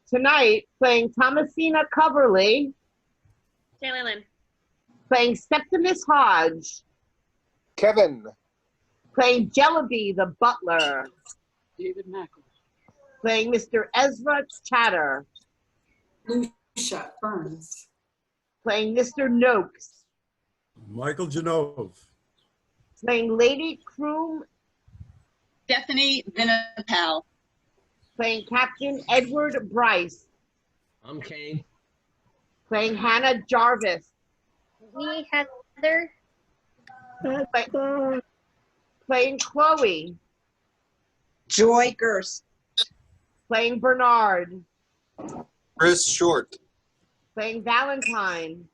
Tonight, playing Thomasina Coverley, Shayla Lynn. playing Septimus Hodge, Kevin. playing Jellaby the butler, David Mackle. playing Mr. Ezra Chatter, Lucia Burns. playing Mr. Noakes, Michael Genove. playing Lady Croom, Stephanie Vinapal. playing Captain Edward Bryce, I'm Kane. playing Hannah Jarvis, Me, Heather. playing Chloe, Joy Gerst. playing Bernard, Chris Short. playing Valentine,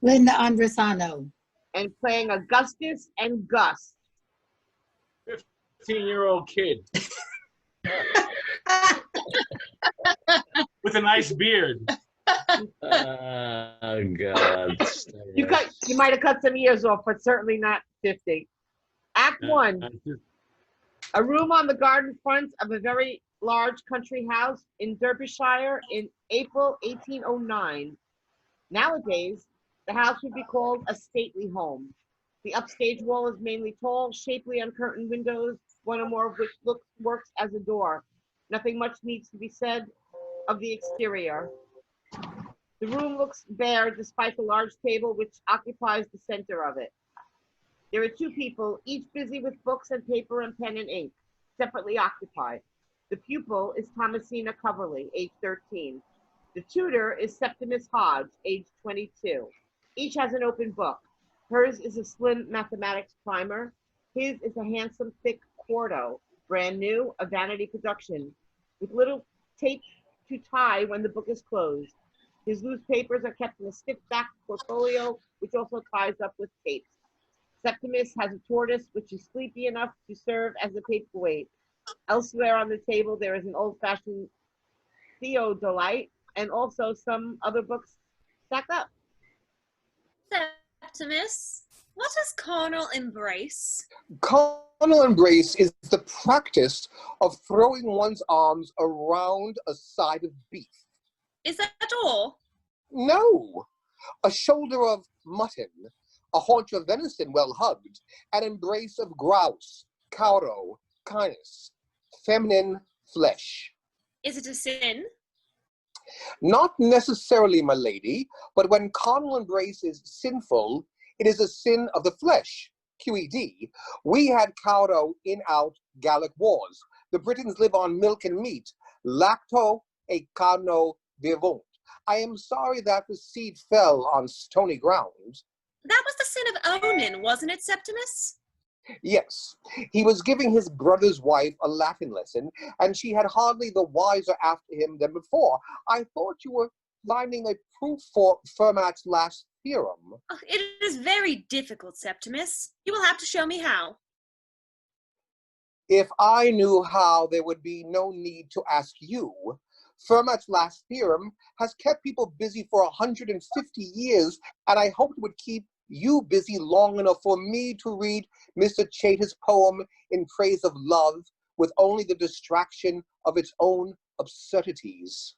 Linda Andresano. and playing Augustus and Gus. 15-year-old kid with a nice beard. Oh, God. You might have cut some years off, but certainly not 50. Act 1. A room on the garden front of a very large country house in Derbyshire in April 1809. Nowadays, the house would be called a stately home. The upstage wall is mainly tall, shapely, uncurtained windows, one or more of which works as a door. Nothing much needs to be said of the exterior. The room looks bare despite the large table which occupies the center of it. There are two people, each busy with books and paper and pen and ink, separately occupied. The pupil is Thomasina Coverley, age 13. The tutor is Septimus Hodge, age 22. Each has an open book. Hers is a slim mathematics primer. His is a handsome, thick quarto, brand new, a vanity production, with little tape to tie when the book is closed. His loose papers are kept in a stiff-backed portfolio, which also ties up with tapes. Septimus has a tortoise, which is sleepy enough to serve as a paperweight. Elsewhere on the table, there is an old-fashioned theodolite and also some other books stacked up. Septimus, what is carnal embrace? Carnal embrace is the practice of throwing one's arms around a side of beef. Is that all? No. A shoulder of mutton, a haunch of venison well hugged, an embrace of grouse, cowroe, canis, feminine flesh. Is it a sin? Not necessarily, my lady, but when carnal embrace is sinful, it is a sin of the flesh. QED. We had cowroe in out Gallic wars. The Britons live on milk and meat. Lacto e carno vivunt. I am sorry that the seed fell on stony ground. That was the sin of Onan, wasn't it, Septimus? Yes, he was giving his brother's wife a Latin lesson, and she had hardly the wiser after him than before. I thought you were finding a proof for Fermat's last theorem. Oh, it is very difficult, Septimus. You will have to show me how. If I knew how, there would be no need to ask you. Fermat's last theorem has kept people busy for 150 years, and I hoped it would keep you busy long enough for me to read Mr. Chater's poem in praise of love with only the distraction of its own absurdities.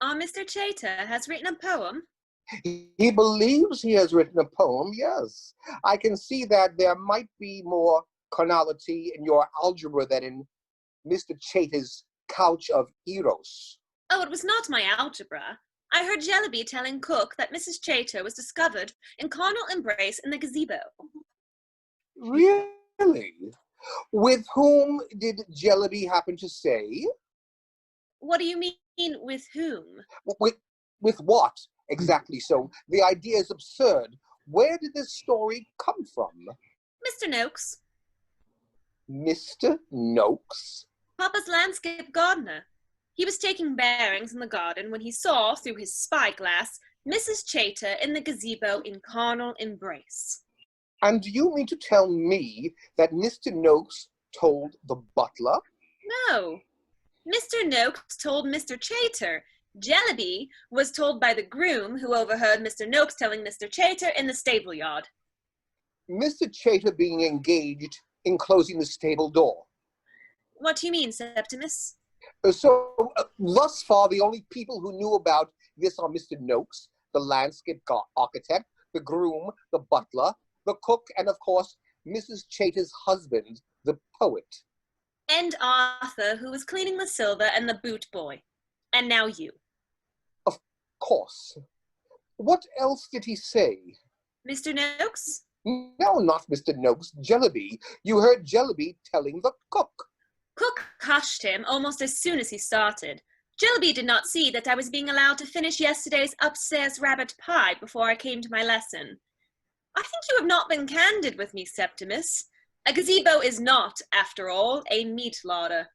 Mr. Chater has written a poem? He believes he has written a poem, yes. I can see that there might be more carnality in your algebra than in Mr. Chater's couch of Eros. Oh, it was not my algebra. I heard Jellaby telling Cook that Mrs. Chater was discovered in carnal embrace in the gazebo. Really? With whom did Jellaby happen to say? What do you mean, with whom? With what? Exactly so. The idea is absurd. Where did this story come from? Mr. Noakes. Mr. Noakes? Papa's landscape gardener. He was taking bearings in the garden when he saw, through his spyglass, Mrs. Chater in the gazebo in carnal embrace. And do you mean to tell me that Mr. Noakes told the butler? No. Mr. Noakes told Mr. Chater. Jellaby was told by the groom who overheard Mr. Noakes telling Mr. Chater in the stable yard. Mr. Chater being engaged in closing the stable door. What do you mean, Septimus? Thus far, the only people who knew about this are Mr. Noakes, the landscape architect, the groom, the butler, the cook, and of course, Mrs. Chater's husband, the poet. And Arthur, who was cleaning the silver, and the boot boy. And now you. Of course. What else did he say? Mr. Noakes? No, not Mr. Noakes, Jellaby. You heard Jellaby telling the cook. Cook hushed him almost as soon as he started. Jellaby did not see that I was being allowed to finish yesterday's upstairs rabbit pie before I came to my lesson. I think you have not been candid with me, Septimus. A gazebo is not, after all, a meat larder.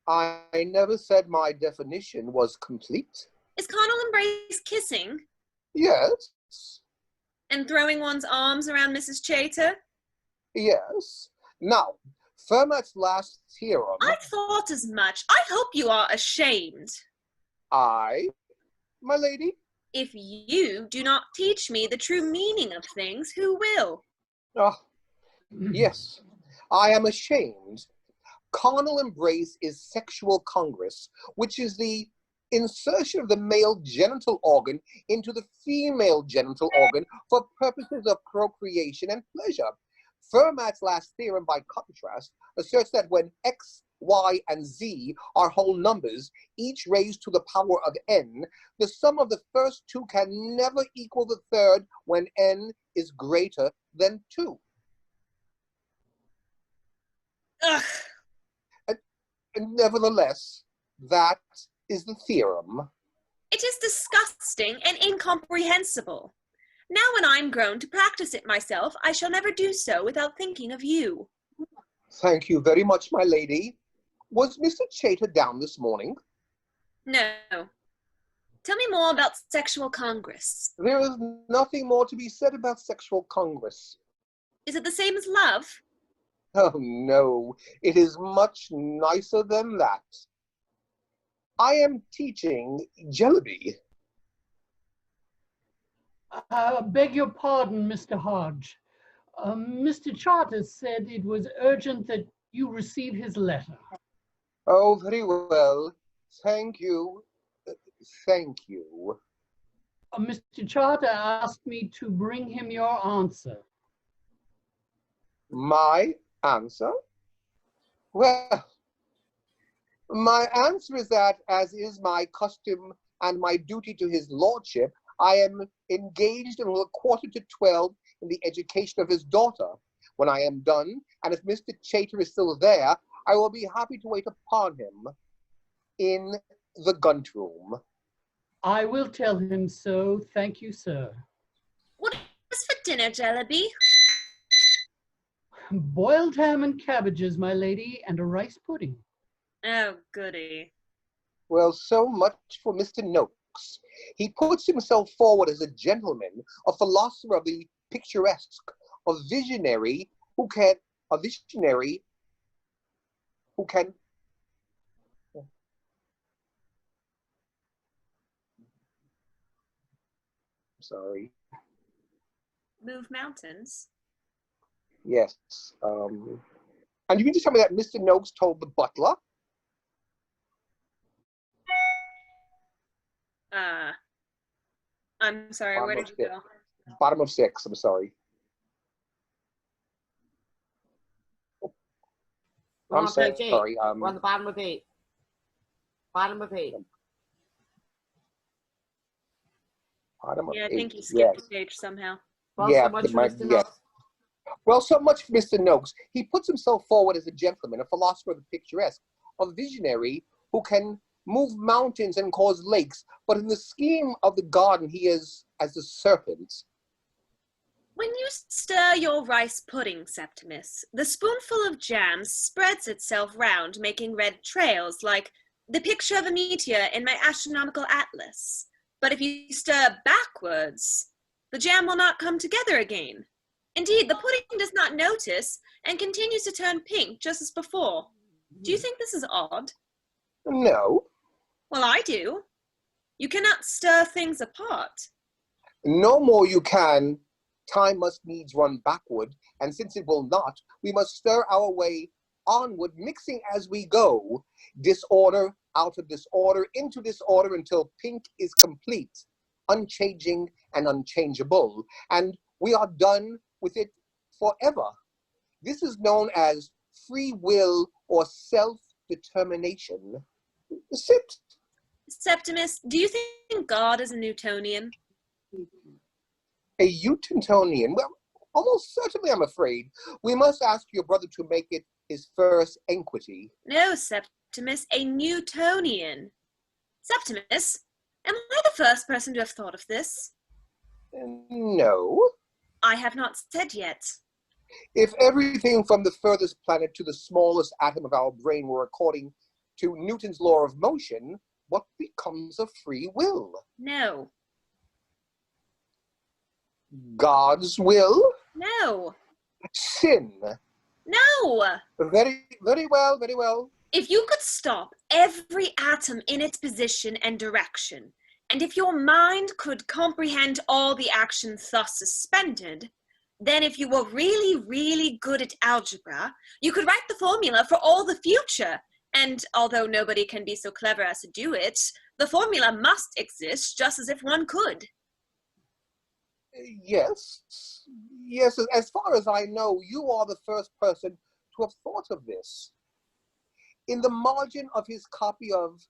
I never said my definition was complete. Is carnal embrace kissing? Yes. And throwing one's arms around Mrs. Chater? Yes. Now, Fermat's last theorem... I thought as much. I hope you are ashamed. I, my lady? If you do not teach me the true meaning of things, who will? Ah, yes, I am ashamed. Carnal embrace is sexual congress, which is the insertion of the male genital organ into the female genital organ for purposes of procreation and pleasure. Fermat's last theorem, by contrast, asserts that when x, y, and z are whole numbers, each raised to the power of n, the sum of the first two can never equal the third when n is greater than 2. Ugh. And nevertheless, that is the theorem. It is disgusting and incomprehensible. Now when I'm grown to practice it myself, I shall never do so without thinking of you. Thank you very much, my lady. Was Mr. Chater down this morning? No. Tell me more about sexual congress. There is nothing more to be said about sexual congress. Is it the same as love? Oh, no. It is much nicer than that. I am teaching Jellaby. Beg your pardon, Mr. Hodge. Mr. Charters said it was urgent that you receive his letter. Oh, very well. Thank you. Thank you. Mr. Charter asked me to bring him your answer. My answer? Well, my answer is that, as is my custom and my duty to his lordship, I am engaged until 11:45 in the education of his daughter. When I am done, and if Mr. Chater is still there, I will be happy to wait upon him in the gun room. I will tell him so. Thank you, sir. What is for dinner, Jellaby? Boiled ham and cabbages, my lady, and a rice pudding. Oh, goody. Well, so much for Mr. Noakes. He puts himself forward as a gentleman, a philosopher of the picturesque, a visionary who can, sorry. Move mountains. Yes. And you can just tell me that Mr. Noakes told the butler? I'm sorry, where did you go? Bottom of 6, I'm sorry. We're I'm on page 8. sorry. We're on the bottom of 8. Bottom of 8. Bottom of Yeah, I 8. think you skipped Yes. a page somehow. Well, Yeah, so much it for might- Mr. yes. Noakes. Well, so much for Mr. Noakes. He puts himself forward as a gentleman, a philosopher of the picturesque, a visionary who can move mountains and cause lakes, but in the scheme of the garden, he is as a serpent. When you stir your rice pudding, Septimus, the spoonful of jam spreads itself round, making red trails like the picture of a meteor in my astronomical atlas. But if you stir backwards, the jam will not come together again. Indeed, the pudding does not notice and continues to turn pink just as before. Do you think this is odd? No. Well, I do. You cannot stir things apart. No more you can. Time must needs run backward, and since it will not, we must stir our way onward, mixing as we go, disorder out of disorder into disorder until pink is complete, unchanging and unchangeable, and we are done with it forever. This is known as free will or self-determination. Sit. Septimus, do you think God is a Newtonian? A Utintonian? Well, almost certainly, I'm afraid. We must ask your brother to make it his first enquity. No, Septimus, a Newtonian. Septimus, am I the first person to have thought of this? No. I have not said yet. If everything from the furthest planet to the smallest atom of our brain were according to Newton's law of motion, what becomes of free will? No. God's will? No. Sin? No. Very, very well, very well. If you could stop every atom in its position and direction, and if your mind could comprehend all the actions thus suspended, then if you were really, really good at algebra, you could write the formula for all the future. And although nobody can be so clever as to do it, the formula must exist just as if one could. Yes. Yes, as far as I know, you are the first person to have thought of this. In the margin of his copy of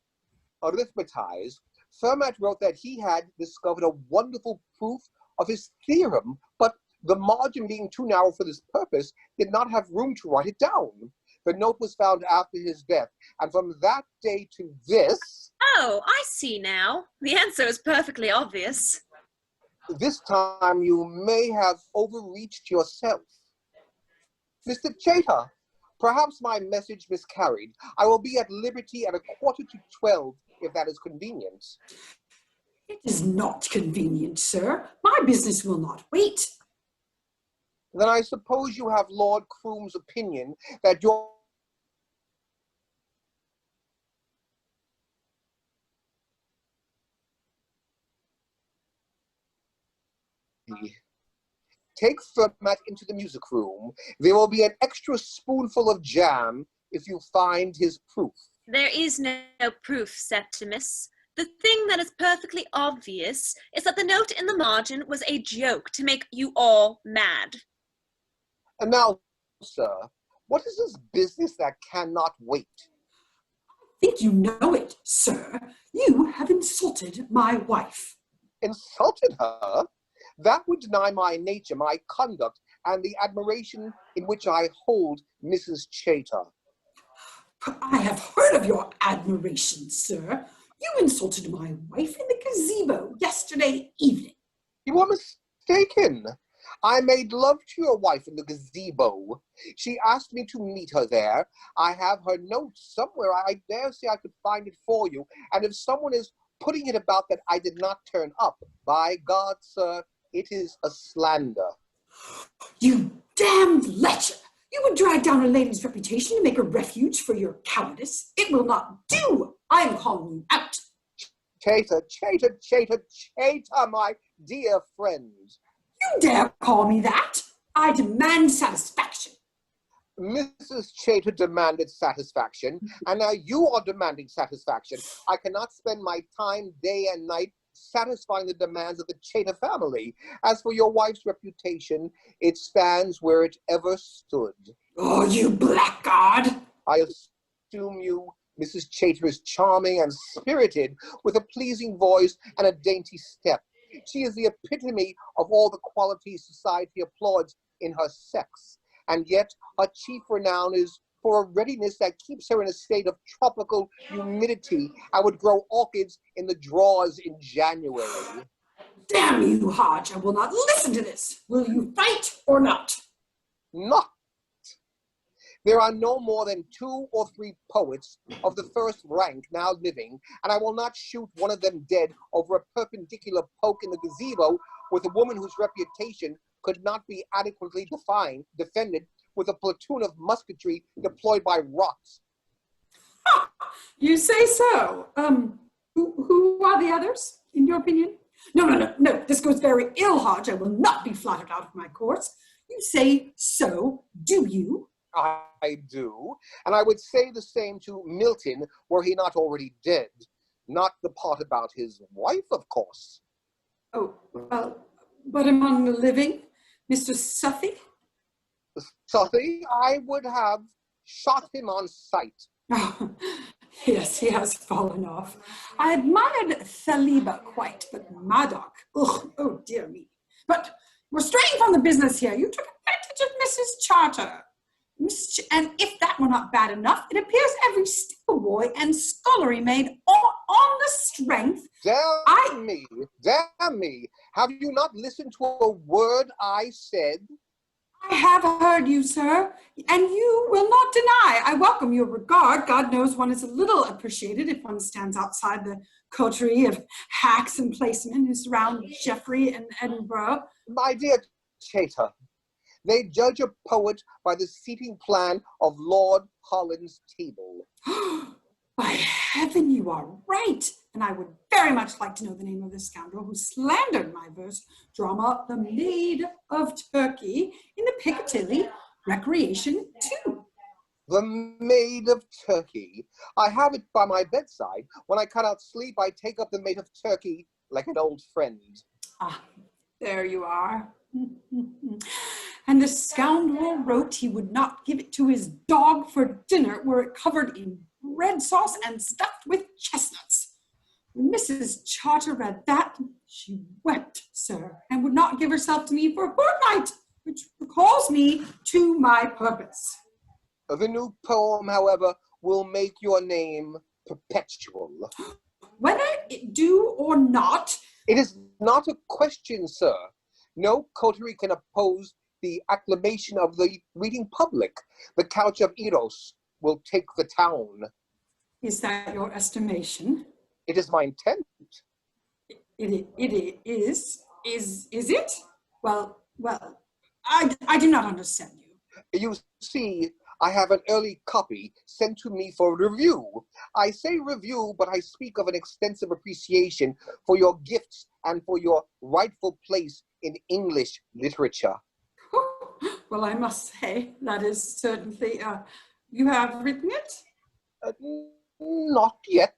Arithmetize, Fermat wrote that he had discovered a wonderful proof of his theorem, but the margin being too narrow for this purpose did not have room to write it down. The note was found after his death, and from that day to this... Oh, I see now. The answer is perfectly obvious. This time you may have overreached yourself. Mr. Chater, perhaps my message miscarried. I will be at liberty at 11:45, if that is convenient. It is not convenient, sir. My business will not wait. Then I suppose you have Lord Croom's opinion that your... Take Fermat into the music room. There will be an extra spoonful of jam if you find his proof. There is no proof, Septimus. The thing that is perfectly obvious is that the note in the margin was a joke to make you all mad. And now, sir, what is this business that cannot wait? I think you know it, sir. You have insulted my wife. Insulted her? That would deny my nature, my conduct, and the admiration in which I hold Mrs. Chater. I have heard of your admiration, sir. You insulted my wife in the gazebo yesterday evening. You are mistaken. I made love to your wife in the gazebo. She asked me to meet her there. I have her note somewhere. I dare say I could find it for you. And if someone is putting it about that I did not turn up, by God, sir, it is a slander. You damned lecher! You would drag down a lady's reputation to make a refuge for your cowardice. It will not do. I am calling you out. Chater, Chater, Chater, Chater, my dear friend. You dare call me that? I demand satisfaction. Mrs. Chater demanded satisfaction, and now you are demanding satisfaction. I cannot spend my time day and night satisfying the demands of the Chater family. As for your wife's reputation, it stands where it ever stood. Oh, you blackguard! I assume you, Mrs. Chater, is charming and spirited, with a pleasing voice and a dainty step. She is the epitome of all the qualities society applauds in her sex, and yet her chief renown is for a readiness that keeps her in a state of tropical humidity and would grow orchids in the drawers in January. Damn you, Hodge, I will not listen to this. Will you fight or not? Not. There are no more than 2 or 3 poets of the first rank now living, and I will not shoot one of them dead over a perpendicular poke in the gazebo with a woman whose reputation could not be adequately defended with a platoon of musketry deployed by rocks. You say so. Who are the others, in your opinion? No. This goes very ill, Hodge. I will not be flattered out of my course. You say so, do you? I do, and I would say the same to Milton were he not already dead. Not the part about his wife, of course. Oh, but among the living, Mr. Suffy? Southey, I would have shot him on sight. Oh, yes, he has fallen off. I admired Thaliba quite, but Madoc, ugh, oh dear me. But we're straying from the business here. You took advantage of Mrs. Charter. And if that were not bad enough, it appears every stable-boy and scullery maid on the strength. Damn me. Have you not listened to a word I said? I have heard you, sir, and you will not deny. I welcome your regard. God knows one is a little appreciated if one stands outside the coterie of hacks and placemen who surround Geoffrey and Edinburgh. My dear Chater, they judge a poet by the seating plan of Lord Holland's table. By heaven, you are right. And I would very much like to know the name of the scoundrel who slandered my verse drama, The Maid of Turkey, in the Piccadilly Recreation 2. The Maid of Turkey. I have it by my bedside. When I cut out sleep, I take up the Maid of Turkey like an old friend. Ah, there you are. And the scoundrel wrote he would not give it to his dog for dinner were it covered in bread sauce and stuffed with chestnuts. When Mrs. Charter read that, she wept, sir, and would not give herself to me for a fortnight, which recalls me to my purpose. The new poem, however, will make your name perpetual. Whether it do or not, it is not a question, sir. No coterie can oppose the acclamation of the reading public. The couch of Eros will take the town. Is that your estimation? It is my intent. It is? Is it? Well, I do not understand you. You see, I have an early copy sent to me for review. I say review, but I speak of an extensive appreciation for your gifts and for your rightful place in English literature. Well, I must say, that is certainly, you have written it? Not yet.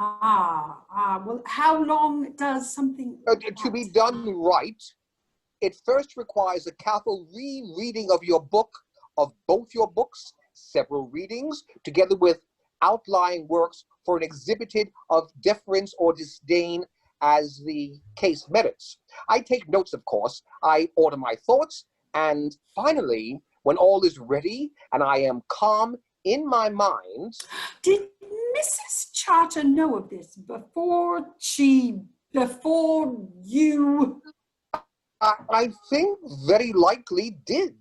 Well, how long does something... to be done right, it first requires a careful rereading of your book, of both your books, several readings, together with outlying works for an exhibited of deference or disdain as the case merits. I take notes, of course, I order my thoughts, and finally, when all is ready and I am calm in my mind... Did Mrs. Charter know of this before you... I think very likely did.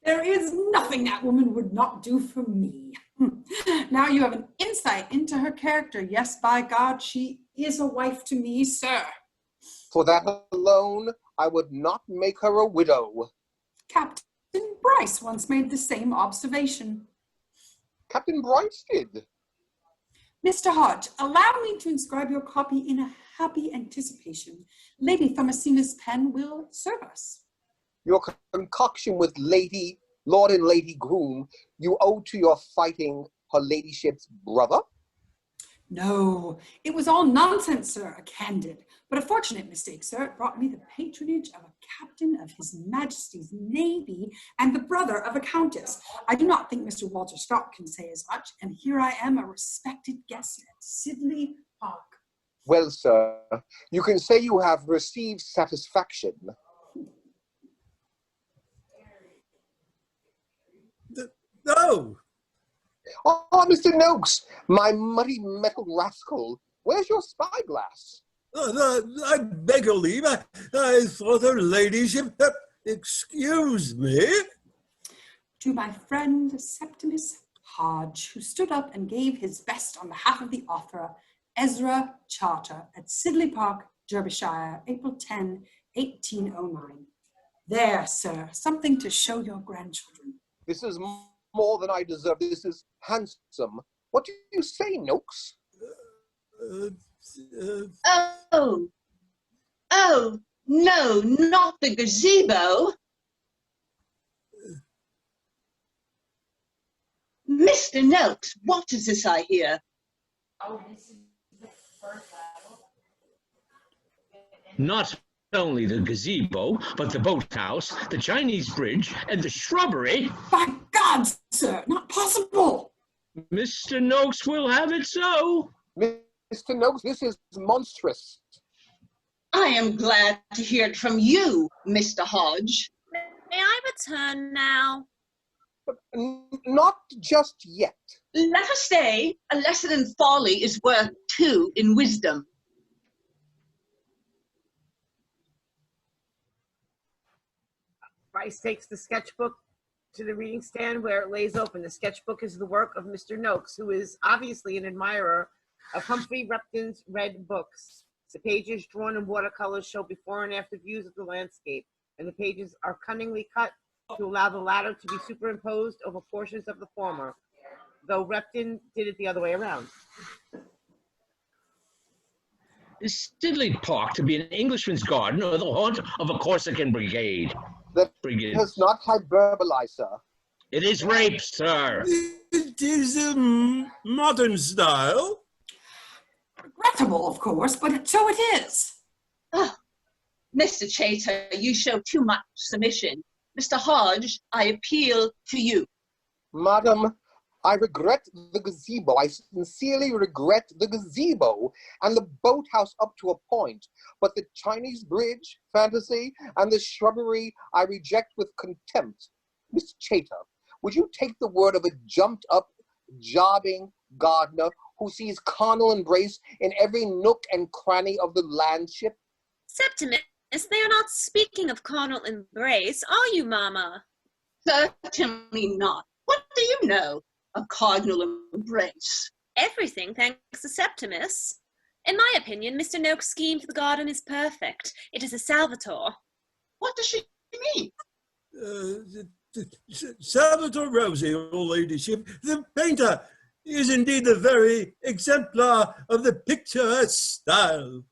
There is nothing that woman would not do for me. Now you have an insight into her character. Yes, by God, she is a wife to me, sir. For that alone, I would not make her a widow. Captain Bryce once made the same observation. Captain Bryce did. Mr. Hodge, allow me to inscribe your copy in a happy anticipation. Lady Thomasina's pen will serve us. Your concoction with Lord and Lady Groom, you owe to your fighting her ladyship's brother? No, it was all nonsense, sir, a candid, but a fortunate mistake, sir. It brought me the patronage of a captain of His Majesty's Navy and the brother of a countess. I do not think Mr. Walter Scott can say as much, and here I am, a respected guest at Sidley Park. Well, sir, you can say you have received satisfaction. No! Oh, Mr. Noakes, my muddy metal rascal, where's your spyglass? I beg your leave. I thought her ladyship... excuse me? To my friend Septimus Hodge, who stood up and gave his best on behalf of the author, Ezra Charter, at Sidley Park, Derbyshire, April 10, 1809. There, sir, something to show your grandchildren. This is more than I deserve. This is handsome. What do you say, Noakes? Oh, no, not the gazebo. Mr. Noakes, what is this I hear? Not only the gazebo, but the boathouse, the Chinese bridge, and the shrubbery. By God, sir, not possible. Mr. Noakes will have it so. Mr. Noakes, this is monstrous. I am glad to hear it from you, Mr. Hodge. May I return now? But not just yet. Let us say a lesson in folly is worth 2 in wisdom. Bryce takes the sketchbook to the reading stand where it lays open. The sketchbook is the work of Mr. Noakes, who is obviously an admirer of Humphrey Repton's red books. The pages drawn in watercolors show before and after views of the landscape, and the pages are cunningly cut to allow the latter to be superimposed over portions of the former, though Repton did it the other way around. Is Sidley Park to be an Englishman's garden or the haunt of a Corsican brigade? That is not hyperbole, sir. It is rape, sir. It is a modern style. Regrettable, of course, but so it is. Oh, Mr. Chater, you show too much submission. Mr. Hodge, I appeal to you. Madam, I regret the gazebo. I sincerely regret the gazebo and the boathouse up to a point. But the Chinese bridge, fantasy, and the shrubbery I reject with contempt. Miss Chater, would you take the word of a jumped-up, jobbing gardener who sees carnal embrace in every nook and cranny of the landship? Septimus, they are not speaking of carnal embrace, are you, Mamma? Certainly not. What do you know of cardinal embrace? Everything, thanks to Septimus. In my opinion, Mr. Noakes' scheme for the garden is perfect. It is a Salvator. What does she mean? Salvatore Rosi, your ladyship, the painter, is indeed the very exemplar of the picturesque style.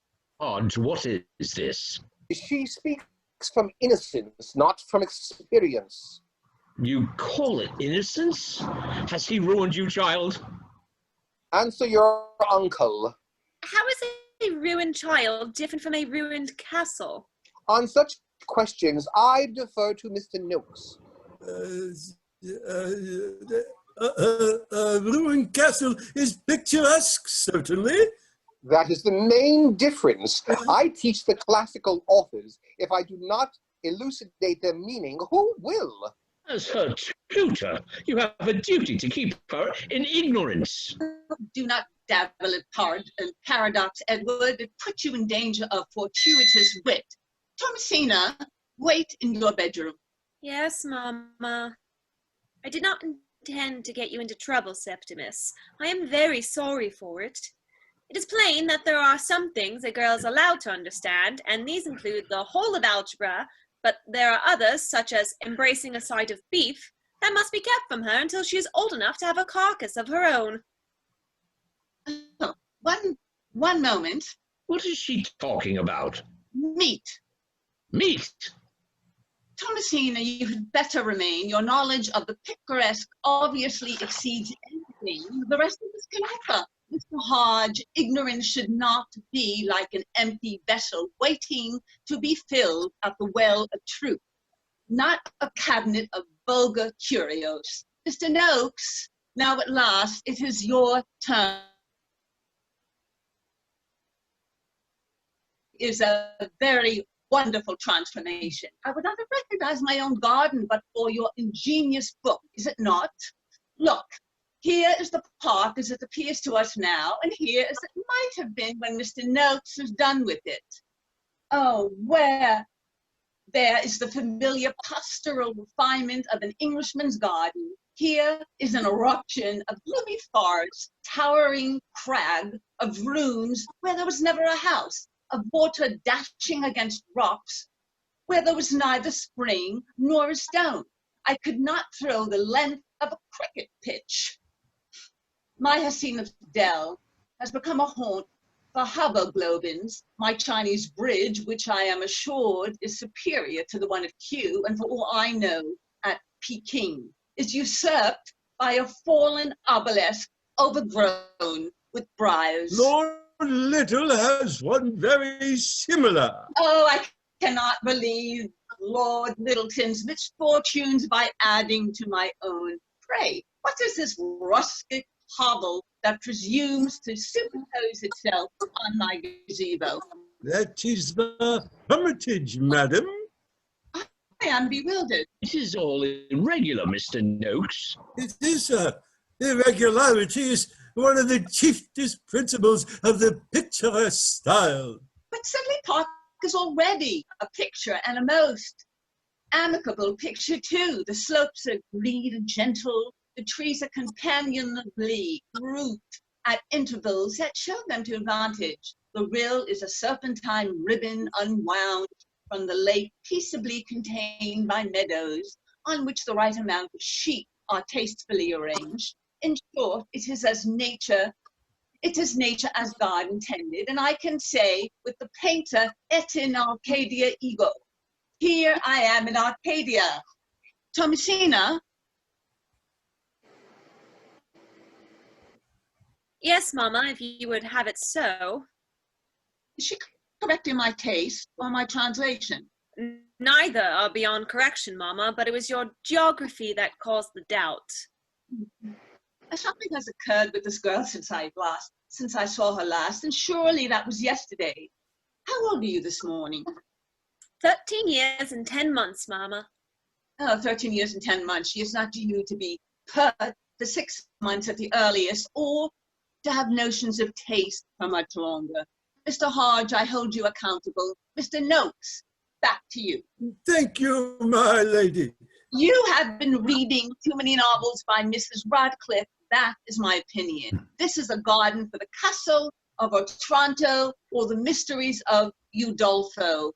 Hodge, what is this? She speaks from innocence, not from experience. You call it innocence? Has he ruined you, child? Answer your uncle. How is a ruined child different from a ruined castle? On such questions, I defer to Mr. Noakes. Ruined castle is picturesque, certainly. That is the main difference. I teach the classical authors. If I do not elucidate their meaning, who will? As her tutor, you have a duty to keep her in ignorance. Do not dabble in paradox, Edward. It puts you in danger of fortuitous wit. Thomasina, wait in your bedroom. Yes, Mamma. I did not intend to get you into trouble, Septimus. I am very sorry for it. It is plain that there are some things a girl is allowed to understand, and these include the whole of algebra, but there are others, such as embracing a side of beef, that must be kept from her until she is old enough to have a carcass of her own. Oh, one moment. What is she talking about? Meat. Meat? Thomasina, you had better remain. Your knowledge of the picaresque obviously exceeds anything the rest of us can offer. Mr. Hodge, ignorance should not be like an empty vessel waiting to be filled at the well of truth, not a cabinet of vulgar curios. Mr. Noakes, now at last it is your turn. It is a very wonderful transformation. I would not have recognized my own garden but for your ingenious book, is it not? Look. Here is the park as it appears to us now, and here as it might have been when Mr. Noakes was done with it. Oh, where there is the familiar pastoral refinement of an Englishman's garden. Here is an eruption of gloomy forest, towering crag, of ruins where there was never a house, of water dashing against rocks, where there was neither spring nor a stone. I could not throw the length of a cricket pitch. My Hyacinth Dell has become a haunt for hobgoblins. My Chinese bridge, which I am assured is superior to the one at Kew, and for all I know, at Peking, is usurped by a fallen obelisk overgrown with briars. Lord Little has one very similar. Oh, I cannot believe Lord Littleton's misfortunes by adding to my own. Pray, what is this rustic hovel that presumes to superimpose itself on my gazebo? That is the hermitage, madam. I am bewildered. This is all irregular, Mr. Noakes. It is, sir. Irregularity is one of the chiefest principles of the picturesque style. But Sedley Park is already a picture, and a most amicable picture too. The slopes are green and gentle, the trees are companionably grouped at intervals that show them to advantage. The rill is a serpentine ribbon unwound from the lake, peaceably contained by meadows, on which the right amount of sheep are tastefully arranged. In short, it is nature as God intended, and I can say with the painter, et in Arcadia ego. Here I am in Arcadia. Thomasina? Yes, Mama, if you would have it so. Is she correcting my taste or my translation? Neither are beyond correction, Mama, but it was your geography that caused the doubt. Something has occurred with this girl since I saw her last, and surely that was yesterday. How old are you this morning? 13 years and 10 months, Mama. Oh, 13 years and 10 months. She is not due to be pert for 6 months at the earliest, or to have notions of taste for much longer. Mr. Hodge, I hold you accountable. Mr. Noakes, back to you. Thank you, my lady. You have been reading too many novels by Mrs. Radcliffe. That is my opinion. This is a garden for the Castle of Otranto or the Mysteries of Udolpho.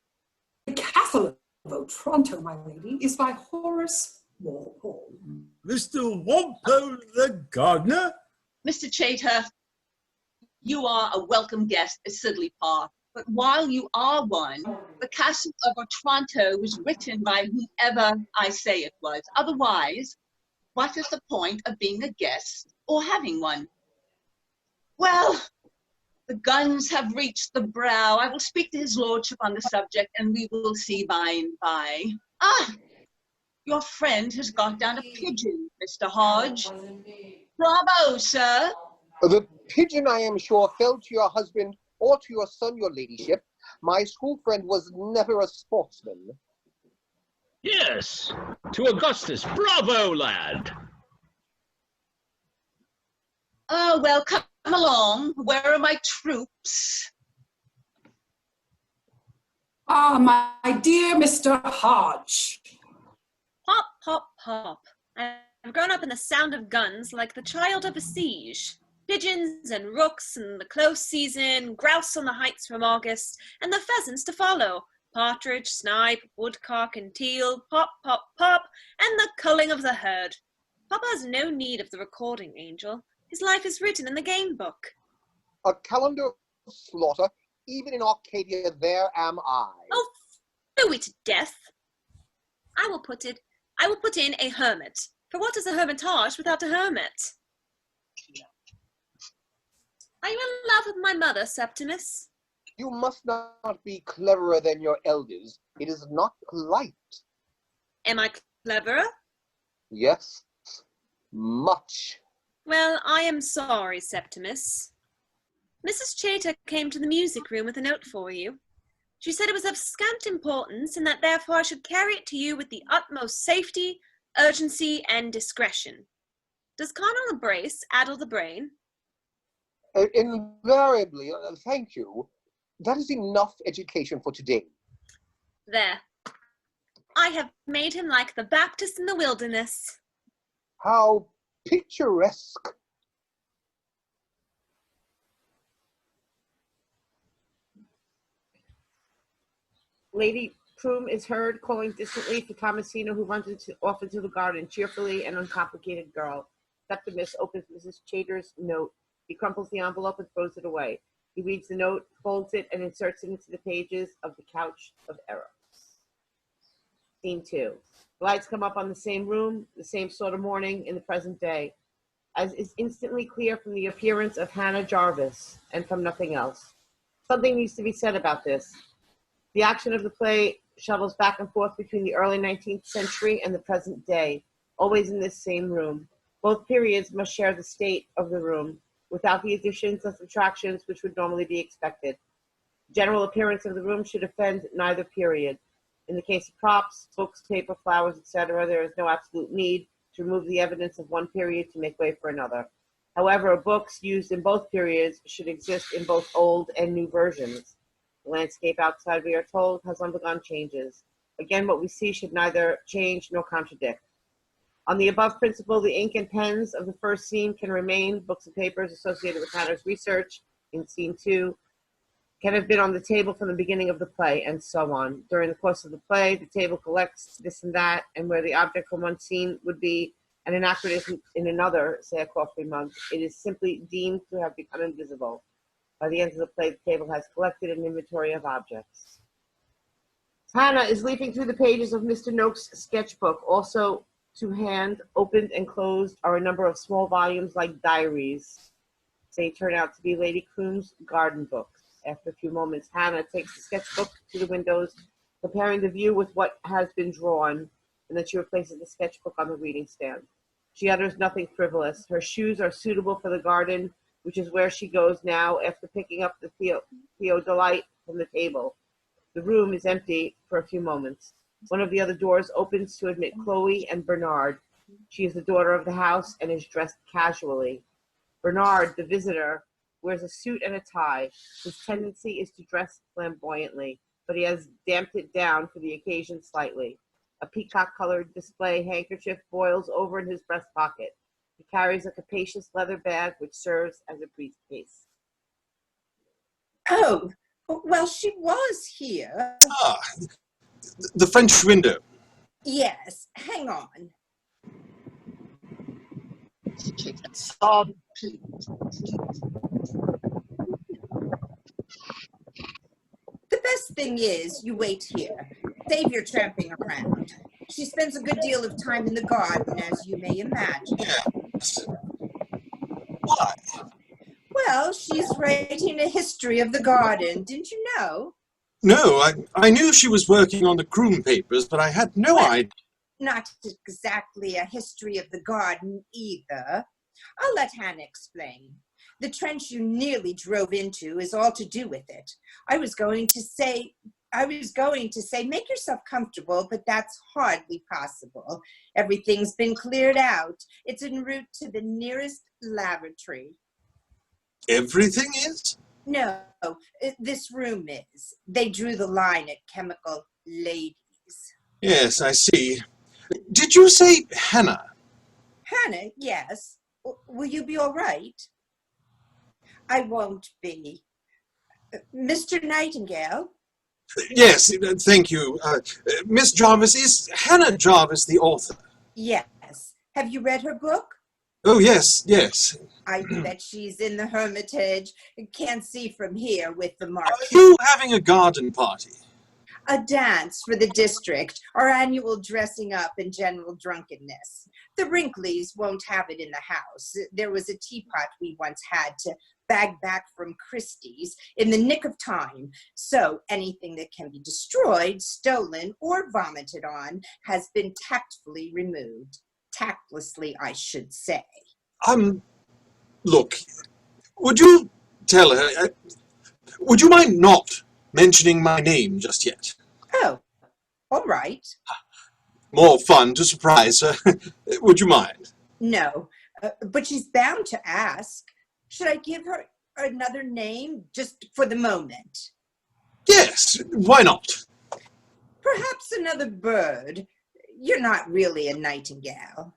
The Castle of Otranto, my lady, is by Horace Walpole. Mr. Walpole the gardener? Mr. Chater, you are a welcome guest at Sidley Park, but while you are one, the Castle of Otranto was written by whoever I say it was. Otherwise, what is the point of being a guest or having one? Well, the guns have reached the brow. I will speak to his lordship on the subject, and we will see by and by. Ah, your friend has got down a pigeon, Mr. Hodge. Bravo, sir. The pigeon, I am sure, fell to your husband or to your son, your ladyship. My school friend was never a sportsman. Yes, to Augustus. Bravo, lad. Oh, well, come along. Where are my troops? Ah, my dear Mr. Hodge. Pop, pop, pop. I've grown up in the sound of guns like the child of a siege. Pigeons and rooks and the close season, grouse on the heights from August, and the pheasants to follow. Partridge, snipe, woodcock, and teal, pop, pop, pop, and the culling of the herd. Papa has no need of the recording angel. His life is written in the game book. A calendar of slaughter, even in Arcadia, there am I. Oh, flew it to death. I will put in a hermit. For what is a hermitage without a hermit? Are you in love with my mother, Septimus? You must not be cleverer than your elders. It is not polite. Am I cleverer? Yes, much. Well, I am sorry, Septimus. Mrs. Chater came to the music room with a note for you. She said it was of scant importance and that therefore I should carry it to you with the utmost safety, urgency, and discretion. Does carnal embrace addle the brain? Invariably, thank you. That is enough education for today. There. I have made him like the Baptist in the wilderness. How picturesque. Lady Prune is heard calling distantly for Thomasina, who runs off into the garden, cheerfully and uncomplicated girl. Septimus opens Mrs. Chater's note. He crumples the envelope and throws it away. He reads the note, folds it, and inserts it into the pages of the Couch of Error. Scene 2. Lights come up on the same room, the same sort of morning in the present day, as is instantly clear from the appearance of Hannah Jarvis and from nothing else. Something needs to be said about this. The action of the play shuttles back and forth between the early 19th century and the present day, always in this same room. Both periods must share the state of the room, without the additions and subtractions which would normally be expected. General appearance of the room should offend neither period. In the case of props, books, paper, flowers, etc., there is no absolute need to remove the evidence of one period to make way for another. However, books used in both periods should exist in both old and new versions. The landscape outside, we are told, has undergone changes. Again, what we see should neither change nor contradict. On the above principle, the ink and pens of the first scene can remain. Books and papers associated with Hannah's research in scene 2 can have been on the table from the beginning of the play, and so on. During the course of the play, the table collects this and that, and where the object from one scene would be an anachronism in another, say a coffee mug, it is simply deemed to have become invisible. By the end of the play, the table has collected an inventory of objects. Hannah is leafing through the pages of Mr. Noakes' sketchbook. Also to hand, opened and closed, are a number of small volumes like diaries. They turn out to be Lady Croom's garden books. After a few moments, Hannah takes the sketchbook to the windows, comparing the view with what has been drawn, and then she replaces the sketchbook on the reading stand. She utters nothing frivolous. Her shoes are suitable for the garden, which is where she goes now after picking up the theodolite from the table. The room is empty for a few moments. One of the other doors opens to admit Chloe and Bernard. She is the daughter of the house and is dressed casually. Bernard, the visitor, wears a suit and a tie. His tendency is to dress flamboyantly, but he has damped it down for the occasion slightly. A peacock-colored display handkerchief boils over in his breast pocket. He carries a capacious leather bag which serves as a briefcase. Oh, well, she was here. Ah, the French window. Yes, hang on. The best thing is you wait here. Save your tramping around. She spends a good deal of time in the garden, as you may imagine. Yes. Why? Well, she's writing a history of the garden. Didn't you know? No, I knew she was working on the Croom papers, but I had no idea. Not exactly a history of the garden either. I'll let Hannah explain. The trench you nearly drove into is all to do with it. I was going to say, make yourself comfortable, but that's hardly possible. Everything's been cleared out. It's en route to the nearest lavatory. Everything is? No, this room is. They drew the line at chemical ladies. Yes, I see. Did you say Hannah? Hannah, yes. Will you be all right? I won't be. Mr. Nightingale? Yes, thank you. Miss Jarvis, is Hannah Jarvis the author? Yes. Have you read her book? Oh, yes, yes. I bet she's in the Hermitage. Can't see from here with the mark. Are you having a garden party? A dance for the district, our annual dressing up and general drunkenness. The Wrinkleys won't have it in the house. There was a teapot we once had to bag back from Christie's in the nick of time. So anything that can be destroyed, stolen, or vomited on has been tactfully removed. Tactlessly, I should say. Look, would you tell her, would you mind not mentioning my name just yet? Oh, all right. More fun to surprise her. Would you mind? No, but she's bound to ask. Should I give her another name just for the moment? Yes, why not? Perhaps another bird. You're not really a nightingale.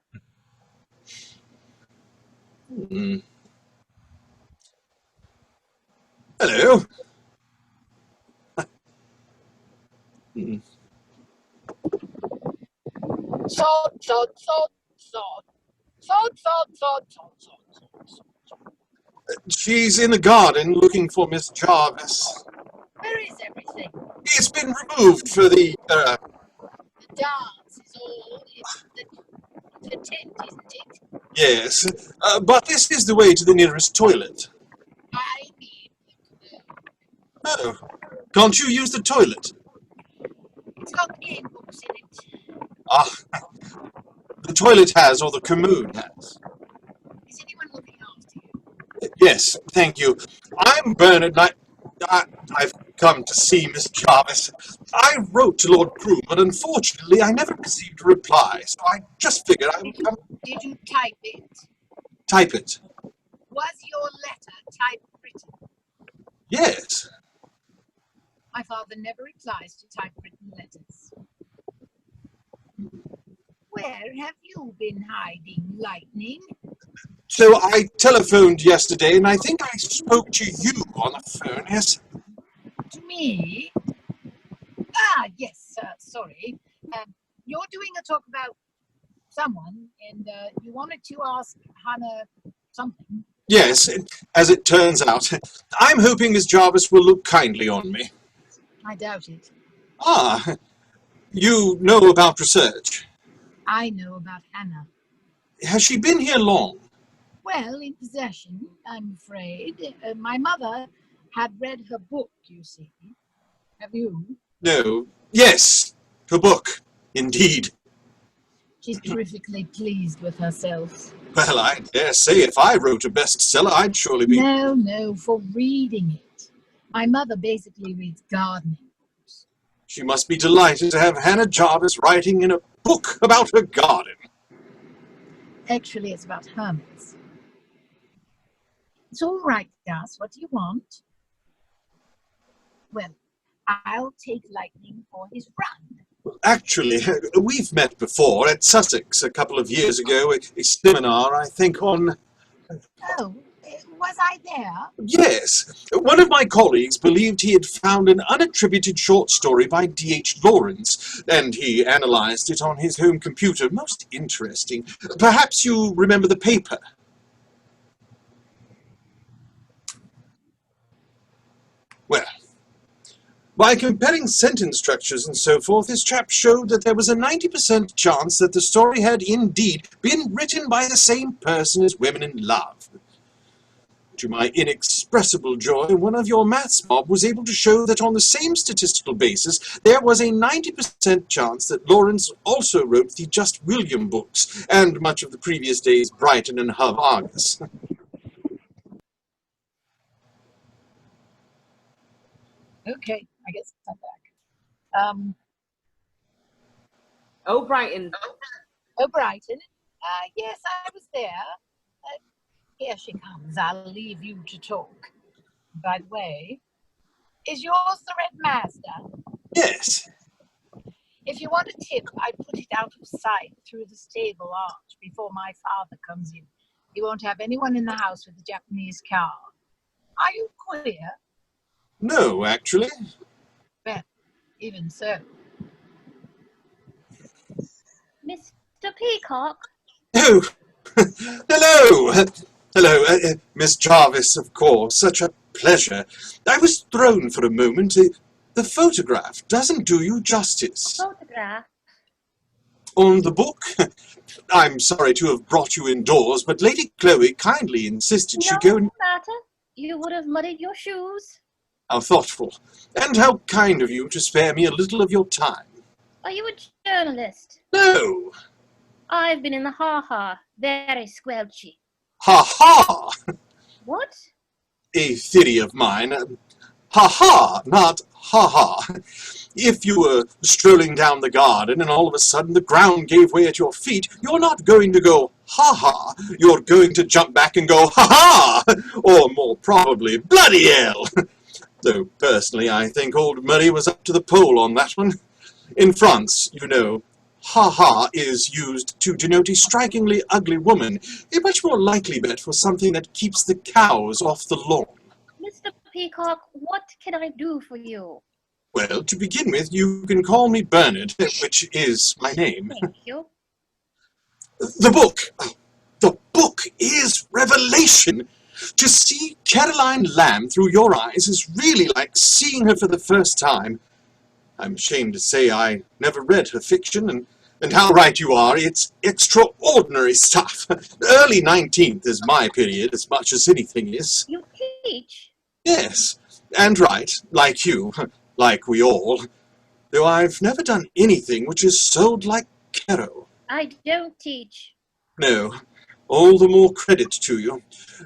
Hello. Salt, salt, salt, salt. Salt, salt, salt, salt, salt, salt, salt. She's in the garden looking for Miss Jarvis. Where is everything? It's been removed for the The dance is all tent, isn't it? Yes, but this is the way to the nearest toilet. I mean, Oh, can't you use the toilet? it's got the game books in it. Ah, the toilet has, or the commode has. Is anyone looking after you? Yes, thank you. I'm Bernard, and I've come to see Miss Jarvis. I wrote to Lord Crewe, but unfortunately I never received a reply, so I just figured I would come Did you type it? type it. Was your letter typewritten? Yes. My father never replies to typewritten letters. Where have you been hiding, Lightning? So I telephoned yesterday, and I think I spoke to you on the phone, yes? To me? Ah, yes, sorry. You're doing a talk about someone, and you wanted to ask Hannah something. Yes, as it turns out. I'm hoping Miss Jarvis will look kindly on me. I doubt it. Ah, you know about research. I know about Hannah. Has she been here long? Well, in possession, I'm afraid. My mother had read her book, you see. Have you? No. Yes, her book. Indeed. She's terrifically pleased with herself. Well, I dare say if I wrote a bestseller, I'd surely be... No, for reading it. My mother basically reads gardening books. She must be delighted to have Hannah Jarvis writing in a book about her garden. Actually, it's about hermits. It's all right, Gus. What do you want? Well, I'll take Lightning for his run. Actually, we've met before at Sussex a couple of years ago, a seminar, I think, on... Oh, was I there? Yes. One of my colleagues believed he had found an unattributed short story by D.H. Lawrence, and he analyzed it on his home computer. Most interesting. Perhaps you remember the paper? Well, by comparing sentence structures and so forth, this chap showed that there was a 90% chance that the story had indeed been written by the same person as Women in Love. To my inexpressible joy, one of your maths mob was able to show that on the same statistical basis, there was a 90% chance that Lawrence also wrote the Just William books, and much of the previous day's Brighton and Hove Argus. Okay, I guess I'm back. Oh, Brighton. Oh, Brighton. Yes, I was there. Here she comes. I'll leave you to talk. By the way, is yours the Red Mazda? Yes. If you want a tip, I'd put it out of sight through the stable arch before my father comes in. He won't have anyone in the house with a Japanese car. Are you queer? No, actually. Well, even so. Mr. Peacock? Oh, hello. Hello, Miss Jarvis, of course. Such a pleasure. I was thrown for a moment. The photograph doesn't do you justice. Photograph? On the book? I'm sorry to have brought you indoors, but Lady Chloe kindly insisted she go and... No matter. You would have muddied your shoes. How thoughtful. And how kind of you to spare me a little of your time. Are you a journalist? No. I've been in the ha-ha. Very squelchy. Ha-ha! What? A theory of mine. Ha-ha, not ha-ha. If you were strolling down the garden and all of a sudden the ground gave way at your feet, you're not going to go ha-ha. You're going to jump back and go ha-ha! Or more probably, bloody hell! Though personally I think old Murray was up to the pole on that one. In France, you know, ha-ha is used to denote a strikingly ugly woman, a much more likely bet for something that keeps the cows off the lawn. Mr. Peacock, what can I do for you? Well, to begin with, you can call me Bernard, which is my name. Thank you. The book! The book is revelation! To see Caroline Lamb through your eyes is really like seeing her for the first time. I'm ashamed to say I never read her fiction, and And how right you are, it's extraordinary stuff. Early 19th is my period as much as anything is. You teach? Yes, and right, like you, like we all. Though I've never done anything which is sold like Caro. I don't teach. No, all the more credit to you.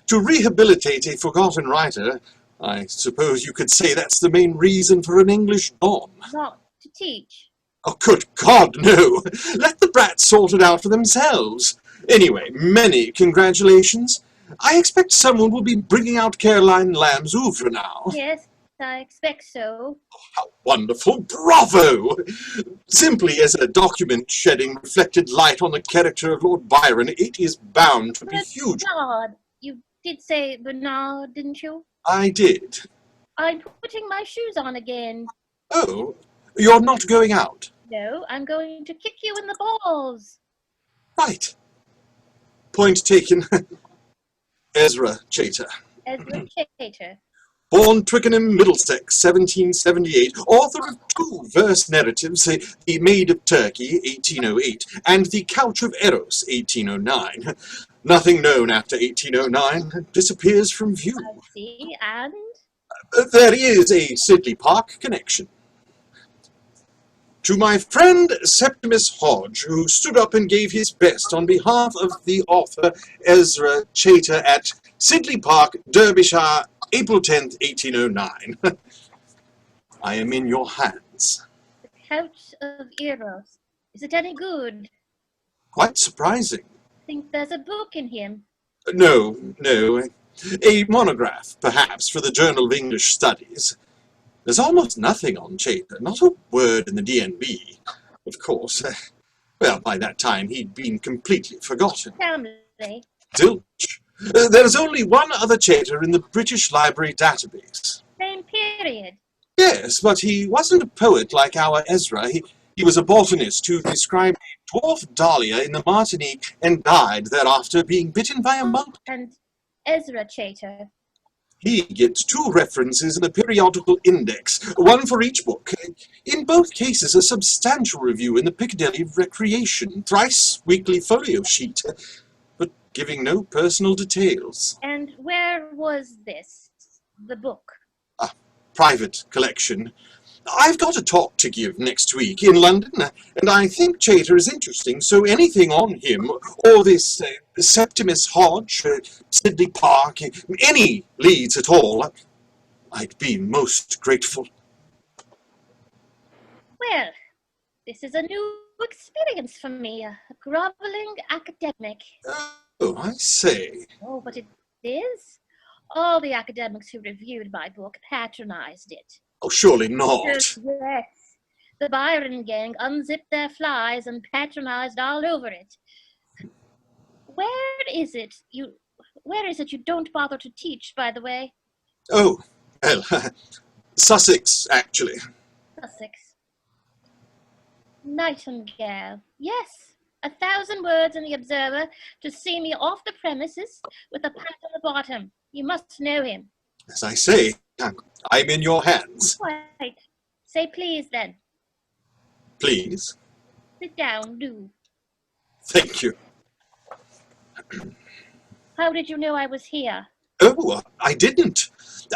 To rehabilitate a forgotten writer, I suppose you could say that's the main reason for an English Don. Not to teach. Oh, good God, no! Let the brats sort it out for themselves. Anyway, many congratulations. I expect someone will be bringing out Caroline Lamb's oeuvre now. Yes, I expect so. How wonderful! Bravo! Simply as a document shedding reflected light on the character of Lord Byron, it is bound to be huge. Bernard. You did say Bernard, didn't you? I did. I'm putting my shoes on again. Oh, you're not going out? No, I'm going to kick you in the balls. Right. Point taken. Ezra Chater. Ezra Chater. Born Twickenham, Middlesex, 1778, author of two verse narratives, The Maid of Turkey, 1808, and The Couch of Eros, 1809. Nothing known after 1809 disappears from view. I see, and? There is a Sidley Park connection. To my friend Septimus Hodge, who stood up and gave his best on behalf of the author Ezra Chater at Sidley Park, Derbyshire, April 10th, 1809. I am in your hands. The Couch of Eros. Is it any good? Quite surprising. Think there's a book in him? No. A monograph, perhaps, for the Journal of English Studies. There's almost nothing on Chater, not a word in the DNB. Of course, well, by that time he'd been completely forgotten. Family. Zilch. There's only one other Chater in the British Library database. Same period. Yes, but he wasn't a poet like our Ezra. He was a botanist who described a dwarf dahlia in the Martinique and died thereafter being bitten by a monkey. And Ezra Chater. He gets two references in the periodical index, one for each book. In both cases, a substantial review in the Piccadilly Recreation, thrice weekly folio sheet, but giving no personal details. And where was this? The book? A private collection. I've got a talk to give next week in London, and I think Chater is interesting, so anything on him, or this Septimus Hodge, Sidley Park, any leads at all, I'd be most grateful. Well, this is a new experience for me, a groveling academic. Oh, I say. Oh, but it is? All the academics who reviewed my book patronized it. Oh, surely not. Yes. The Byron gang unzipped their flies and patronized all over it. Where is it you don't bother to teach, by the way? Oh, well, Sussex, actually. Sussex. Nightingale. Yes, 1,000 words in the Observer to see me off the premises with a pat on the bottom. You must know him. As I say, I'm in your hands. Right. Say please, then. Please. Sit down, do. Thank you. How did you know I was here? Oh, I didn't.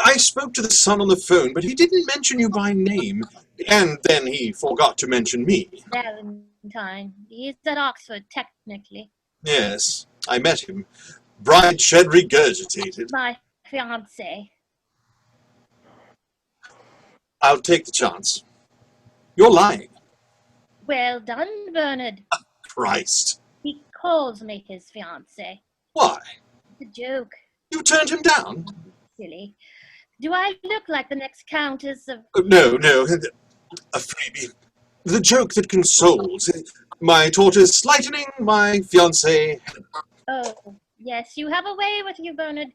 I spoke to the son on the phone, but he didn't mention you by name. And then he forgot to mention me. Valentine. He's at Oxford, technically. Yes, I met him. Bride shed regurgitated. My fiancé. I'll take the chance. You're lying. Well done, Bernard. Christ. He calls me his fiancé. Why? It's a joke. You turned him down? Silly. Do I look like the next Countess of... No. A freebie. The joke that consoles. My tortoise lightening, my fiancé. Oh, yes, you have a way with you, Bernard.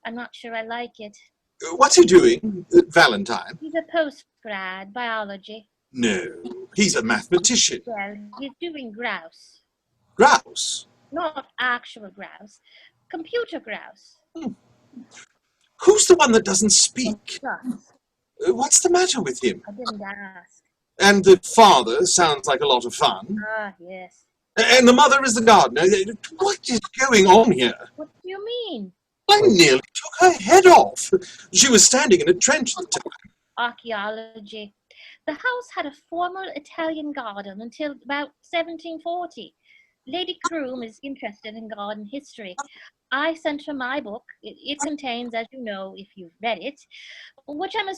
I'm not sure I like it. What's he doing, Valentine? He's a postgrad, biology. No, he's a mathematician. Well, he's doing grouse. Grouse? Not actual grouse. Computer grouse. Who's the one that doesn't speak? Gus. What's the matter with him? I didn't ask. And the father sounds like a lot of fun. Ah, yes. And the mother is the gardener. What is going on here? What do you mean? I nearly took her head off. She was standing in a trench at the time. Archaeology. The house had a formal Italian garden until about 1740. Lady Croom is interested in garden history. I sent her my book. It contains, as you know, if you've read it, which I'm not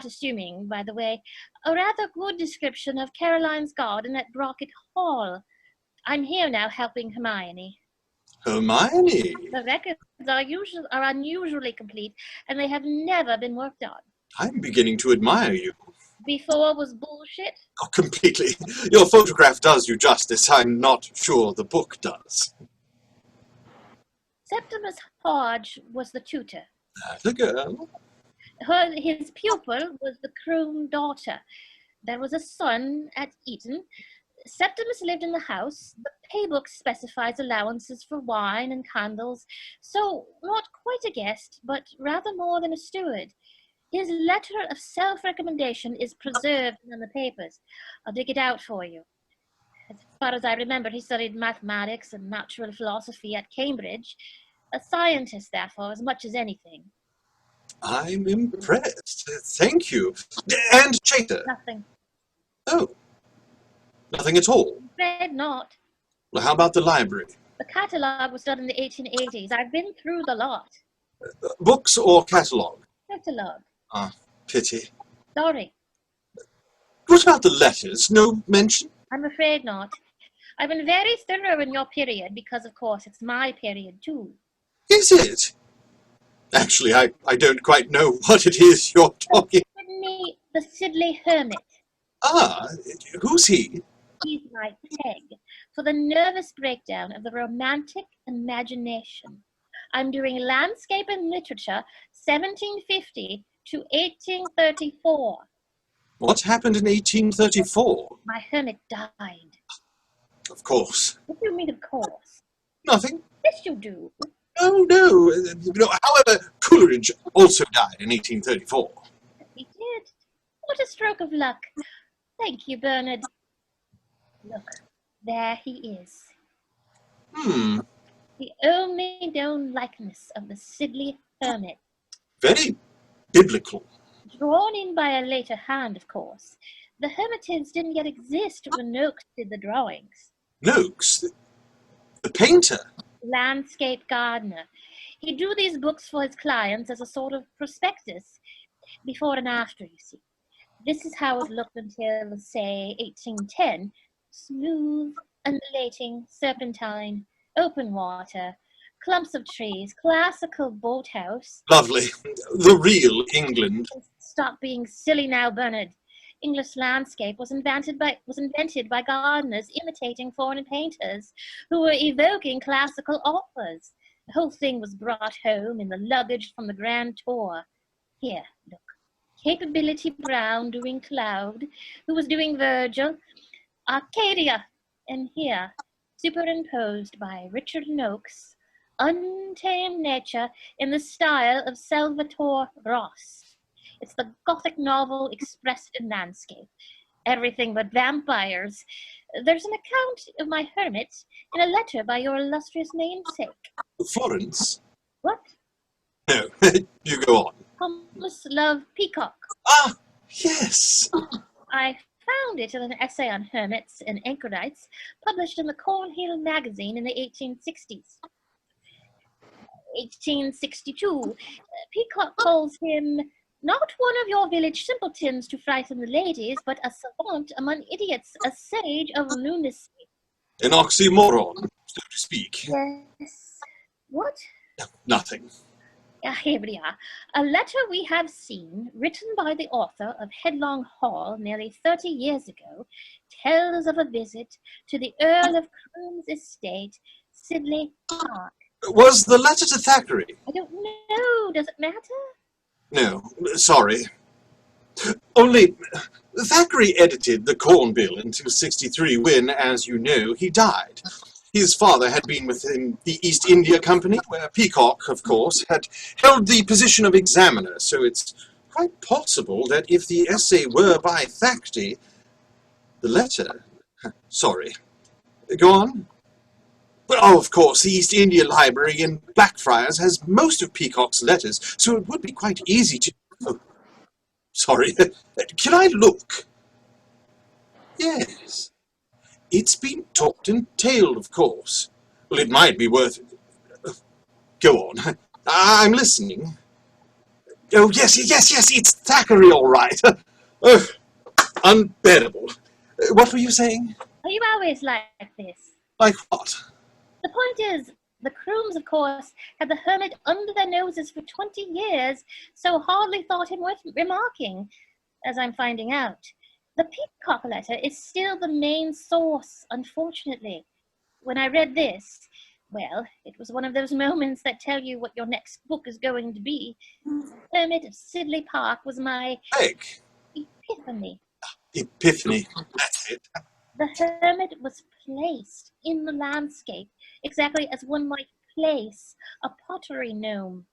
assuming, by the way, a rather good description of Caroline's garden at Brockett Hall. I'm here now helping Hermione. Hermione? The records are unusually complete, and they have never been worked on. I'm beginning to admire you. Before was bullshit. Oh, completely. Your photograph does you justice. I'm not sure the book does. Septimus Hodge was the tutor. The girl? His pupil was the Croom daughter. There was a son at Eton. Septimus lived in the house. The paybook specifies allowances for wine and candles, so not quite a guest, but rather more than a steward. His letter of self-recommendation is preserved in the papers. I'll dig it out for you. As far as I remember, he studied mathematics and natural philosophy at Cambridge. A scientist, therefore, as much as anything. I'm impressed. Thank you. And Chater? Nothing. Oh. Nothing at all? I'm afraid not. Well, how about the library? The catalogue was done in the 1880s. I've been through the lot. Books or catalogue? Catalogue. Ah, pity. Sorry. What about the letters? No mention? I'm afraid not. I've been very thorough in your period because, of course, it's my period too. Is it? Actually, I don't quite know what it is you're talking. Me, the Sidley Hermit. Ah, who's he? He's my peg for the nervous breakdown of the romantic imagination. I'm doing landscape and literature 1750 to 1834. What happened in 1834? My hermit died. Of course. What do you mean, of course? Nothing. Yes, you do. Oh, no. However, Coleridge also died in 1834. He did. What a stroke of luck. Thank you, Bernard. Look, there he is. The only known likeness of the Sidley Hermit. Very biblical. Drawn in by a later hand, of course. The Hermitids didn't yet exist when Noakes did the drawings. Noakes? The painter? Landscape gardener. He'd do these books for his clients as a sort of prospectus, before and after, you see. This is how it looked until, say, 1810. Smooth, undulating, serpentine, open water, clumps of trees, classical boathouse. Lovely. The real England. Stop being silly now, Bernard. English landscape was invented by gardeners imitating foreign painters who were evoking classical authors. The whole thing was brought home in the luggage from the grand tour. Here, look. Capability Brown doing Cloud, who was doing Virgil, Arcadia, and here, superimposed by Richard Noakes, Untamed Nature in the style of Salvator Ross. It's the Gothic novel expressed in landscape. Everything but vampires. There's an account of my hermit in a letter by your illustrious namesake. Florence? What? No, you go on. Thomas Love Peacock. Ah, yes. I found it in an essay on hermits and anchorites published in the Cornhill magazine in the 1860s. 1862. Peacock calls him not one of your village simpletons to frighten the ladies, but a savant among idiots, a sage of lunacy. An oxymoron, so to speak. Yes. What? No, nothing. Here we are. A letter we have seen, written by the author of Headlong Hall nearly 30 years ago, tells of a visit to the Earl of Croom's estate, Sidley Park. Was the letter to Thackeray? I don't know. Does it matter? No, sorry. Only, Thackeray edited the Corn Bill until '63 when, as you know, he died. His father had been within the East India Company, where Peacock, of course, had held the position of examiner, so it's quite possible that if the essay were by Thackeray, the letter... Sorry. Go on. Well, of course, the East India Library in Blackfriars has most of Peacock's letters, so it would be quite easy to... Oh, sorry. Can I look? Yes. It's been talked and tailed, of course. Well, it might be worth... Go on. I'm listening. Oh, yes, it's Thackeray, all right. Oh, unbearable. What were you saying? Are you always like this? Like what? The point is, the Crooms, of course, had the hermit under their noses for 20 years, so hardly thought him worth remarking, as I'm finding out. The Peacock letter is still the main source, unfortunately. When I read this, well, it was one of those moments that tell you what your next book is going to be. Hermit of Sidley Park was my epiphany. Epiphany, that's it. The hermit was placed in the landscape exactly as one might place a pottery gnome,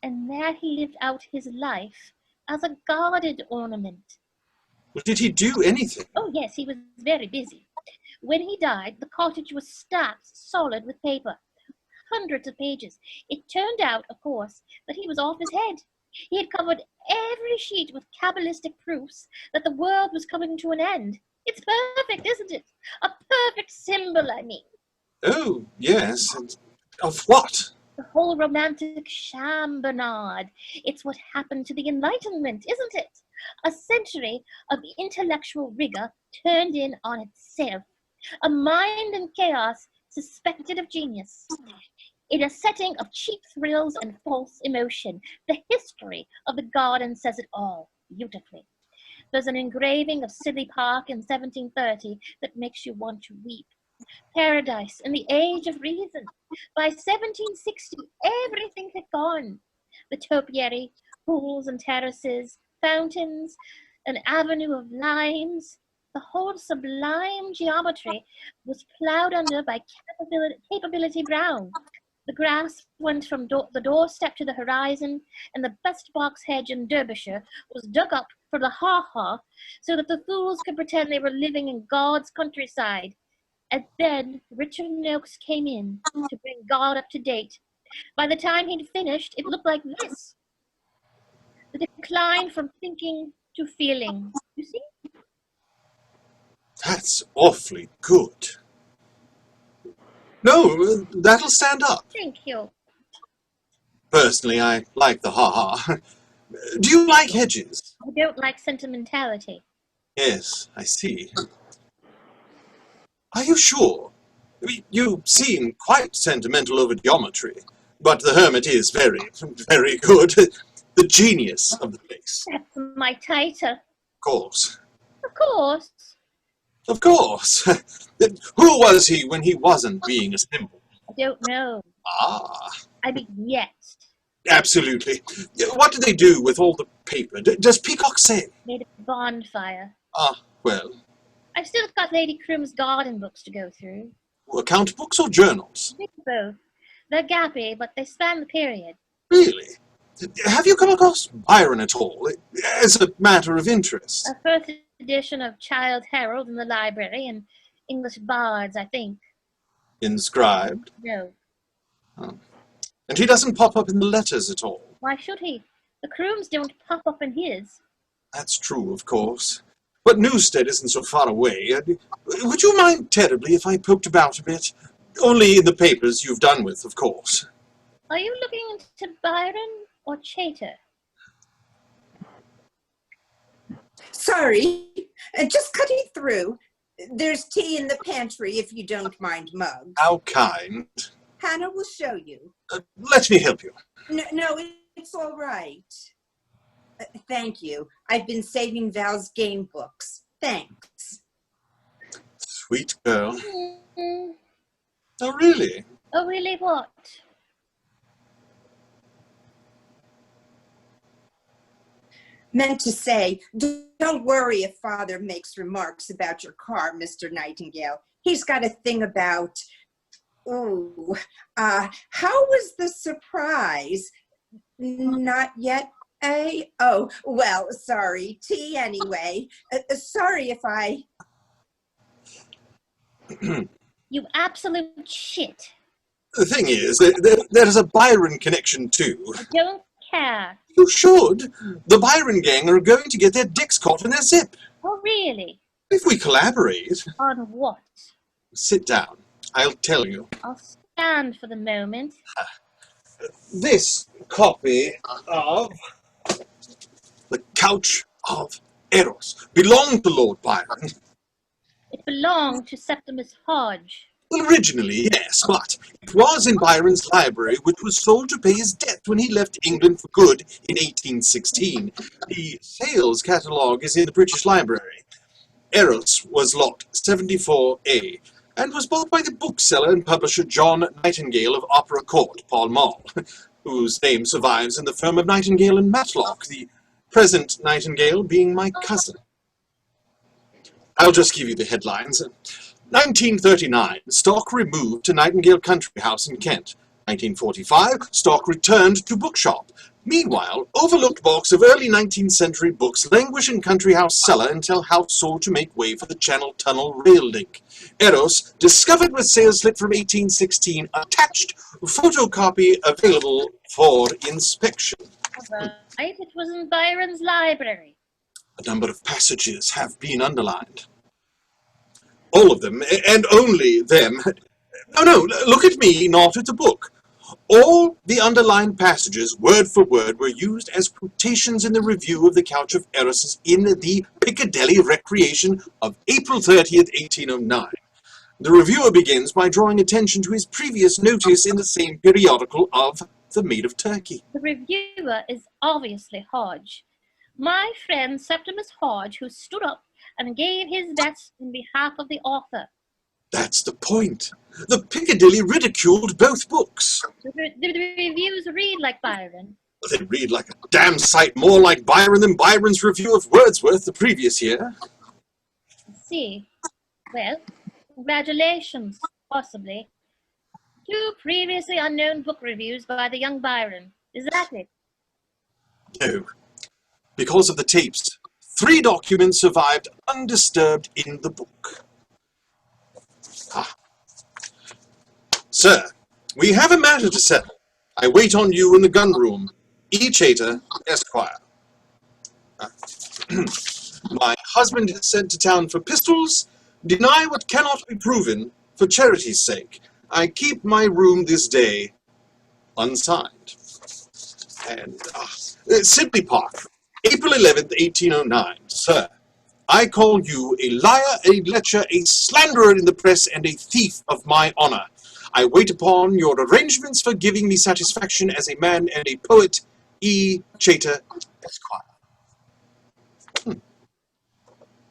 and there he lived out his life as a guarded ornament. Well, did he do anything? Oh yes, he was very busy. When he died, the cottage was stacked solid with paper, hundreds of pages. It turned out, of course, that he was off his head. He had covered every sheet with cabalistic proofs that the world was coming to an end. It's perfect, isn't it? A perfect symbol, I mean. Oh, yes. Of what? The whole romantic sham, Bernard. It's what happened to the Enlightenment, isn't it? A century of intellectual rigor turned in on itself. A mind in chaos suspected of genius. In a setting of cheap thrills and false emotion, the history of the garden says it all beautifully. There's an engraving of Sidley Park in 1730 that makes you want to weep. Paradise in the age of reason. By 1760, everything had gone. The topiary, pools and terraces, fountains, an avenue of limes. The whole sublime geometry was ploughed under by capability brown. The grass went from the doorstep to the horizon, and the best box hedge in Derbyshire was dug up for the ha-ha, so that the fools could pretend they were living in God's countryside. And then Richard Noakes came in to bring God up to date. By the time he'd finished, it looked like this. The decline from thinking to feeling. You see? That's awfully good. No, that'll stand up. Thank you. Personally, I like the ha-ha. Do you like hedges? I don't like sentimentality. Yes, I see. Are you sure? I mean, you seem quite sentimental over geometry, but the hermit is very, very good. The genius of the place. That's my title. Of course. Of course. Of course. Who was he when he wasn't being a symbol? I don't know. Ah. I mean, yet. Absolutely. What do they do with all the paper? Does Peacock say? Made a bonfire. Ah, well. I've still got Lady Croom's garden books to go through. Account books or journals? I think both. They're gappy, but they span the period. Really? Have you come across Byron at all, as a matter of interest? A first edition of Childe Harold in the library, and English bards, I think. Inscribed? No. Oh. And he doesn't pop up in the letters at all? Why should he? The Crooms don't pop up in his. That's true, of course. But Newstead isn't so far away. Would you mind terribly if I poked about a bit? Only in the papers you've done with, of course. Are you looking into Byron or Chater? Sorry, just cutting through. There's tea in the pantry if you don't mind mugs. How kind. Hannah will show you. Let me help you. No, it's all right. Thank you. I've been saving Val's game books. Thanks. Sweet girl. Mm-hmm. Oh, really? Oh, really what? Meant to say, don't worry if Father makes remarks about your car, Mr. Nightingale. He's got a thing about, how was the surprise? Not yet? A? Oh, well, sorry. Tea anyway. Sorry if I... You absolute shit. The thing is, there's a Byron connection too. I don't care. You should. The Byron gang are going to get their dicks caught in a zip. Oh, really? If we collaborate. On what? Sit down. I'll tell you. I'll stand for the moment. This copy of The Couch of Eros belonged to Lord Byron. It belonged to Septimus Hodge. Well, originally, yes, but it was in Byron's library, which was sold to pay his debt when he left England for good in 1816. The sales catalogue is in the British Library. Eros was lot 74A, and was bought by the bookseller and publisher John Nightingale of Opera Court, Pall Mall, whose name survives in the firm of Nightingale and Matlock, the present Nightingale being my cousin. I'll just give you the headlines. 1939, stock removed to Nightingale Country House in Kent. 1945, stock returned to bookshop. Meanwhile, overlooked box of early 19th century books languish in country house cellar until house sold to make way for the Channel Tunnel rail link. Eros, discovered with sales slip from 1816, attached, photocopy available for inspection. Right, it was in Byron's library. A number of passages have been underlined. All of them, and only them. No, look at me, not at the book. All the underlined passages, word for word, were used as quotations in the review of The Couch of Eros in the Piccadilly Recreation of April 30th, 1809. The reviewer begins by drawing attention to his previous notice in the same periodical of The Maid of Turkey. The reviewer is obviously Hodge. My friend Septimus Hodge, who stood up and gave his best in behalf of the author. That's the point. The Piccadilly ridiculed both books. The reviews read like Byron. They read like a damn sight more like Byron than Byron's review of Wordsworth the previous year. See, well, congratulations, possibly. 2 previously unknown book reviews by the young Byron. Is that it? No. Because of the tapes, 3 documents survived undisturbed in the book. Sir, we have a matter to settle. I wait on you in the gun room. E. Chater, Esquire. My husband is sent to town for pistols. Deny what cannot be proven for charity's sake. I keep my room this day unsigned. And Sidley Park, April 11th, 1809. Sir, I call you a liar, a lecher, a slanderer in the press, and a thief of my honor. I wait upon your arrangements for giving me satisfaction as a man and a poet. E. Chater, Esquire.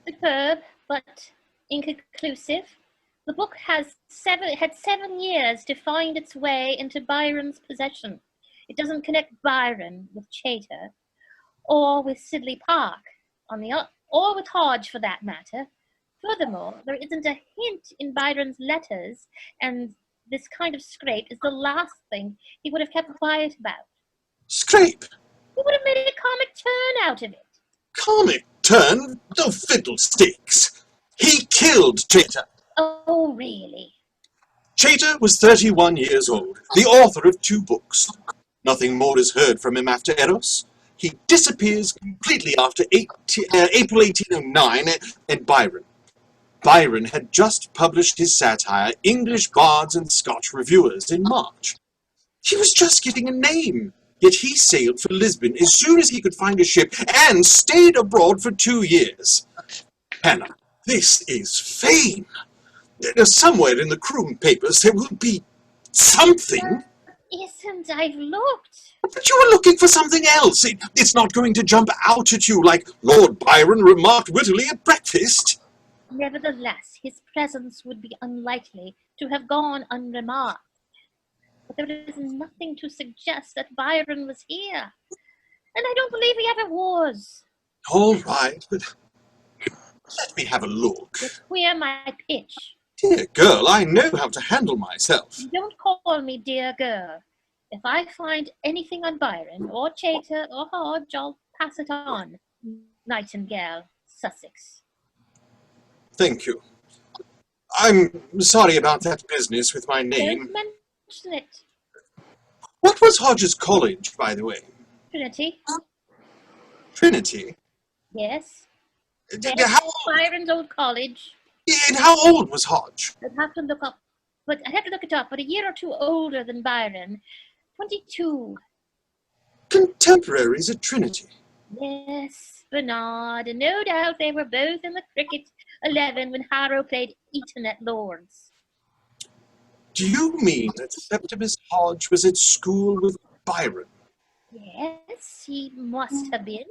Superb, but inconclusive. The book had 7 years to find its way into Byron's possession. It doesn't connect Byron with Chater, or with Sidley Park, or with Hodge for that matter. Furthermore, there isn't a hint in Byron's letters, and this kind of scrape is the last thing he would have kept quiet about. Scrape? He would have made a comic turn out of it. Comic turn? No fiddlesticks. He killed Chater. Oh, really? Chater was 31 years old, the author of 2 books. Nothing more is heard from him after Eros. He disappears completely after April 1809, and Byron. Byron had just published his satire, English Bards and Scotch Reviewers, in March. He was just getting a name, yet he sailed for Lisbon as soon as he could find a ship and stayed abroad for 2 years. Hannah, this is fame. Somewhere in the Croom papers there will be something. Isn't I've looked? But you were looking for something else. It's not going to jump out at you like Lord Byron remarked wittily at breakfast. Nevertheless, his presence would be unlikely to have gone unremarked. But there is nothing to suggest that Byron was here. And I don't believe he ever was. All right, but let me have a look. You queer my pitch. Dear girl, I know how to handle myself. Don't call me dear girl. If I find anything on Byron or Chater or Hodge, I'll pass it on. Nightingale, Sussex. Thank you. I'm sorry about that business with my Don't name. mention it. What was Hodge's college, by the way? Trinity. Trinity? Yes. How, Byron's old college. and how old was Hodge? I'd have to look up, but I have to look it up. But a year or two older than Byron. 22. Contemporaries at Trinity. Yes, Bernard, and no doubt they were both in the cricket 11 when Harrow played Eton at Lord's. Do you mean that Septimus Hodge was at school with Byron? Yes, he must have been,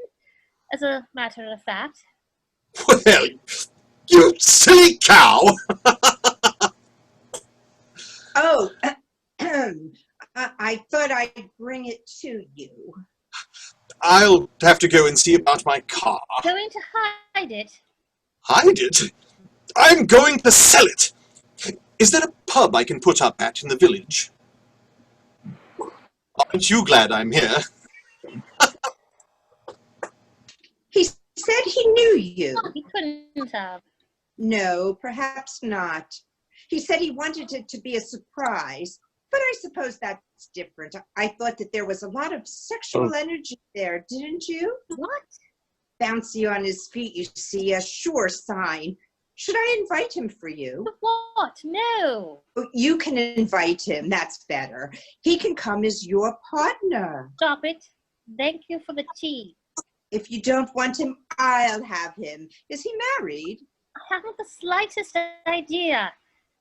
as a matter of fact. Well, you silly cow! Oh, I thought I'd bring it to you. I'll have to go and see about my car. Going to hide it? Hide it? I'm going to sell it! Is there a pub I can put up at in the village? Aren't you glad I'm here? He said he knew you. He couldn't have. No, perhaps not. He said he wanted it to be a surprise, but I suppose that's different. I thought that there was a lot of sexual energy there, didn't you? What? Bouncy on his feet, you see, a sure sign. Should I invite him for you? What? No. You can invite him, that's better. He can come as your partner. Stop it. Thank you for the tea. If you don't want him, I'll have him. Is he married? I haven't the slightest idea.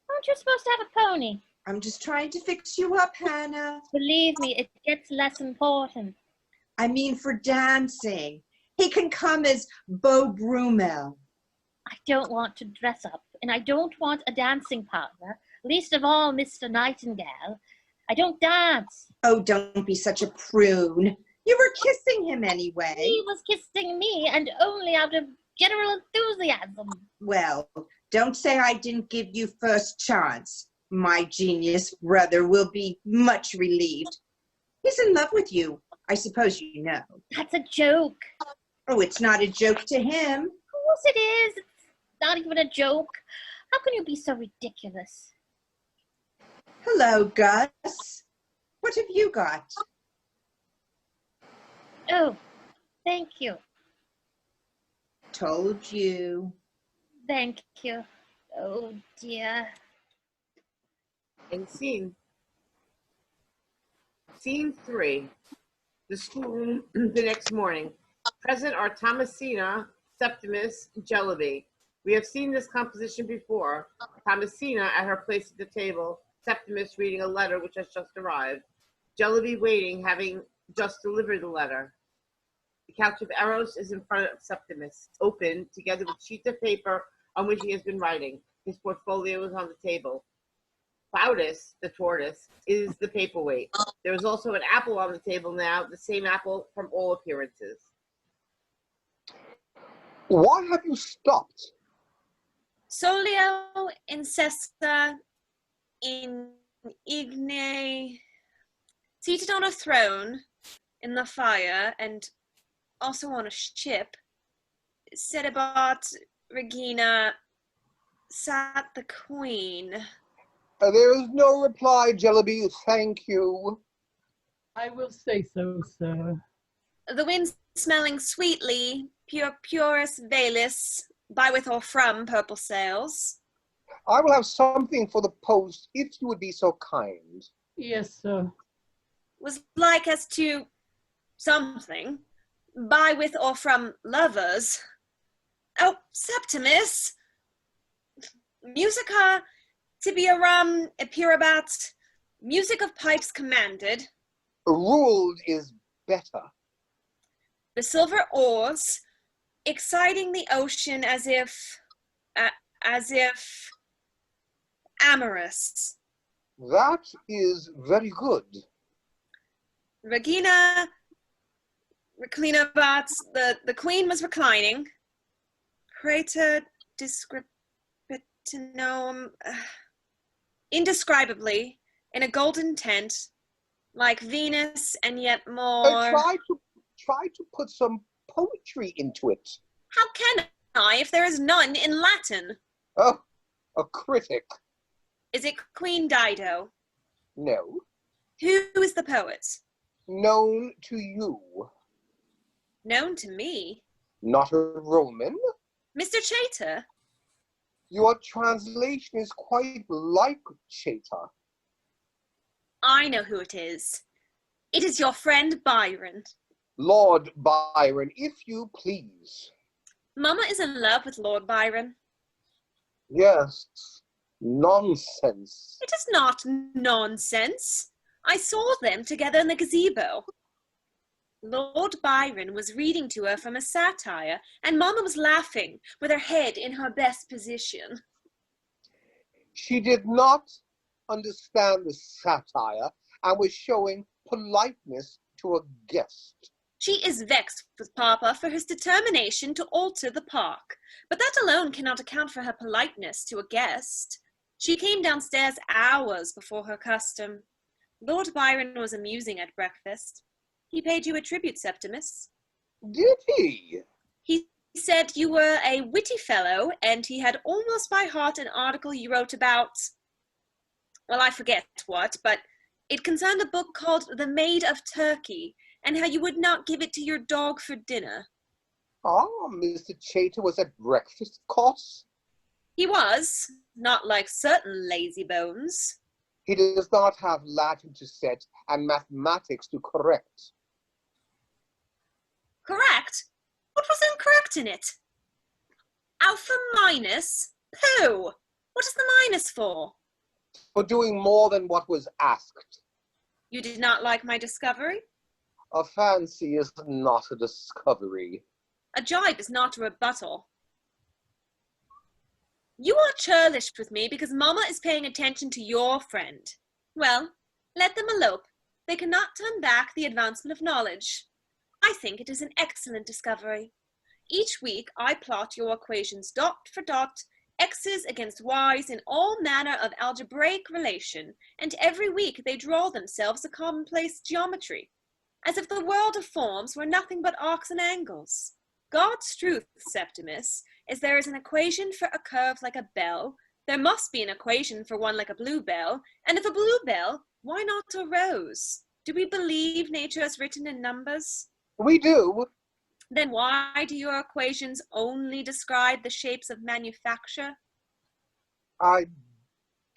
Aren't you supposed to have a pony? I'm just trying to fix you up, Hannah. Believe me, it gets less important. I mean for dancing. He can come as Beau Brummel. I don't want to dress up, and I don't want a dancing partner, least of all Mr. Nightingale. I don't dance. Oh, don't be such a prune. You were kissing him anyway. He was kissing me, and only out of general enthusiasm. Well, don't say I didn't give you first chance. My genius brother will be much relieved. He's in love with you, I suppose you know. That's a joke. Oh, it's not a joke to him. Of course it is. It's not even a joke. How can you be so ridiculous? Hello, Gus. What have you got? Oh, thank you. Told you. Thank you. Oh, dear. And scene 3. The schoolroom the next morning. Present are Thomasina, Septimus, Jellaby. We have seen this composition before. Thomasina at her place at the table, Septimus reading a letter which has just arrived, Jellaby waiting, having just delivered the letter. The couch of Eros is in front of Septimus, open, together with sheets of paper on which he has been writing. His portfolio is on the table. Plautus, the tortoise, is the paperweight. There is also an apple on the table now, the same apple from all appearances. Why have you stopped? Solio incesta in igne, seated on a throne in the fire and also on a ship, sedebat Regina sat the queen. There is no reply, Jellaby. Thank you. I will say so, sir. The wind smelling sweetly, purus velis, by with or from purple sails. I will have something for the post, if you would be so kind. Yes, sir. Was like as to something, by with or from lovers. Oh, Septimus! Musica tibiarum epirabat, music of pipes commanded. Ruled is better. The silver oars, exciting the ocean as if amorous. That is very good. Regina reclinabat, the queen was reclining. Praetor descriptionum, indescribably, in a golden tent, Like Venus, and yet more... Try to put some poetry into it. How can I if there is none in Latin? Oh, a critic. Is it Queen Dido? No. Who is the poet? Known to you. Known to me? Not a Roman. Mr. Chater? Your translation is quite like Chater. I know who it is. It is your friend Byron. Lord Byron, if you please. Mama is in love with Lord Byron. Yes. Nonsense. It is not nonsense. I saw them together in the gazebo. Lord Byron was reading to her from a satire, and Mama was laughing, with her head in her best position. She did not understand the satire and was showing politeness to a guest. She is vexed with Papa for his determination to alter the park, but that alone cannot account for her politeness to a guest. She came downstairs hours before her custom. Lord Byron was amusing at breakfast. He paid you a tribute, Septimus. Did he? He said you were a witty fellow, and he had almost by heart an article you wrote about, well, I forget what, but it concerned a book called The Maid of Turkey, and how you would not give it to your dog for dinner. Ah, Mr. Chater was at breakfast, of course. He was, not like certain lazy bones. He does not have Latin to set and mathematics to correct. Correct? What was incorrect in it? Alpha minus? Pooh! What is the minus for? For doing more than what was asked. You did not like my discovery? A fancy is not a discovery. A jibe is not a rebuttal. You are churlish with me because Mama is paying attention to your friend. Well, let them elope. They cannot turn back the advancement of knowledge. I think it is an excellent discovery. Each week I plot your equations dot for dot, x's against y's in all manner of algebraic relation, and every week they draw themselves a commonplace geometry, as if the world of forms were nothing but arcs and angles. God's truth, Septimus, is there is an equation for a curve like a bell, there must be an equation for one like a bluebell, and if a bluebell, why not a rose? Do we believe nature is written in numbers? We do. Then why do your equations only describe the shapes of manufacture? I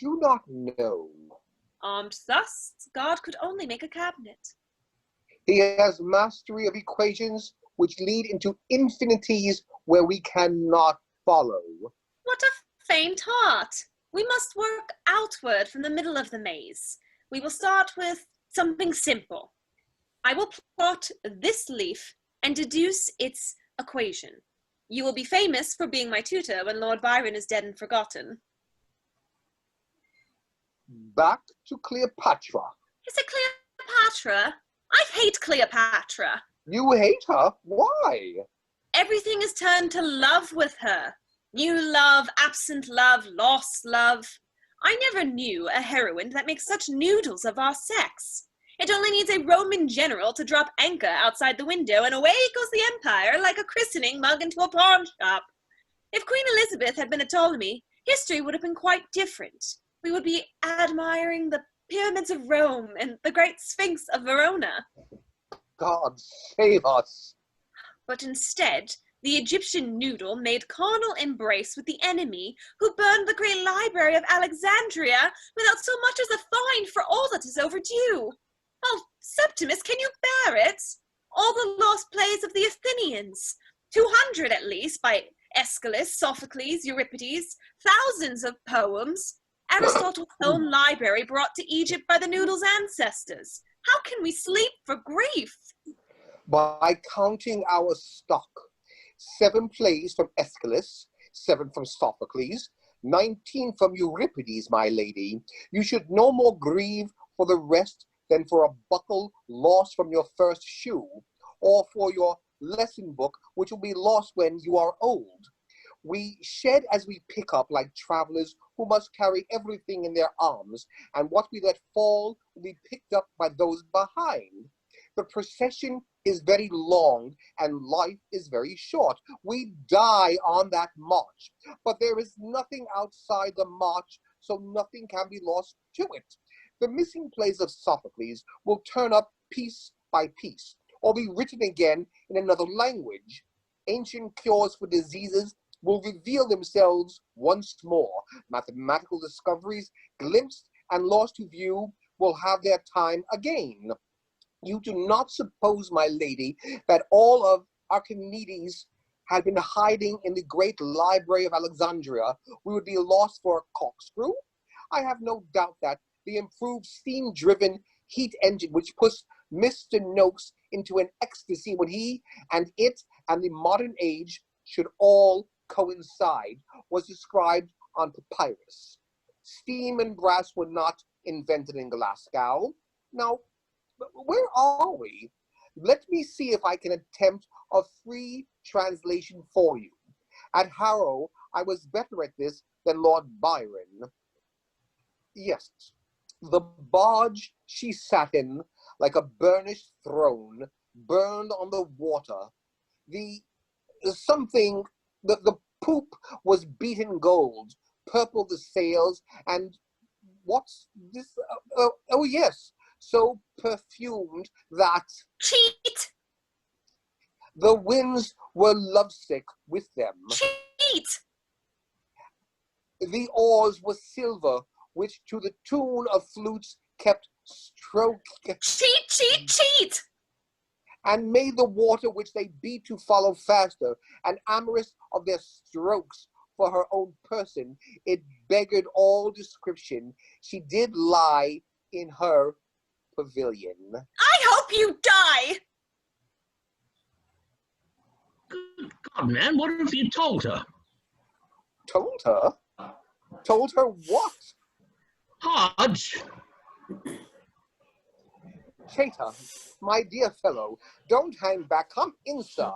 do not know. Armed thus, God could only make a cabinet. He has mastery of equations which lead into infinities where we cannot follow. What a faint heart! We must work outward from the middle of the maze. We will start with something simple. I will plot this leaf and deduce its equation. You will be famous for being my tutor when Lord Byron is dead and forgotten. Back to Cleopatra. Is it Cleopatra? I hate Cleopatra. You hate her? Why? Everything is turned to love with her. New love, absent love, lost love. I never knew a heroine that makes such noodles of our sex. It only needs a Roman general to drop anchor outside the window, and away goes the empire like a christening mug into a pawn shop. If Queen Elizabeth had been a Ptolemy, history would have been quite different. We would be admiring the pyramids of Rome and the great Sphinx of Verona. God save us. But instead, the Egyptian noodle made carnal embrace with the enemy, who burned the great library of Alexandria without so much as a fine for all that is overdue. Oh, Septimus, can you bear it? All the lost plays of the Athenians, 200 at least, by Aeschylus, Sophocles, Euripides, thousands of poems, Aristotle's own library brought to Egypt by the noodle's ancestors. How can we sleep for grief? By counting our stock. 7 plays from Aeschylus, 7 from Sophocles, 19 from Euripides, my lady. You should no more grieve for the rest than for a buckle lost from your first shoe, or for your lesson book, which will be lost when you are old. We shed as we pick up like travelers who must carry everything in their arms, and what we let fall will be picked up by those behind. The procession is very long, and life is very short. We die on that march, but there is nothing outside the march, so nothing can be lost to it. The missing plays of Sophocles will turn up piece by piece, or be written again in another language. Ancient cures for diseases will reveal themselves once more. Mathematical discoveries, glimpsed and lost to view, will have their time again. You do not suppose, my lady, that all of Archimedes had been hiding in the great library of Alexandria, we would be lost for a corkscrew? I have no doubt that the improved steam-driven heat engine which puts Mr. Noakes into an ecstasy when he and it and the modern age should all coincide was described on papyrus. Steam and brass were not invented in Glasgow. Now, where are we? Let me see if I can attempt a free translation for you. At Harrow, I was better at this than Lord Byron. Yes, the barge she sat in, like a burnished throne, burned on the water. The poop was beaten gold, purple the sails, and what's this? Oh yes, so perfumed that Cheat! the winds were lovesick with them. Cheat! The oars were silver, which to the tune of flutes kept stroke. Cheat, cheat, cheat! And made the water which they beat to follow faster, and amorous of their strokes for her own person, it beggared all description. She did lie in her pavilion. I hope you die! Good God, man, what have you told her? Told her? Told her what? Hodge! Chater, my dear fellow, don't hang back. Come in, sir.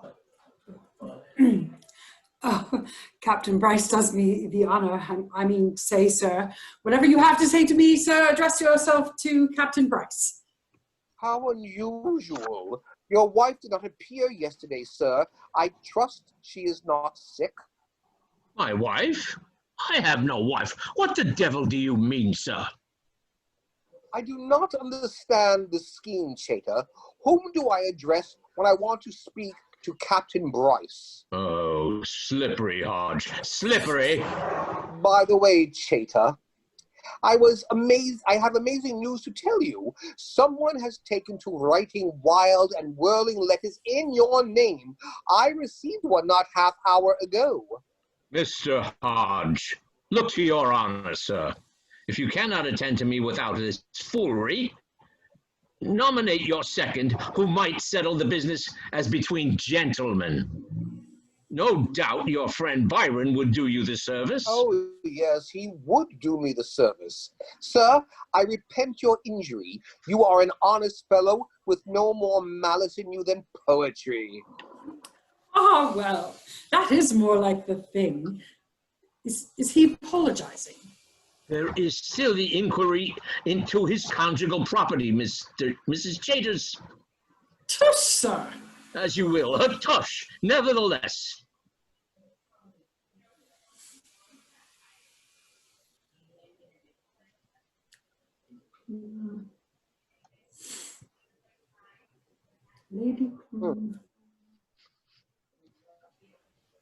Oh, Captain Bryce does me the honor, I mean, say, sir, whatever you have to say to me, sir, address yourself to Captain Bryce. How unusual. Your wife did not appear yesterday, sir. I trust she is not sick. My wife? I have no wife. What the devil do you mean, sir? I do not understand the scheme, Chater. Whom do I address when I want to speak to Captain Bryce? Oh, slippery, Hodge. Slippery. By the way, Chater, I have amazing news to tell you. Someone has taken to writing wild and whirling letters in your name. I received one not half hour ago. Mr. Hodge, look to your honor, sir. If you cannot attend to me without this foolery, nominate your second, who might settle the business as between gentlemen. No doubt your friend Byron would do you the service. Oh, yes, he would do me the service. Sir, I repent your injury. You are an honest fellow with no more malice in you than poetry. Oh, well, that is more like the thing. Is he apologizing? There is still the inquiry into his conjugal property, Mrs. Chaters. Tush, sir. As you will, a tush, nevertheless. Lady.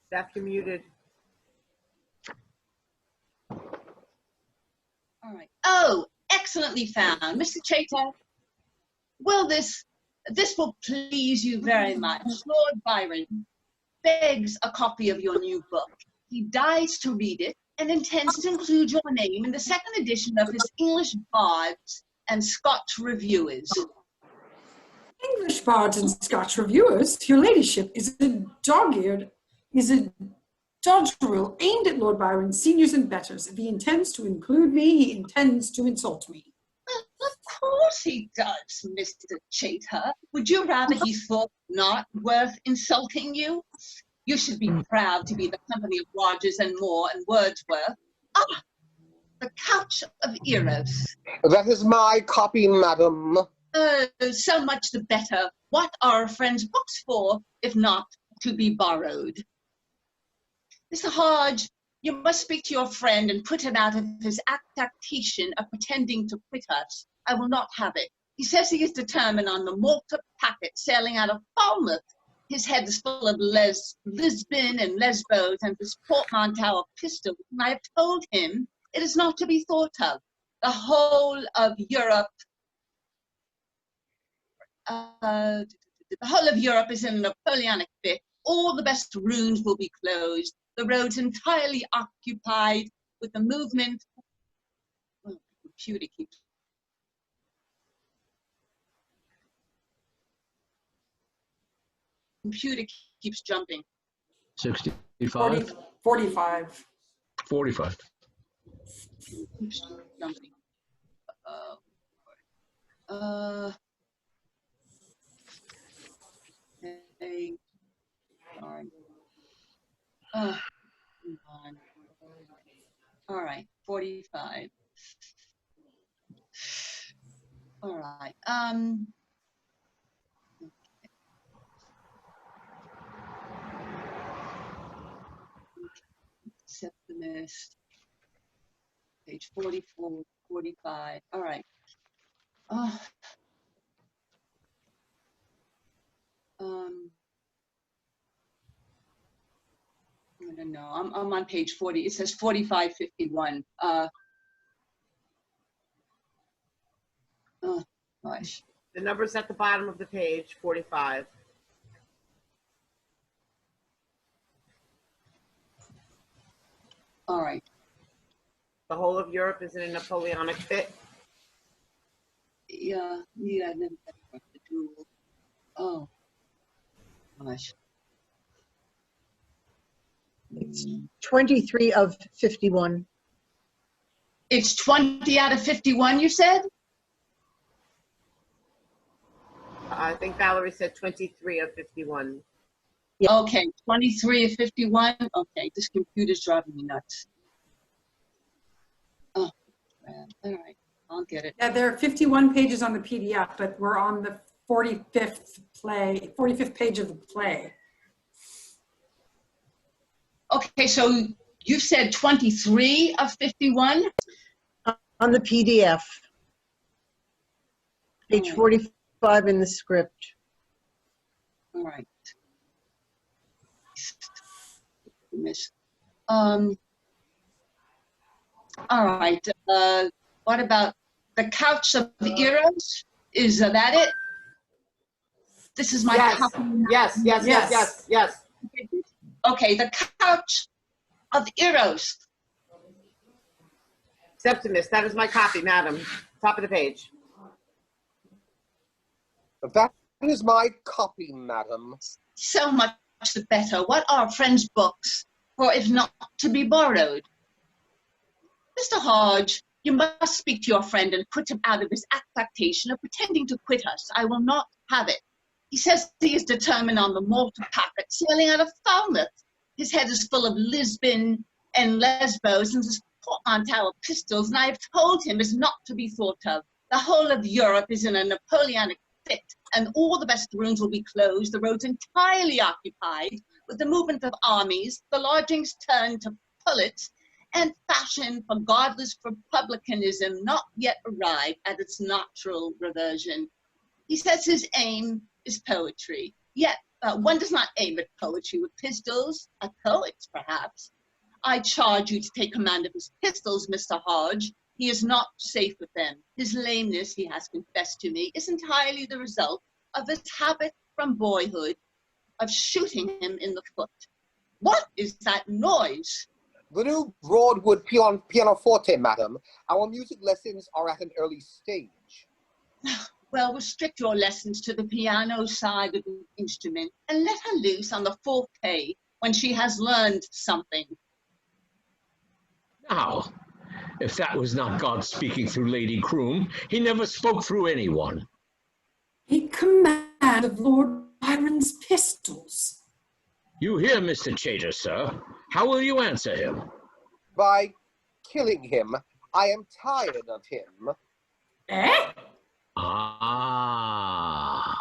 Steph, you're muted. All right. Oh, excellently found. Mr. Chater, will this will please you very much. Lord Byron begs a copy of your new book. He dies to read it and intends to include your name in the second edition of his English Bards and Scotch Reviewers. English bards and Scotch reviewers, your ladyship, is a doggerel aimed at Lord Byron's seniors and betters. If he intends to include me, he intends to insult me. Of course he does, Mr. Chater. Would you rather he thought not worth insulting you? You should be proud to be the company of Rogers and Moore and Wordsworth. Ah, The Couch of Eros. That is my copy, madam. So much the better. What are friends' books for, if not to be borrowed? Mr. Hodge, you must speak to your friend and put him out of his affectation of pretending to quit us. I will not have it. He says he is determined on the Malta packet sailing out of Falmouth. His head is full of Lisbon and Lesbos and his portmanteau of pistols, and I have told him it is not to be thought of. The whole of Europe is in a Napoleonic fit. All the best rooms will be closed. The roads entirely occupied with the movement. Oh, the computer keeps jumping. 65? 45. 45. Keeps jumping. Okay. Sorry. Oh, come on. All right, 45. All right. Accept the list. Page 44, 45. All right. I don't know. I'm on page 40. It says 4551. Oh gosh. The number's at the bottom of the page, 45. All right. The whole of Europe is in a Napoleonic fit. Yeah, then the duel. Oh gosh. It's 23 of 51. It's 20 out of 51, you said? I think Valerie said 23 of 51. Yeah. Okay, 23 of 51. Okay, this computer's driving me nuts. Oh, man. All right, I'll get it. Yeah, there are 51 pages on the PDF, but we're on the 45th page of the play. Okay, so you said 23 of 51? On the PDF. Page All right. 45 in the script. All right. All right. What about the Couch of Eros? Is that it? This is my copy. Yes. Okay, the Couch of Eros. Septimus, that is my copy, madam. Top of the page. That is my copy, madam. So much the better. What are friends' books, for if not to be borrowed? Mr. Hodge, you must speak to your friend and put him out of his affectation of pretending to quit us. I will not have it. He says he is determined on the Malta packet sailing out of Falmouth. His head is full of Lisbon and Lesbos and his portmanteau of pistols, and I have told him is not to be thought of. The whole of Europe is in a Napoleonic fit, and all the best rooms will be closed, the roads entirely occupied with the movement of armies, the lodgings turned to pullets, and fashion for godless republicanism not yet arrived at its natural reversion. He says his aim is poetry, yet one does not aim at poetry with pistols, at poets perhaps. I charge you to take command of his pistols, Mr. Hodge. He is not safe with them. His lameness, he has confessed to me, is entirely the result of his habit from boyhood of shooting him in the foot. What is that noise? The new Broadwood pianoforte, madam. Our music lessons are at an early stage. Well, restrict your lessons to the piano side of the instrument and let her loose on the forte when she has learned something. Now, if that was not God speaking through Lady Croom, he never spoke through anyone. Take command of Lord Byron's pistols. You hear, Mr. Chater, sir. How will you answer him? By killing him I am tired of him. Eh? Ah.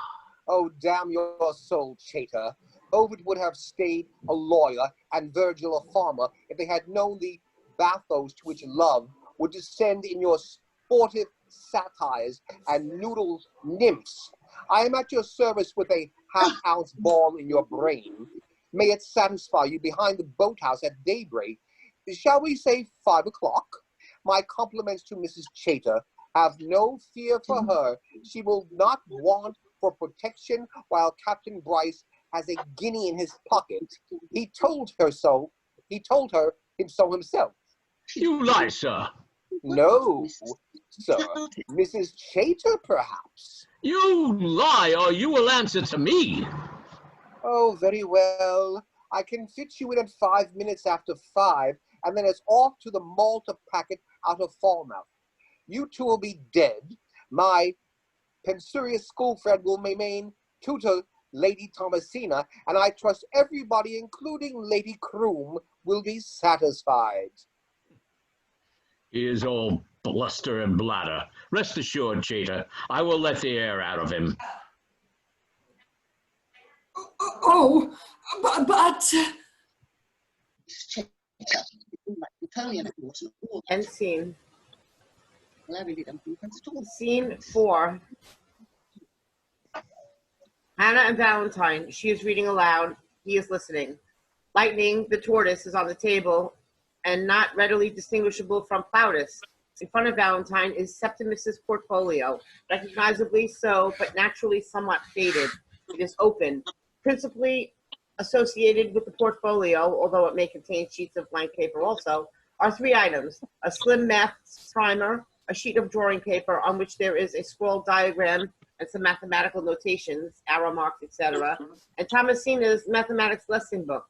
Oh, damn your soul, Chater. Ovid would have stayed a lawyer and Virgil a farmer if they had known the bathos to which love would descend in your sportive satires and noodle nymphs. I am at your service with a half-ounce ball in your brain. May it satisfy you behind the boathouse at daybreak. Shall we say 5 o'clock? My compliments to Mrs. Chater. Have no fear for her. She will not want for protection while Captain Bryce has a guinea in his pocket. He told her so. He told her so himself. You lie, sir. No, sir. Mrs. Chater, perhaps. You lie, or you will answer to me. Oh, very well. I can fit you in at 5 minutes after 5, and then it's off to the Malta packet out of Falmouth. You two will be dead. My pensurious school friend will remain tutor Lady Thomasina, and I trust everybody, including Lady Croom, will be satisfied. He is all bluster and bladder. Rest assured, Chater, I will let the air out of him. Oh, but... End scene. Scene 4. Hannah and Valentine. She is reading aloud. He is listening. Lightning, the tortoise, is on the table and not readily distinguishable from Plautus. In front of Valentine is Septimus's portfolio, recognizably so, but naturally somewhat faded. It is open. Principally associated with the portfolio, although it may contain sheets of blank paper also, are 3 items: a slim math primer, a sheet of drawing paper on which there is a scroll diagram and some mathematical notations, arrow marks, etc., and Thomasina's mathematics lesson book,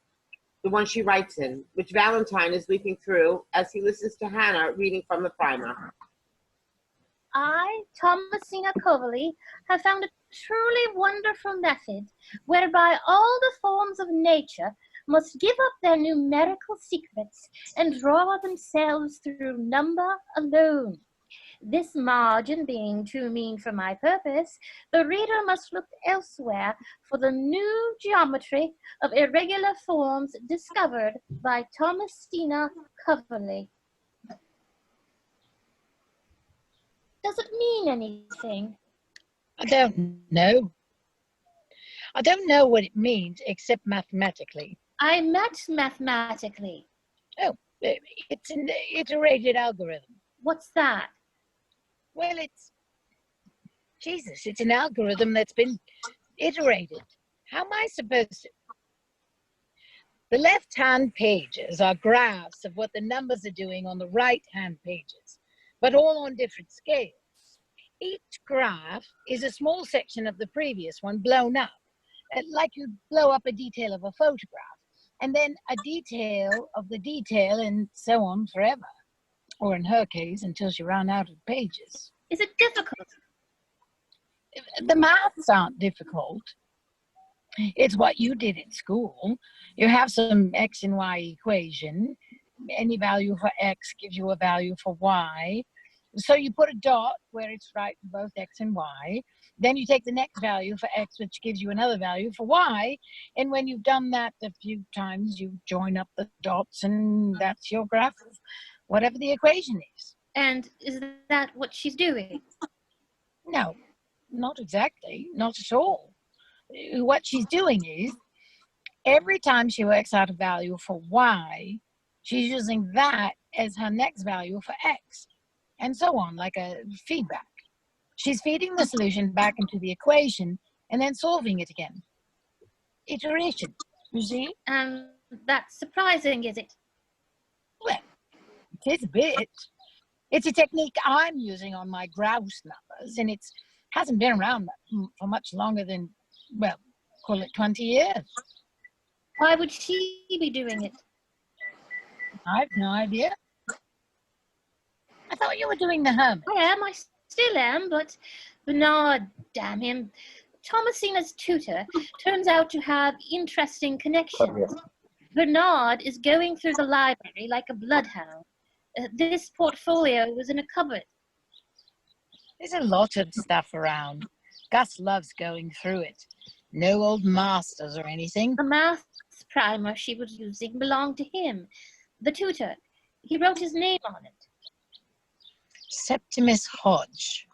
the one she writes in, which Valentine is leafing through as he listens to Hannah reading from the primer. I, Thomasina Coverley, have found a truly wonderful method whereby all the forms of nature must give up their numerical secrets and draw themselves through number alone. This margin being too mean for my purpose, the reader must look elsewhere for the new geometry of irregular forms discovered by Thomasina Coverley. Does it mean anything? I don't know. I don't know what it means except mathematically. I meant mathematically. Oh, it's an iterated algorithm. What's that? Well, it's an algorithm that's been iterated. How am I supposed to? The left-hand pages are graphs of what the numbers are doing on the right-hand pages, but all on different scales. Each graph is a small section of the previous one blown up, like you blow up a detail of a photograph, and then a detail of the detail and so on forever. Or in her case, until she ran out of pages. Is it difficult? The maths aren't difficult. It's what you did in school. You have some x and y equation. Any value for x gives you a value for y. So you put a dot where it's right for both x and y. Then you take the next value for x, which gives you another value for y. And when you've done that a few times, you join up the dots, and that's your graph of whatever the equation is. And is that what she's doing? No, not exactly, not at all. What she's doing is, every time she works out a value for y, she's using that as her next value for x, and so on, like a feedback. She's feeding the solution back into the equation and then solving it again. Iteration, you see? That's surprising, is it? Well, it is a bit. It's a technique I'm using on my grouse numbers, and it hasn't been around for much longer than, well, call it 20 years. Why would she be doing it? I have no idea. I thought you were doing the hermit. I still am, but Bernard, damn him, Thomasina's tutor, turns out to have interesting connections. Bernard is going through the library like a bloodhound. This portfolio was in a cupboard. There's a lot of stuff around. Gus loves going through it. No old masters or anything. The maths primer she was using belonged to him, the tutor. He wrote his name on it. Septimus Hodge.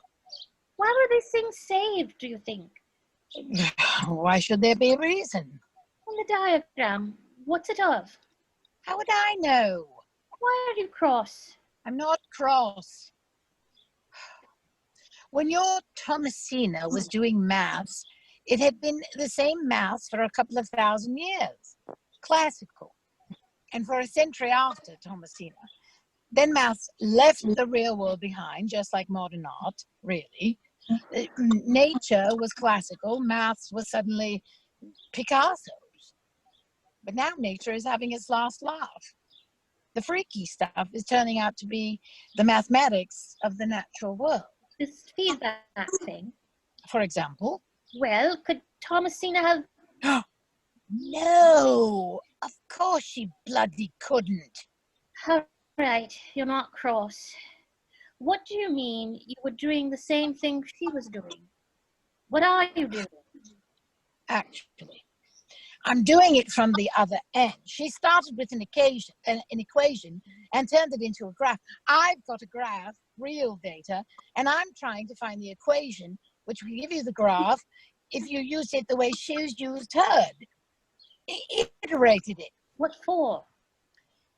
Why were these things saved, do you think? Why should there be a reason? On the diagram, what's it of? How would I know? Why are you cross? I'm not cross. When your Thomasina was doing maths, it had been the same maths for a couple of thousand years. Classical. And for a century after Thomasina. Then maths left the real world behind, just like modern art, really. Nature was classical, maths was suddenly Picasso's. But now nature is having its last laugh. The freaky stuff is turning out to be the mathematics of the natural world. This feedback thing. For example? Well, could Thomasina have... No, of course she bloody couldn't. All right, you're not cross. What do you mean you were doing the same thing she was doing? What are you doing? Actually, I'm doing it from the other end. She started with an equation and turned it into a graph. I've got a graph, real data, and I'm trying to find the equation, which will give you the graph if you use it the way she's used hers. Iterated it. What for?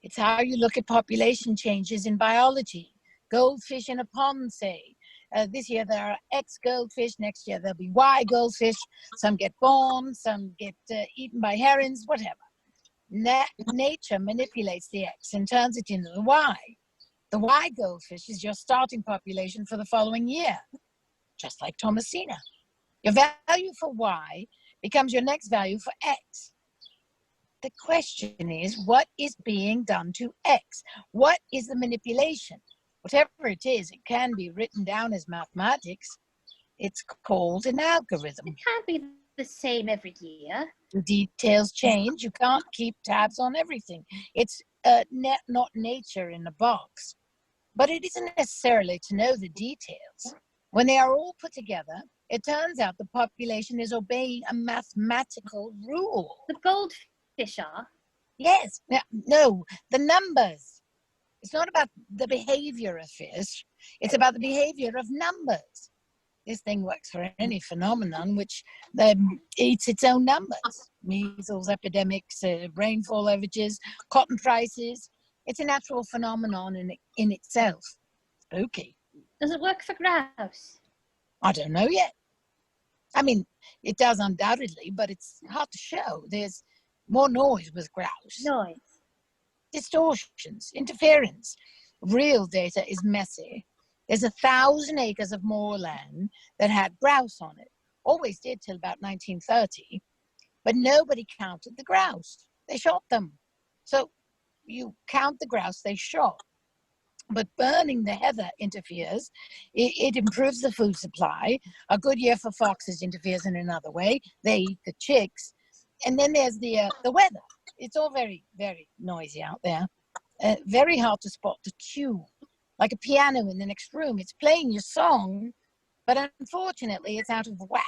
It's how you look at population changes in biology. Goldfish in a pond, say. This year there are X goldfish, next year there'll be Y goldfish. Some get born, some get eaten by herons, whatever. Nature manipulates the X and turns it into the Y. The Y goldfish is your starting population for the following year, just like Thomasina. Your value for Y becomes your next value for X. The question is, what is being done to X? What is the manipulation? Whatever it is, it can be written down as mathematics. It's called an algorithm. It can't be the same every year. The details change. You can't keep tabs on everything. It's not nature in a box. But it isn't necessarily to know the details. When they are all put together, it turns out the population is obeying a mathematical rule. The goldfish are? Yes. No, the numbers. It's not about the behavior of fish. It's about the behavior of numbers. This thing works for any phenomenon which eats its own numbers. Measles epidemics, rainfall averages, cotton prices. It's a natural phenomenon in itself. Spooky. Does it work for grouse? I don't know yet. I mean, it does undoubtedly, but it's hard to show. There's more noise with grouse. Noise. Distortions, interference. Real data is messy. There's 1,000 acres of moorland that had grouse on it. Always did till about 1930. But nobody counted the grouse. They shot them. So you count the grouse they shot. But burning the heather interferes. It improves the food supply. A good year for foxes interferes in another way. They eat the chicks. And then there's the weather. It's all very, very noisy out there. Very hard to spot the tune. Like a piano in the next room. It's playing your song, but unfortunately it's out of whack.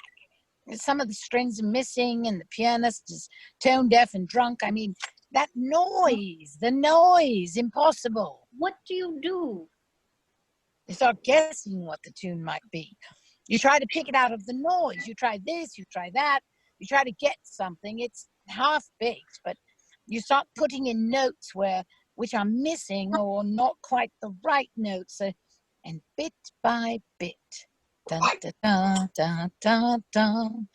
Some of the strings are missing and the pianist is tone deaf and drunk. I mean, that noise, the noise, impossible. What do you do? You start guessing what the tune might be. You try to pick it out of the noise. You try this, you try that. You try to get something. It's half-baked, but you start putting in notes which are missing or not quite the right notes. And bit by bit, dun, dun, dun, dun, dun, dun,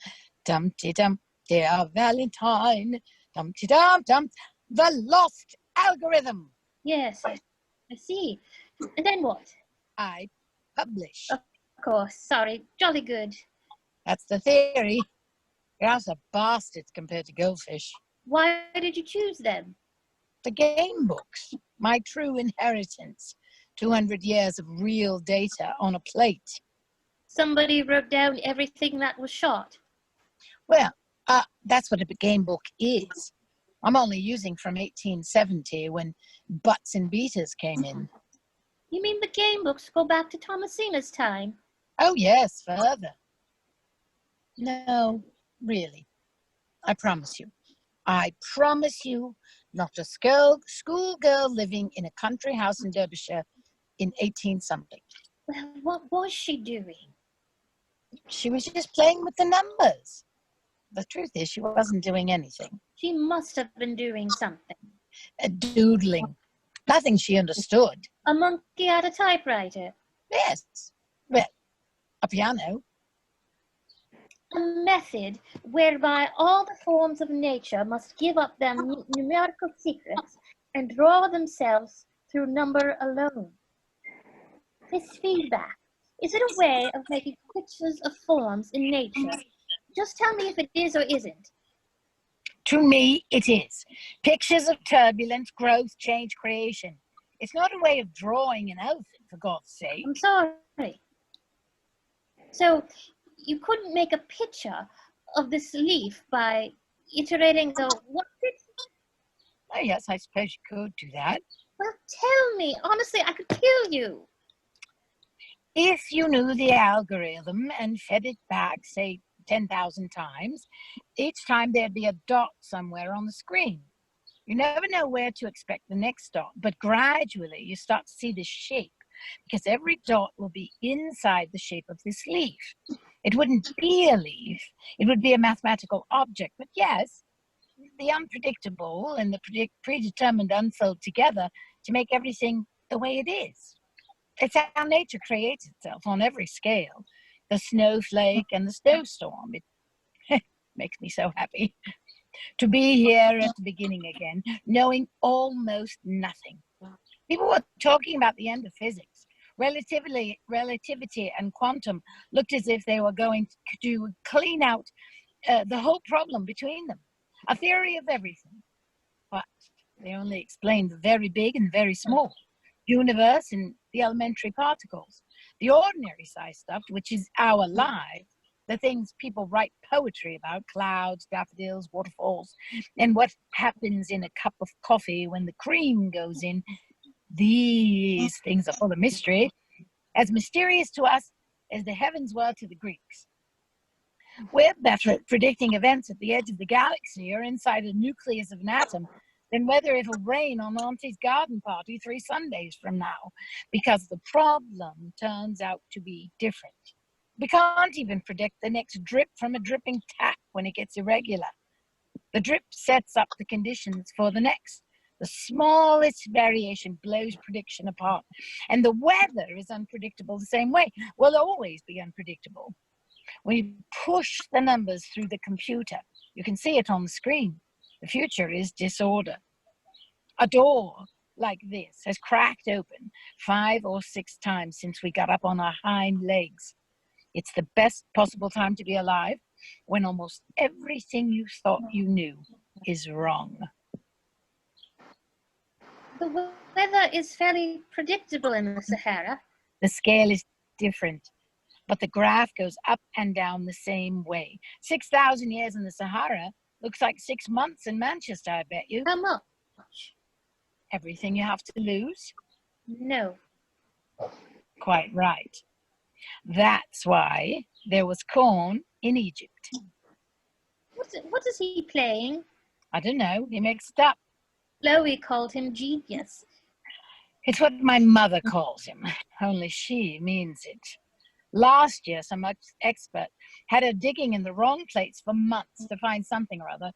dum-ti-dum, dear Valentine, dum-ti-dum-dum, the lost algorithm. Yes, I see. And then what? I publish. Of course, sorry, jolly good. That's the theory. Grouse are bastards compared to goldfish. Why did you choose them? The game books, my true inheritance. 200 years of real data on a plate. Somebody wrote down everything that was shot. Well, that's what a game book is. I'm only using from 1870 when butts and beaters came in. You mean the game books go back to Thomasina's time? Oh, yes, further. No, really. I promise you. I promise you, not a schoolgirl living in a country house in Derbyshire in 18-something. Well, what was she doing? She was just playing with the numbers. The truth is, she wasn't doing anything. She must have been doing something. Doodling. Nothing she understood. A monkey at a typewriter. Yes. Well, a piano. A method whereby all the forms of nature must give up their numerical secrets and draw themselves through number alone. This feedback, is it a way of making pictures of forms in nature? Just tell me if it is or isn't. To me, it is. Pictures of turbulence, growth, change, creation. It's not a way of drawing an elephant, for God's sake. I'm sorry. So, you couldn't make a picture of this leaf by iterating the what's it? Oh, yes, I suppose you could do that. Well, tell me. Honestly, I could kill you. If you knew the algorithm and fed it back, say, 10,000 times, each time there'd be a dot somewhere on the screen. You never know where to expect the next dot, but gradually you start to see the shape, because every dot will be inside the shape of this leaf. It wouldn't be a leaf, it would be a mathematical object, but yes, the unpredictable and the predetermined unfold together to make everything the way it is. It's how nature creates itself on every scale. The snowflake and the snowstorm. It makes me so happy to be here at the beginning again, knowing almost nothing. People were talking about the end of physics. Relativity and quantum looked as if they were going to clean out the whole problem between them. A theory of everything. But they only explained the very big and very small. Universe and the elementary particles. The ordinary size stuff, which is our lives, the things people write poetry about, clouds, daffodils, waterfalls, and what happens in a cup of coffee when the cream goes in, these things are full of mystery, as mysterious to us as the heavens were to the Greeks. We're better at predicting events at the edge of the galaxy or inside a nucleus of an atom than whether it'll rain on Auntie's garden party 3 Sundays from now, because the problem turns out to be different. We can't even predict the next drip from a dripping tap when it gets irregular. The drip sets up the conditions for the next. The smallest variation blows prediction apart. And the weather is unpredictable the same way. Will always be unpredictable. When you push the numbers through the computer, you can see it on the screen. The future is disorder. A door like this has cracked open 5 or 6 times since we got up on our hind legs. It's the best possible time to be alive when almost everything you thought you knew is wrong. The weather is fairly predictable in the Sahara. The scale is different, but the graph goes up and down the same way. 6,000 years in the Sahara looks like 6 months in Manchester, I bet you. How much? Everything you have to lose? No. Quite right. That's why there was corn in Egypt. What is he playing? I don't know. He makes it up. Chloe called him genius. It's what my mother calls him, only she means it. Last year, some expert had her digging in the wrong place for months to find something or other.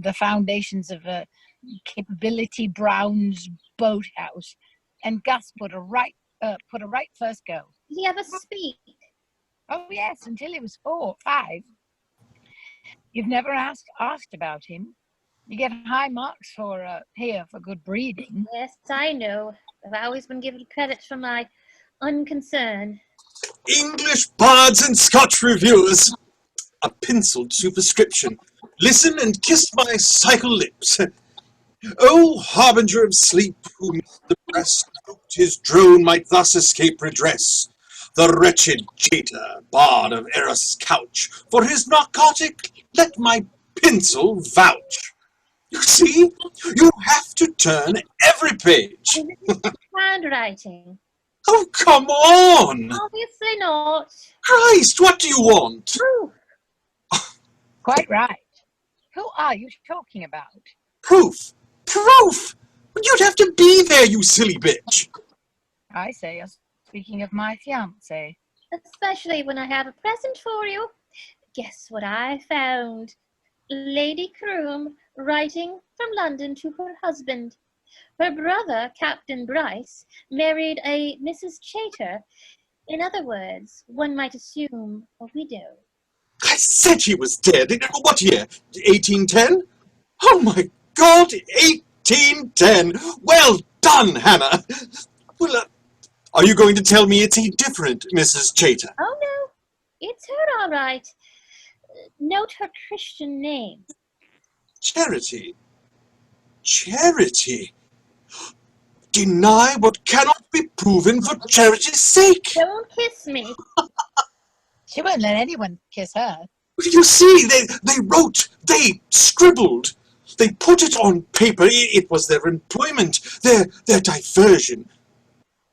The foundations of a Capability Brown's boathouse, and Gus put a right first go. Did he ever speak? Oh yes, until he was 4 or 5. You've never asked about him. You get high marks for here for good breeding. Yes, I know. I've always been given credit for my unconcern. English bards and Scotch reviewers. A penciled superscription. Listen and kiss my cycle lips. O harbinger of sleep, who missed the breast, hoped his drone might thus escape redress. The wretched Jeta, bard of Eros' couch, for his narcotic, let my pencil vouch. You see, you have to turn every page. handwriting. Oh, come on! Obviously not. Christ, what do you want? Proof. Quite right. Who are you talking about? Proof! Proof! You'd have to be there, you silly bitch! I say you're speaking of my fiancé. Especially when I have a present for you. Guess what I found? Lady Croom writing from London to her husband. Her brother, Captain Bryce, married a Mrs. Chater. In other words, one might assume a widow. I said he was dead. What year? 1810? Oh my God, 1810! Well done, Hannah! Well, are you going to tell me it's different, Mrs. Chater? Oh no, it's her all right. Note her Christian name. Charity. Charity. Deny what cannot be proven for charity's sake. Don't kiss me. She won't let anyone kiss her. You see, they wrote, they scribbled, they put it on paper. It was their employment, their diversion.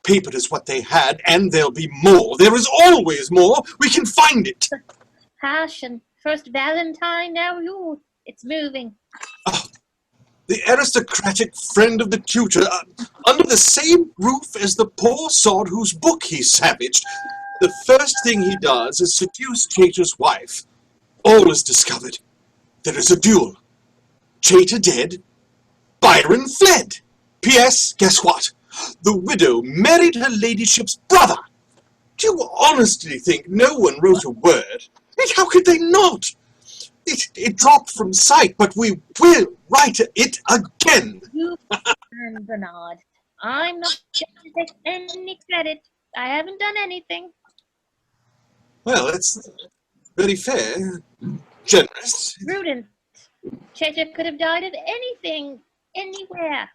Paper is what they had, and there'll be more. There is always more. We can find it. Passion. First Valentine, now you. It's moving. Oh, the aristocratic friend of the tutor, under the same roof as the poor sod whose book he savaged. The first thing he does is seduce Chater's wife. All is discovered. There is a duel. Chater dead. Byron fled. P.S. Guess what? The widow married her ladyship's brother. Do you honestly think no one wrote a word? How could they not? It dropped from sight, but we will write it again. You and Bernard. I'm not going to take any credit. I haven't done anything. Well, that's very fair. Generous. Prudent. Chater could have died of anything, anywhere.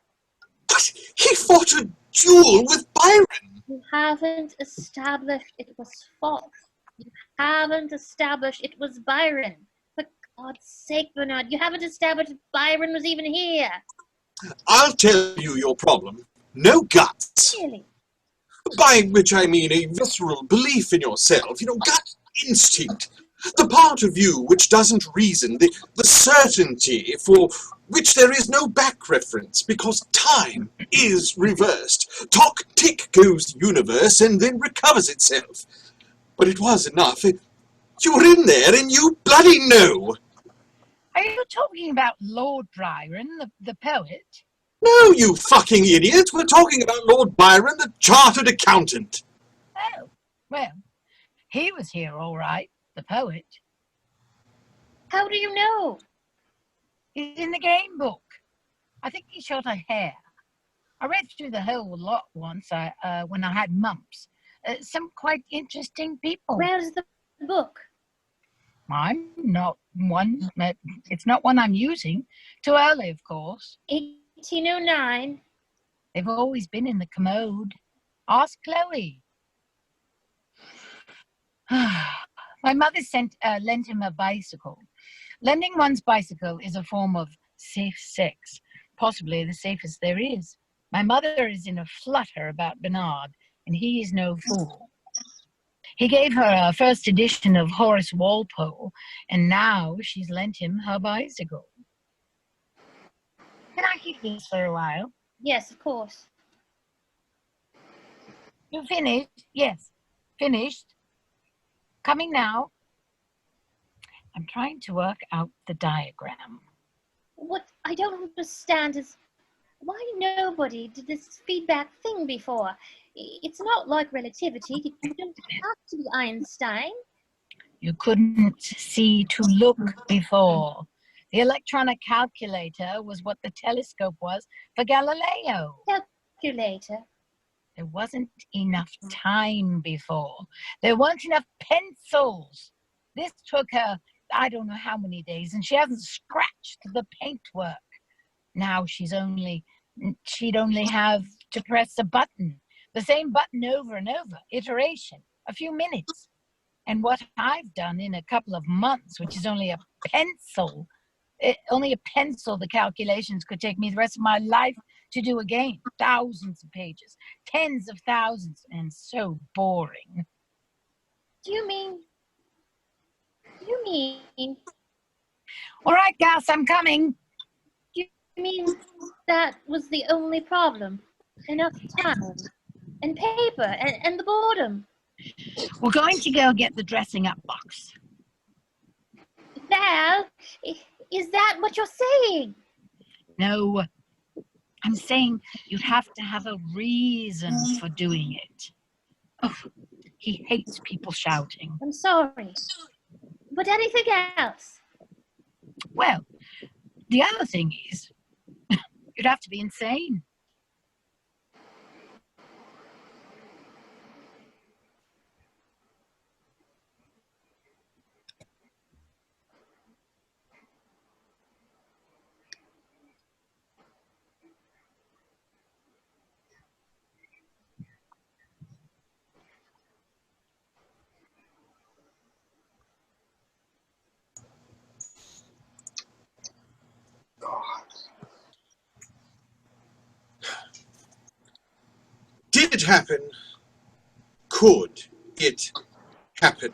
But he fought a duel with Byron. You haven't established it was false. You haven't established it was Byron. For God's sake, Bernard, you haven't established Byron was even here. I'll tell you your problem. No guts. Really? By which I mean a visceral belief in yourself. Gut instinct. The part of you which doesn't reason, the certainty for which there is no back reference, because time is reversed. Tock tick goes the universe and then recovers itself. But it was enough. You were in there and you bloody know. Are you talking about Lord Byron, the poet? No, you fucking idiot. We're talking about Lord Byron, the chartered accountant. Oh, well, he was here all right, the poet. How do you know? He's in the game book. I think he shot a hare. I read through the whole lot once when I had mumps. Some quite interesting people. Where's the book? I'm not one. It's not one I'm using. Too early, of course. 1809. They've always been in the commode. Ask Chloe. My mother lent him a bicycle. Lending one's bicycle is a form of safe sex, possibly the safest there is. My mother is in a flutter about Bernard, and he is no fool. He gave her a first edition of Horace Walpole, and now she's lent him her bicycle. Can I keep this for a while? Yes, of course. You finished? Yes, finished. Coming now. I'm trying to work out the diagram. What I don't understand is why nobody did this feedback thing before. It's not like relativity. You don't have to be Einstein. You couldn't see to look before. The electronic calculator was what the telescope was for Galileo. Calculator. There wasn't enough time before. There weren't enough pencils. This took her, I don't know how many days, and she hasn't scratched the paintwork. Now she'd only have to press a button, the same button over and over, iteration, a few minutes. And what I've done in a couple of months, which is only a pencil, Only a pencil, the calculations could take me the rest of my life to do again. Thousands of pages, tens of thousands, and so boring. Do you mean? All right, Gus, I'm coming. You mean that was the only problem? Enough time and paper and the boredom. We're going to go get the dressing up box. Val, is that what you're saying? No, I'm saying you'd have to have a reason for doing it. Oh, he hates people shouting. I'm sorry. But anything else? Well, the other thing is, you'd have to be insane. Did it happen? Could it happen?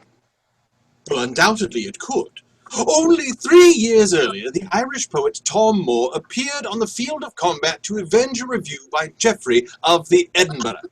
Well, undoubtedly it could. Only 3 years earlier, the Irish poet Tom Moore appeared on the field of combat to avenge a review by Geoffrey of the Edinburgh.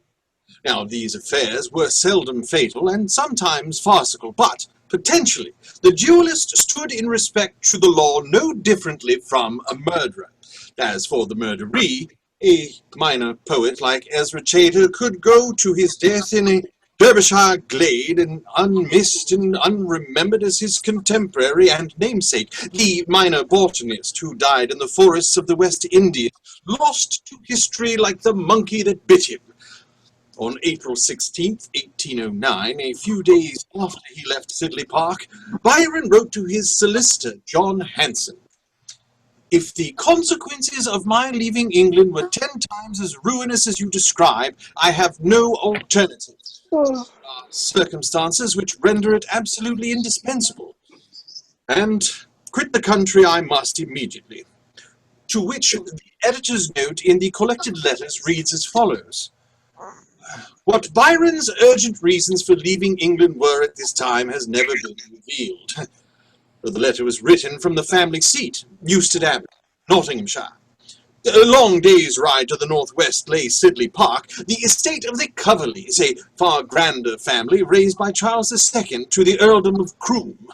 Now, these affairs were seldom fatal and sometimes farcical, but potentially the duellist stood in respect to the law no differently from a murderer. As for the murderee, a minor poet like Ezra Chater could go to his death in a Derbyshire glade, and unmissed and unremembered as his contemporary and namesake, the minor botanist who died in the forests of the West Indies, lost to history like the monkey that bit him. On April 16th, 1809, a few days after he left Sidley Park, Byron wrote to his solicitor, John Hanson, "If the consequences of my leaving England were 10 times as ruinous as you describe, I have no alternative. There are circumstances which render it absolutely indispensable, and quit the country I must immediately." To which the editor's note in the collected letters reads as follows: "What Byron's urgent reasons for leaving England were at this time has never been revealed." The letter was written from the family seat, Newstead Abbey, Nottinghamshire. A long day's ride to the northwest lay Sidley Park, the estate of the Coverleys, a far grander family raised by Charles II to the earldom of Croom.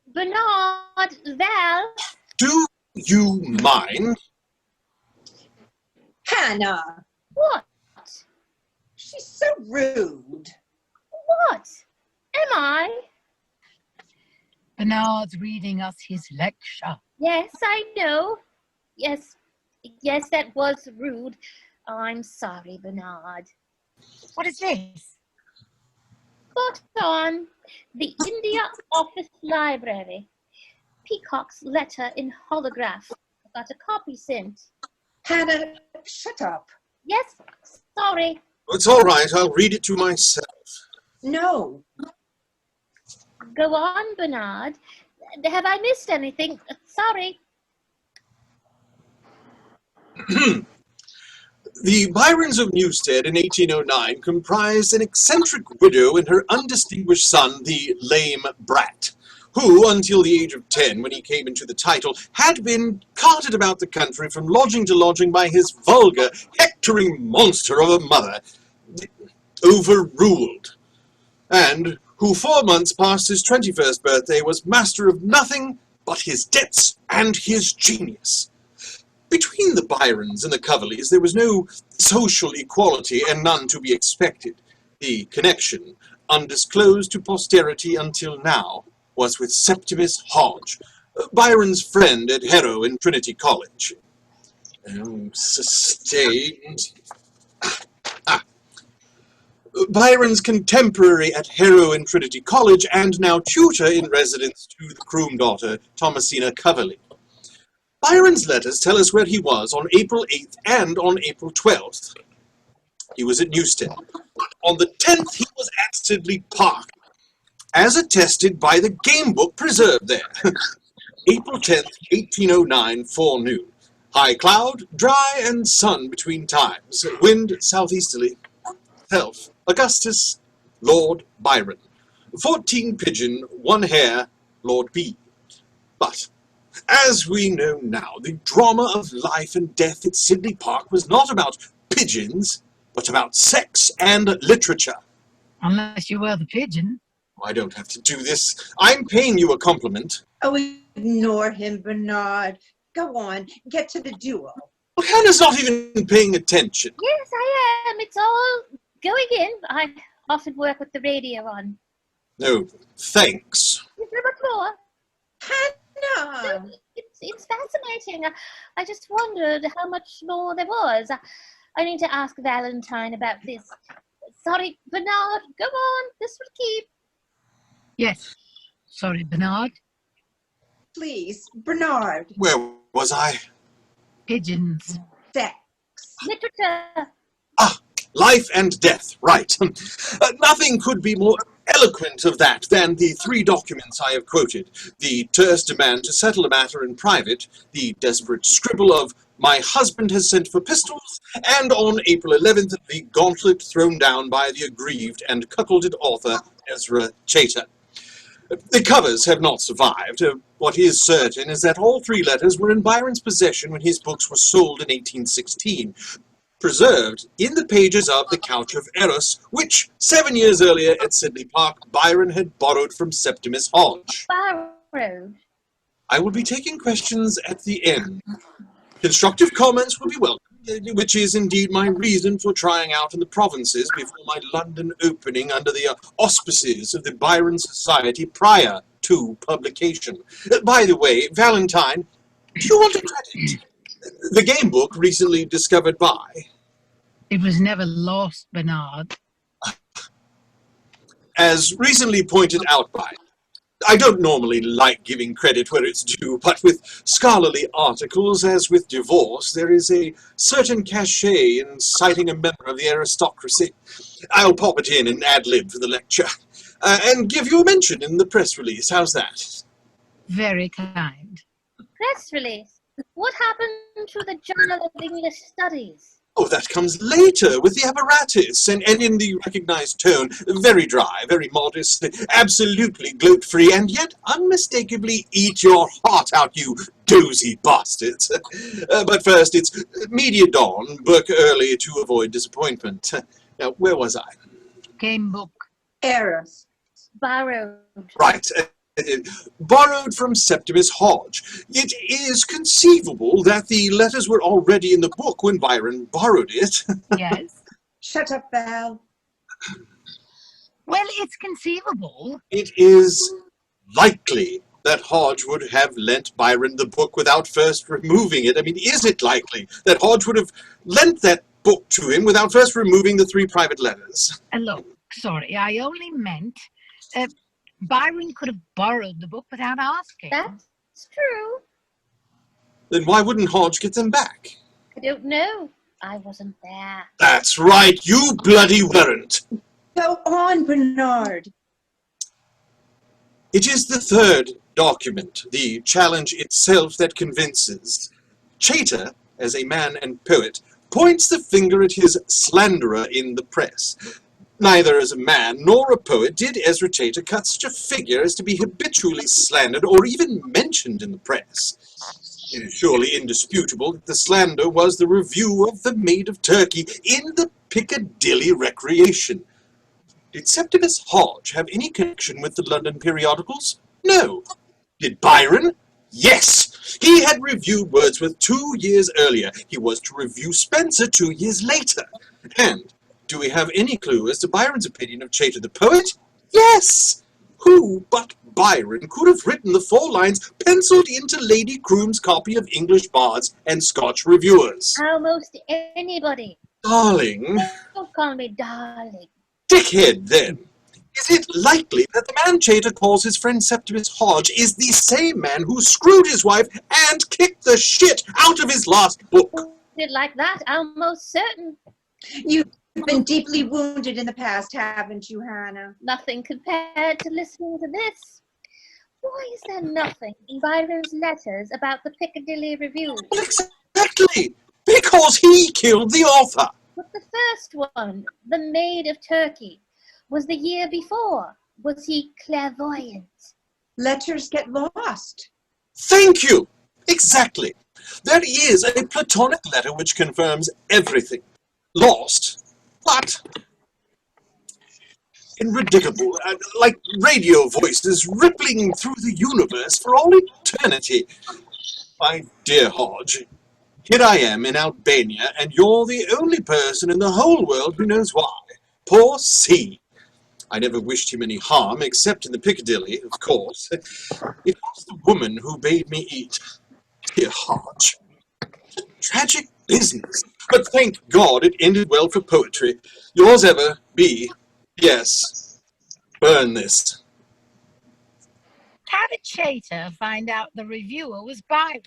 Bernard, Val. Do you mind? Hannah, What? she's so rude. What? Am I? Bernard's reading us his lecture. Yes, I know. Yes, that was rude. I'm sorry, Bernard. What is this? Spot on. The India Office Library. Peacock's letter in holograph. I got a copy sent. Hannah, shut up. Yes, sorry. It's all right, I'll read it to myself. No. Go on, Bernard. Have I missed anything? Sorry. The Byrons of Newstead in 1809 comprised an eccentric widow and her undistinguished son, the lame brat, who, until the age of 10, when he came into the title, had been carted about the country from lodging to lodging by his vulgar, hectoring monster of a mother, overruled, and who 4 months past his 21st birthday was master of nothing but his debts and his genius. Between the Byrons and the Coverleys there was no social equality, and none to be expected. The connection, undisclosed to posterity until now, was with Septimus Hodge, Byron's friend at Harrow in Trinity College. Sustained. Byron's contemporary at Harrow in Trinity College, and now tutor in residence to the Croom daughter, Thomasina Coverley. Byron's letters tell us where he was on April 8th and on April 12th. He was at Newstead. On the 10th, he was at Sidley Park, as attested by the game book preserved there. April 10th, 1809, forenoon. High cloud, dry and sun between times. Wind southeasterly. Self, Augustus, Lord Byron. 14 pigeon, 1 hare, Lord B. But, as we know now, the drama of life and death at Sidney Park was not about pigeons, but about sex and literature. Unless you were the pigeon. I don't have to do this. I'm paying you a compliment. Oh, ignore him, Bernard. Go on, get to the duel. Well, Hannah's not even paying attention. Yes, I am. It's all going in. I often work with the radio on. No, thanks. Is there much more? Hannah! No, it's fascinating. I just wondered how much more there was. I need to ask Valentine about this. Sorry, Bernard, go on. This will keep. Yes. Sorry, Bernard. Please, Bernard. Where was I? Pigeons. Sex. Literature. Ah, life and death, right. Nothing could be more eloquent of that than the 3 documents I have quoted. The terse demand to settle a matter in private, the desperate scribble of "My husband has sent for pistols," and on April 11th, the gauntlet thrown down by the aggrieved and cuckolded author Ezra Chater. The covers have not survived. What is certain is that all 3 letters were in Byron's possession when his books were sold in 1816, preserved in the pages of The Couch of Eros, which 7 years earlier at Sidney Park, Byron had borrowed from Septimus Hodge. Borrowed. I will be taking questions at the end. Constructive comments will be welcome, which is indeed my reason for trying out in the provinces before my London opening under the auspices of the Byron Society prior to publication. By the way, Valentine, do you want a credit? The game book recently discovered by... It was never lost, Bernard. As recently pointed out by... I don't normally like giving credit where it's due, but with scholarly articles, as with divorce, there is a certain cachet in citing a member of the aristocracy. I'll pop it in and ad-lib for the lecture, and give you a mention in the press release. How's that? Very kind. Press release. What happened to the Journal of English Studies? Oh, that comes later, with the apparatus, and in the recognized tone, very dry, very modest, absolutely gloat-free, and yet unmistakably eat your heart out, you dozy bastards. But first, it's Media Dawn, book early to avoid disappointment. Now, where was I? Game book. Eros. Borrowed. Right. Borrowed from Septimus Hodge. It is conceivable that the letters were already in the book when Byron borrowed it. Yes. Shut up, Val. Well, it's conceivable. It is likely that Hodge would have lent Byron the book without first removing it. I mean, is it likely that Hodge would have lent that book to him without first removing the 3 private letters? Look, sorry, I only meant... Byron could have borrowed the book without asking. That's true. Then why wouldn't Hodge get them back? I don't know. I wasn't there. That's right, you bloody weren't. Go on, Bernard. It is the 3rd document, the challenge itself, that convinces. Chater, as a man and poet, points the finger at his slanderer in the press. Neither as a man nor a poet did Ezra Chater cut such a figure as to be habitually slandered or even mentioned in the press. It is surely indisputable that the slander was the review of The Maid of Turkey in the Piccadilly Recreation. Did Septimus Hodge have any connection with the London periodicals? No. Did Byron? Yes! He had reviewed Wordsworth 2 years earlier. He was to review Spenser 2 years later. And do we have any clue as to Byron's opinion of Chater the poet? Yes! Who but Byron could have written the 4 lines penciled into Lady Croom's copy of English Bards and Scotch Reviewers? Almost anybody. Darling. Don't call me darling. Dickhead, then. Is it likely that the man Chater calls his friend Septimus Hodge is the same man who screwed his wife and kicked the shit out of his last book? Did like that, almost certain. You've been deeply wounded in the past, haven't you, Hannah? Nothing compared to listening to this. Why is there nothing in Byron's letters about the Piccadilly Review? Well, exactly! Because he killed the author! But the first one, The Maid of Turkey, was the year before. Was he clairvoyant? Letters get lost. Thank you! Exactly. There is a platonic letter which confirms everything. Lost, but irrediggable, like radio voices rippling through the universe for all eternity. My dear Hodge, here I am in Albania, and you're the only person in the whole world who knows why. Poor C. I never wished him any harm, except in the Piccadilly, of course. It was the woman who bade me eat. Dear Hodge. Tragic business. But thank God it ended well for poetry. Yours ever, B. Yes. Burn this. How did Chater find out the reviewer was Byron?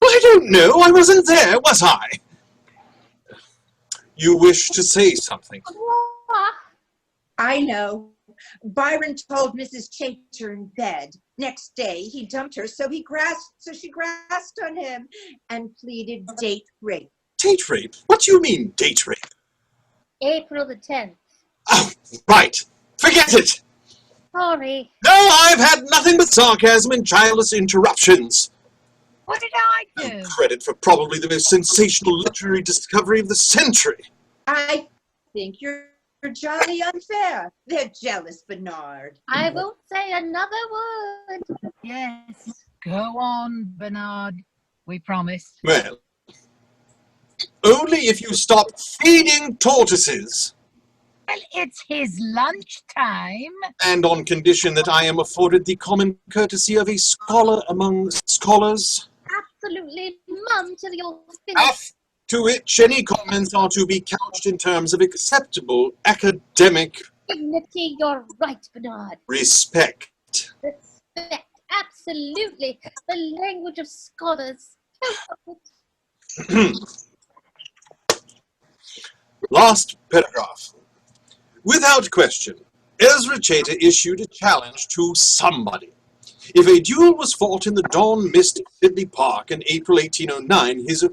Well, I don't know. I wasn't there, was I? You wish to say something? I know. Byron told Mrs. Chater in bed. Next day, he dumped her, so she grasped on him and pleaded date rape. Date rape? What do you mean, date rape? April the 10th. Oh, right. Forget it. Sorry. No, I've had nothing but sarcasm and childless interruptions. What did I do? Credit for probably the most sensational literary discovery of the century. I think you're jolly unfair. They're jealous, Bernard. I won't say another word. Yes. Go on, Bernard. We promise. Well, only if you stop feeding tortoises. Well, it's his lunchtime. And on condition that I am afforded the common courtesy of a scholar among scholars. Absolutely mum till you're finished. To which any comments are to be couched in terms of acceptable academic Dignity, you're right, Bernard. respect. Respect, absolutely. The language of scholars. Last paragraph. Without question, Ezra Chater issued a challenge to somebody. If a duel was fought in the dawn mist of Sidney Park in April 1809, his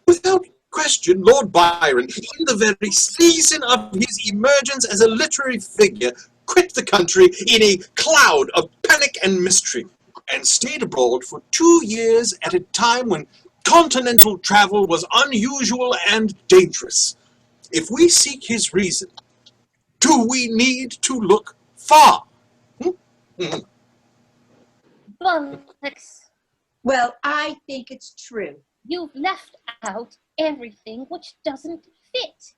without question, Lord Byron, in the very season of his emergence as a literary figure, quit the country in a cloud of panic and mystery, and stayed abroad for 2 years at a time when continental travel was unusual and dangerous. If we seek his reason, do we need to look far? Bollocks. Well, I think it's true. You've left out everything which doesn't fit.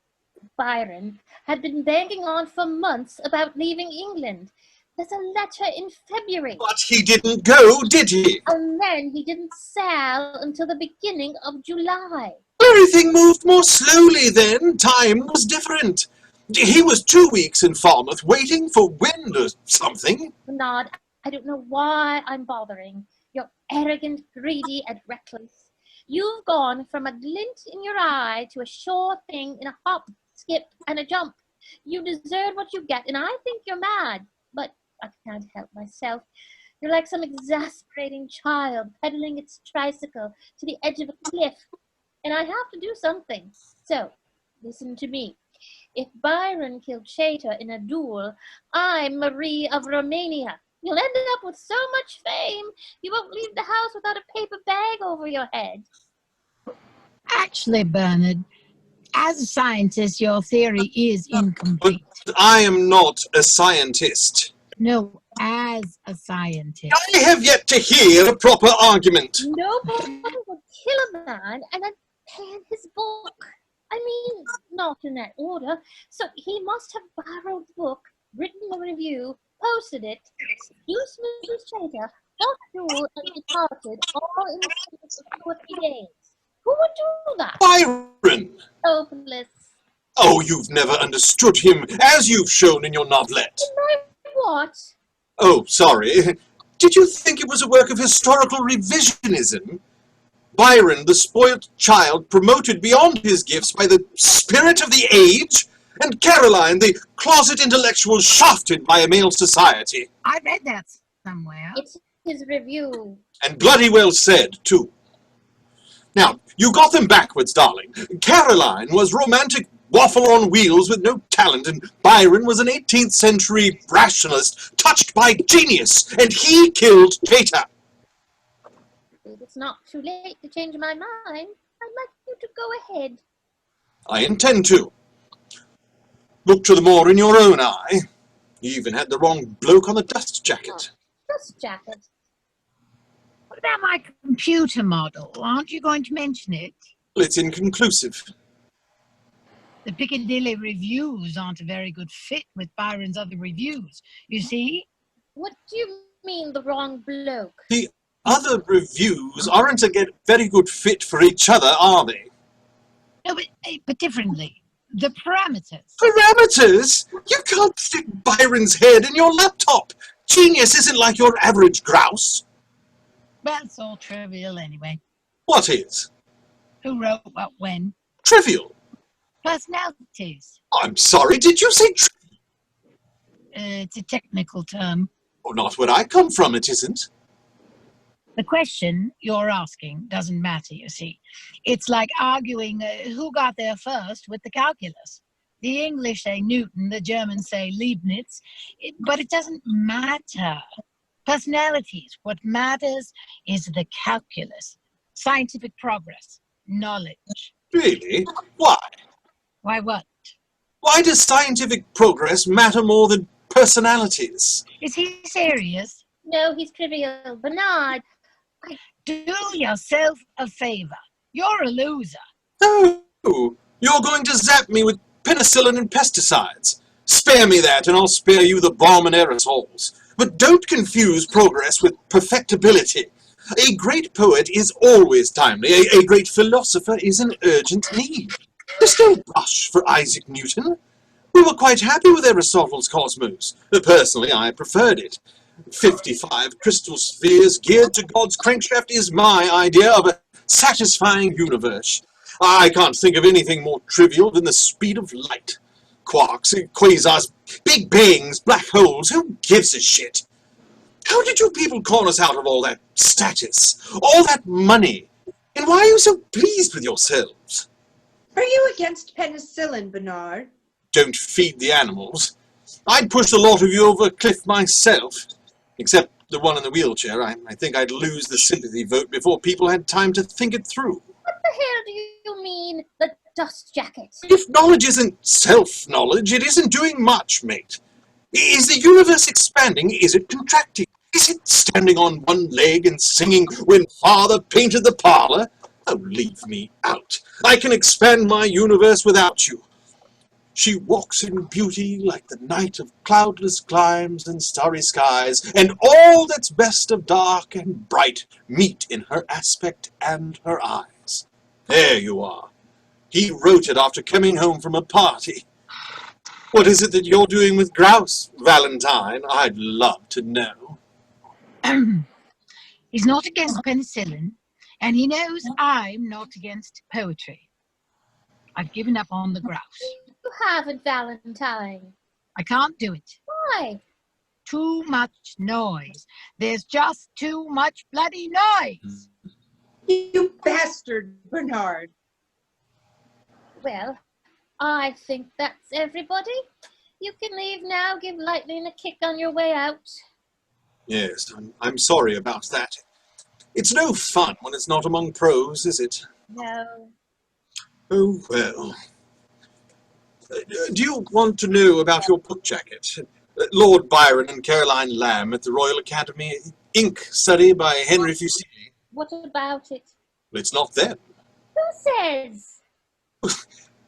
Byron had been banging on for months about leaving England. There's a letter in February. But he didn't go, did he? And then he didn't sail until the beginning of July. Everything moved more slowly then. Time was different. He was 2 weeks in Falmouth waiting for wind or something. Bernard, I don't know why I'm bothering. You're arrogant, greedy, and reckless. You've gone from a glint in your eye to a sure thing in a hop, skip, and a jump. You deserve what you get, and I think you're mad. But I can't help myself. You're like some exasperating child pedaling its tricycle to the edge of a cliff. And I have to do something. So, listen to me. If Byron killed Chater in a duel, I'm Marie of Romania. You'll end up with so much fame, you won't leave the house without a paper bag over your head. Actually, Bernard, as a scientist, your theory is incomplete. But I am not a scientist. No, as a scientist. I have yet to hear a proper argument. Nobody would kill a man and then pan his book. I mean, not in that order. So he must have borrowed the book, written a review, posted it, seduced Mrs. Chater, got duel, and departed, all in the space of 2 or 3 days. Who would do that? Byron! Hopeless. Oh, you've never understood him, as you've shown in your novelette. What? Oh, sorry. Did you think it was a work of historical revisionism? Byron, the spoilt child, promoted beyond his gifts by the spirit of the age? And Caroline, the closet intellectual shafted by a male society? I read that somewhere. It's his review. And bloody well said, too. Now, you got them backwards, darling. Caroline was romantic waffle on wheels with no talent, and Byron was an 18th century rationalist touched by genius, and he killed Tater. If it's not too late to change my mind, I'd like you to go ahead. I intend to. Look to the more in your own eye. You even had the wrong bloke on the dust jacket. Dust jacket. What about my computer model? Aren't you going to mention it? Well, it's inconclusive. The Piccadilly reviews aren't a very good fit with Byron's other reviews. You see? What do you mean, the wrong bloke? The other reviews aren't a very good fit for each other, are they? No, but differently. The parameters. Parameters? You can't stick Byron's head in your laptop. Genius isn't like your average grouse. That's all trivial anyway. What is? Who wrote what when? Trivial. Personalities. I'm sorry, did you say It's a technical term. Oh, not where I come from, it isn't. The question you're asking doesn't matter, you see. It's like arguing who got there first with the calculus. The English say Newton, the Germans say Leibniz, but it doesn't matter. Personalities, what matters is the calculus, scientific progress, knowledge. Really? Why? Why what? Why does scientific progress matter more than personalities? Is he serious? No, he's trivial. Bernard, do yourself a favor. You're a loser. Oh, you're going to zap me with penicillin and pesticides. Spare me that, and I'll spare you the bomb and aerosols. But don't confuse progress with perfectibility. A great poet is always timely. A great philosopher is an urgent need. There's no rush for Isaac Newton. We were quite happy with Aristotle's Cosmos. Personally, I preferred it. 55 crystal spheres geared to God's crankshaft is my idea of a satisfying universe. I can't think of anything more trivial than the speed of light. Quarks, quasars, big bangs, black holes, who gives a shit? How did you people con us out of all that status, all that money? And why are you so pleased with yourselves? Are you against penicillin, Bernard? Don't feed the animals. I'd push a lot of you over a cliff myself. Except the one in the wheelchair. I think I'd lose the sympathy vote before people had time to think it through. what the hell do you mean, the dust jacket? If knowledge isn't self-knowledge, it isn't doing much, mate. Is the universe expanding? Is it contracting? Is it standing on one leg and singing when Father painted the parlor? Oh, leave me out. I can expand my universe without you. She walks in beauty like the night of cloudless climes and starry skies, and all that's best of dark and bright meet in her aspect and her eyes. There you are. He wrote it after coming home from a party. What is it that you're doing with grouse, Valentine? I'd love to know. He's not against penicillin, and he knows I'm not against poetry. I've given up on the grouse. You haven't, Valentine. I can't do it. Why? Too much noise. There's just too much bloody noise. You bastard, Bernard. Well, I think that's everybody. You can leave now. Give Lightning a kick on your way out. Yes, I'm sorry about that. It's no fun when it's not among pros, is it? No. Oh, well. Do you want to know about your book jacket? Lord Byron and Caroline Lamb at the Royal Academy. Ink study by Henry Fuseli. What about it? Well, it's not them. Who says?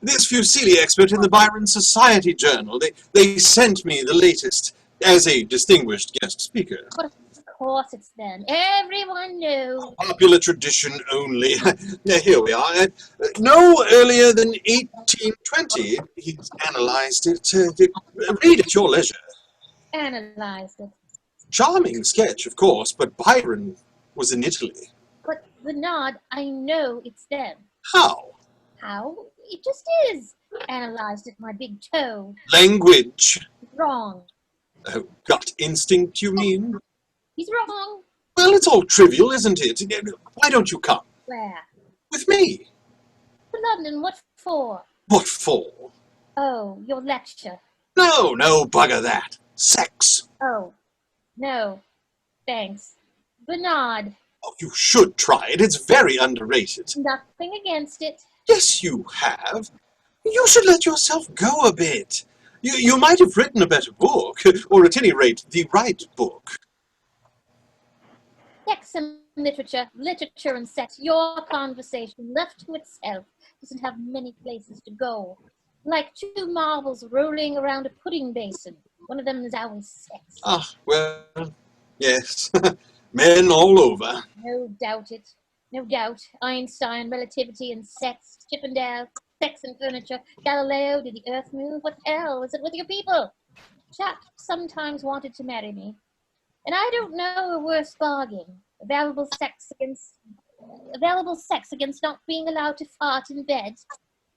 This Fuseli expert in the Byron Society Journal. They sent me the latest as a distinguished guest speaker. course it's them. Everyone knows. Popular tradition only. Now, here we are. No earlier than 1820, he's analysed it. Read at your leisure. Analyzed it. Charming sketch, of course, but Byron was in Italy. But Bernard, I know it's them. How? How? It just is. Analyzed it, my big toe. Language. Wrong. Oh, gut instinct, you mean? He's wrong. Well, it's all trivial, isn't it? Why don't you come? Where? With me. To London, what for? What for? Oh, your lecture. No, bugger that. Sex. Oh, no. Thanks. Bernard. Oh, you should try it. It's very underrated. Nothing against it. Yes, you have. You should let yourself go a bit. You might have written a better book, or at any rate, the right book. Sex and literature, literature and sex, your conversation, left to itself, doesn't have many places to go. Like two marbles rolling around a pudding basin. One of them is always sex. Ah, well, yes. Men all over. No doubt it. No doubt. Einstein, relativity and sex, Chippendale, sex and furniture, Galileo, did the earth move? What hell is it with your people? Chaps sometimes wanted to marry me. And I don't know a worse bargain. Available sex against not being allowed to fart in bed.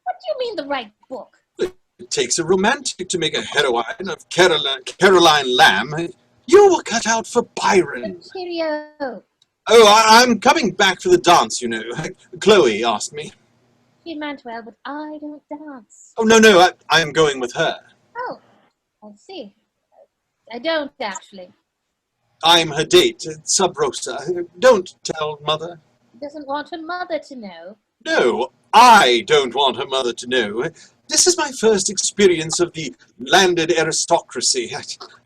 What do you mean the right book? It takes a romantic to make a heroine of Caroline Lamb. You were cut out for Byron. Cheerio. Oh, I'm coming back for the dance, you know. Chloe asked me. She meant well, but I don't dance. Oh, no, I'm going with her. Oh, I see. I don't, actually. I'm her date, Sub Rosa. Don't tell Mother. Doesn't want her mother to know. No, I don't want her mother to know. This is my first experience of the landed aristocracy.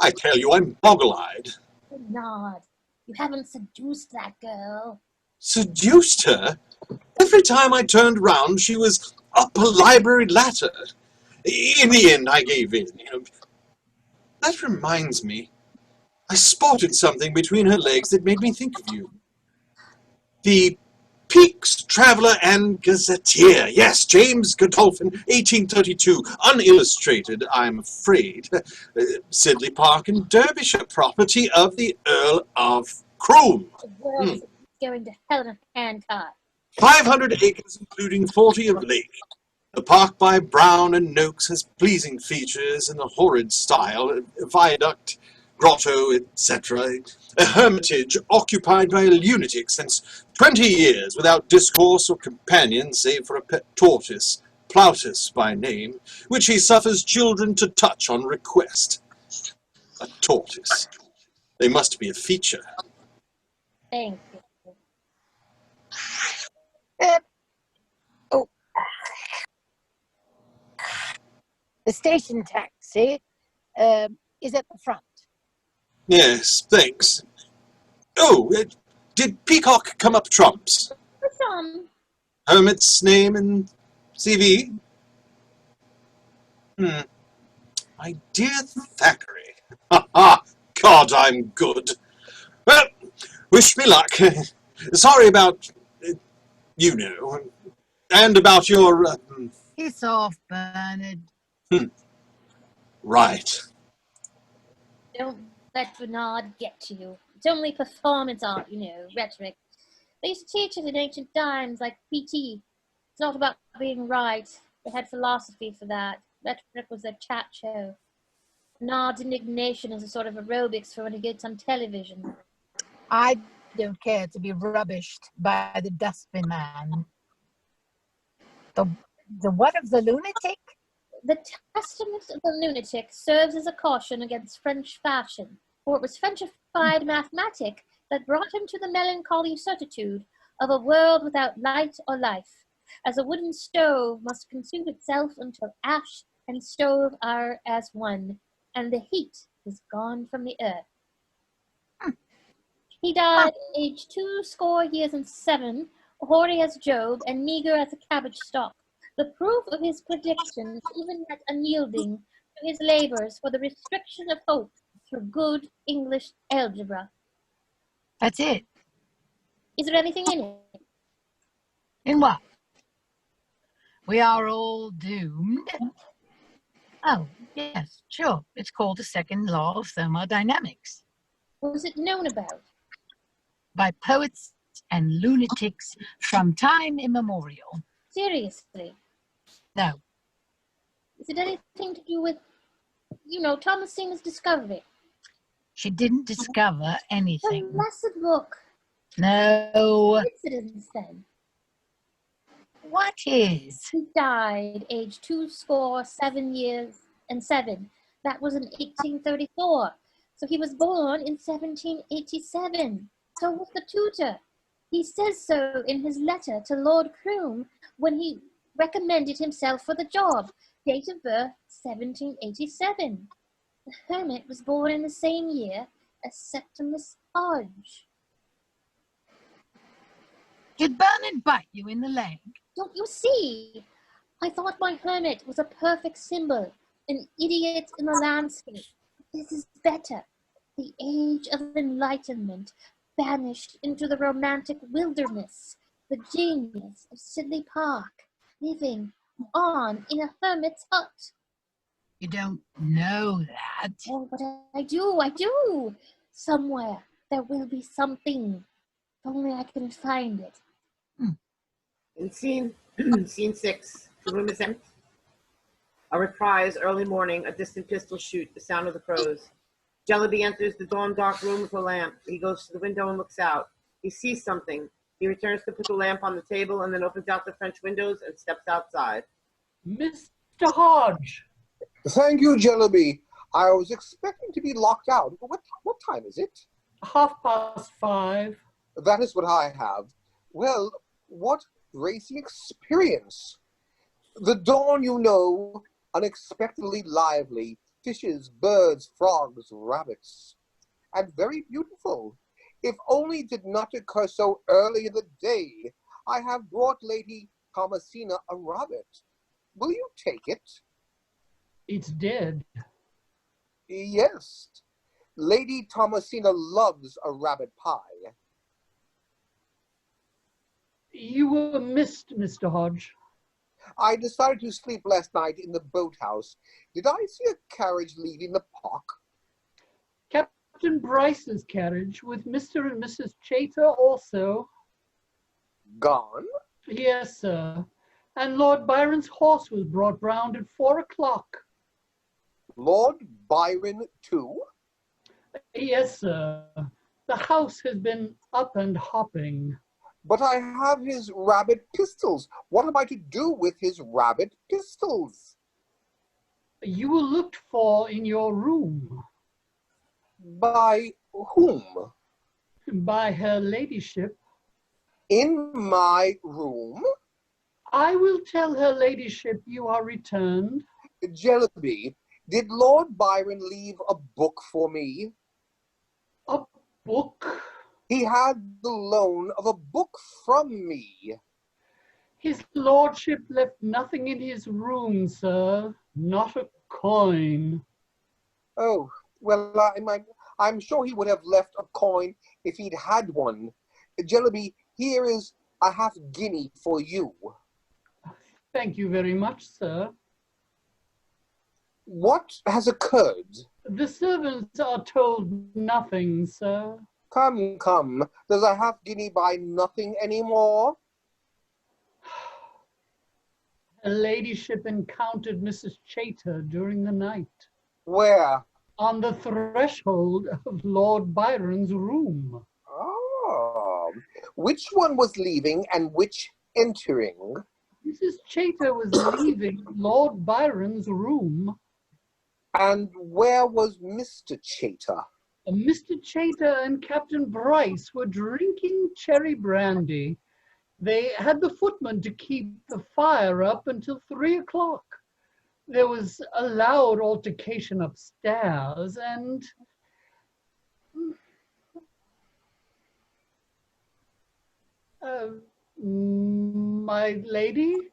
I tell you, I'm boggle-eyed. Bernard, you haven't seduced that girl. Seduced her? Every time I turned round, she was up a library ladder. In the end, I gave in. That reminds me. I spotted something between her legs that made me think of you. The Peaks, Traveller and Gazetteer. Yes, James Godolphin, 1832. Unillustrated, I'm afraid. Sidley Park in Derbyshire, property of the Earl of Croom. The world is going to hell in a handcart. 500 acres, including 40 of lake. The park by Brown and Noakes has pleasing features in a horrid style, a viaduct, grotto, etc. A hermitage occupied by a lunatic since 20 years without discourse or companion save for a pet tortoise, Plautus by name, which he suffers children to touch on request. A tortoise. They must be a feature. Thank you. The station taxi is at the front. Yes, thanks. Oh, did Peacock come up trumps? Some. Hermit's name and CV? My dear Thackeray. Ha ha! God, I'm good. Well, wish me luck. Sorry about, you know, and about your... Piss off, Bernard. Right. Don't let Bernard get to you. It's only performance art, you know, rhetoric. They used to teach it in ancient times, like PT. It's not about being right. They had philosophy for that. Rhetoric was their chat show. Bernard's indignation is a sort of aerobics for when he gets on television. I don't care to be rubbished by the dustbin man. The what of the lunatic? The Testament of the Lunatic serves as a caution against French fashion, for it was Frenchified mathematic that brought him to the melancholy certitude of a world without light or life, as a wooden stove must consume itself until ash and stove are as one, and the heat is gone from the earth. He died aged 67, hoary as Job, and meager as a cabbage stalk. The proof of his predictions, even yet unyielding to his labors for the restriction of hope through good English algebra. That's it. Is there anything in it? In what? We are all doomed. Oh, yes, sure. It's called the second law of thermodynamics. Was it known about? By poets and lunatics from time immemorial. Seriously? No. Is it anything to do with, Thomasina's discovery? She didn't discover The anything. blessed book. No. Coincidence, then. What is? He died aged 27 years. That was in 1834. So he was born in 1787. So was the tutor. He says so in his letter to Lord Croom when he recommended himself for the job. Date of birth, 1787. The hermit was born in the same year as Septimus Hodge. Did Bernard bite you in the leg? Don't you see? I thought my hermit was a perfect symbol, an idiot in the landscape. This is better. The age of enlightenment vanished into the romantic wilderness. The genius of Sidley Park, living on in a hermit's hut. You don't know that. Oh, but I do. Somewhere there will be something. If only I can find it. In scene 6, the room is empty. A reprise, early morning, a distant pistol shoot, the sound of the crows. Jellyby enters the dawn-dark room with a lamp. He goes to the window and looks out. He sees something. He returns to put the lamp on the table and then opens out the French windows and steps outside. Mr. Hodge. Thank you, Jellyby. I was expecting to be locked out. What time is it? 5:30. That is what I have. Well, what racing experience. The dawn, unexpectedly lively. Fishes, birds, frogs, rabbits. And very beautiful. If only it did not occur so early in the day. I have brought Lady Thomasina a rabbit. Will you take it? It's dead. Yes. Lady Thomasina loves a rabbit pie. You were missed, Mr. Hodge. I decided to sleep last night in the boathouse. Did I see a carriage leaving the park? Captain Bryce's carriage with Mr. and Mrs. Chater also. Gone? Yes, sir. And Lord Byron's horse was brought round at 4 o'clock. Lord Byron, too? Yes, sir. The house has been up and hopping. But I have his rabbit pistols. What am I to do with his rabbit pistols? You were looked for in your room. By whom? By her ladyship. In my room? I will tell her ladyship you are returned. Jellyby, did Lord Byron leave a book for me? A book? He had the loan of a book from me. His lordship left nothing in his room, sir. Not a coin. Oh, well, I'm sure he would have left a coin if he'd had one. Jellyby, here is a half-guinea for you. Thank you very much, sir. What has occurred? The servants are told nothing, sir. Come, come. Does a half-guinea buy nothing anymore? Her ladyship encountered Mrs. Chater during the night. Where? On the threshold of Lord Byron's room. Oh. Which one was leaving and which entering? Mrs. Chater was leaving Lord Byron's room. And where was Mr. Chater? Mr. Chater and Captain Bryce were drinking cherry brandy. They had the footman to keep the fire up until 3 o'clock. There was a loud altercation upstairs, and my lady?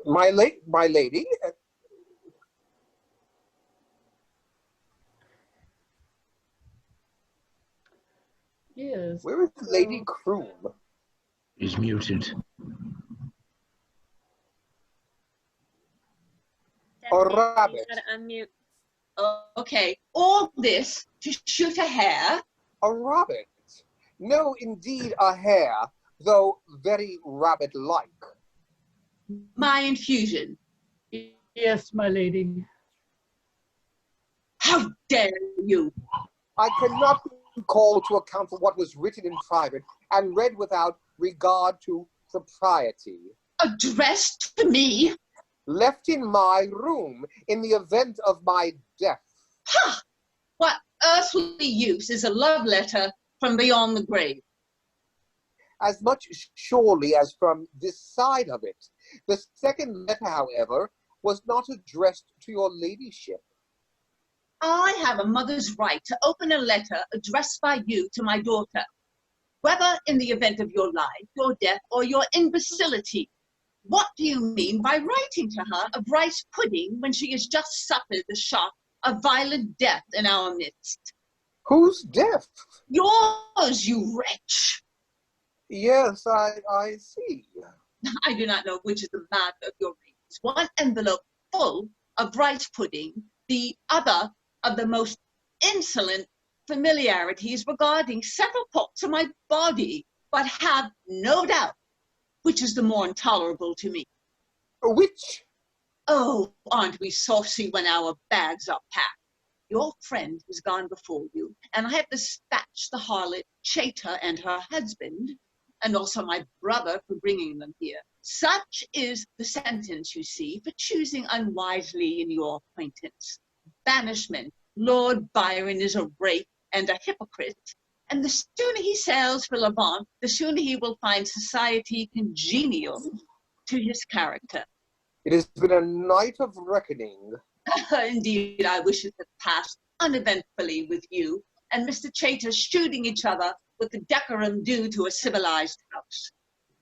My lady? Yes. Where is Lady Croom? He's muted. A rabbit. Gotta unmute. Okay, all this to shoot a hare? A rabbit. No, indeed, a hare, though very rabbit-like. My infusion. Yes, my lady. How dare you? I cannot be called to account for what was written in private and read without regard to propriety. Addressed to me? Left in my room in the event of my death. Ha! What earthly use is a love letter from beyond the grave? As much surely as from this side of it. The second letter, however, was not addressed to your ladyship. I have a mother's right to open a letter addressed by you to my daughter, whether in the event of your life, your death, or your imbecility. What do you mean by writing to her of rice pudding when she has just suffered the shock of violent death in our midst? Whose death? Yours, you wretch! Yes, I see. I do not know which is the matter of your race. One envelope full of rice pudding, the other of the most insolent familiarities regarding several parts of my body, but have no doubt which is the more intolerable to me. Which? Oh, aren't we saucy when our bags are packed? Your friend has gone before you, and I have dispatched the harlot Cheta and her husband, and also my brother for bringing them here. Such is the sentence, you see, for choosing unwisely in your acquaintance. Banishment. Lord Byron is a rake and a hypocrite, and the sooner he sails for Levant, the sooner he will find society congenial to his character. It has been a night of reckoning. Indeed, I wish it had passed uneventfully with you and Mr. Chaytor shooting each other with the decorum due to a civilized house.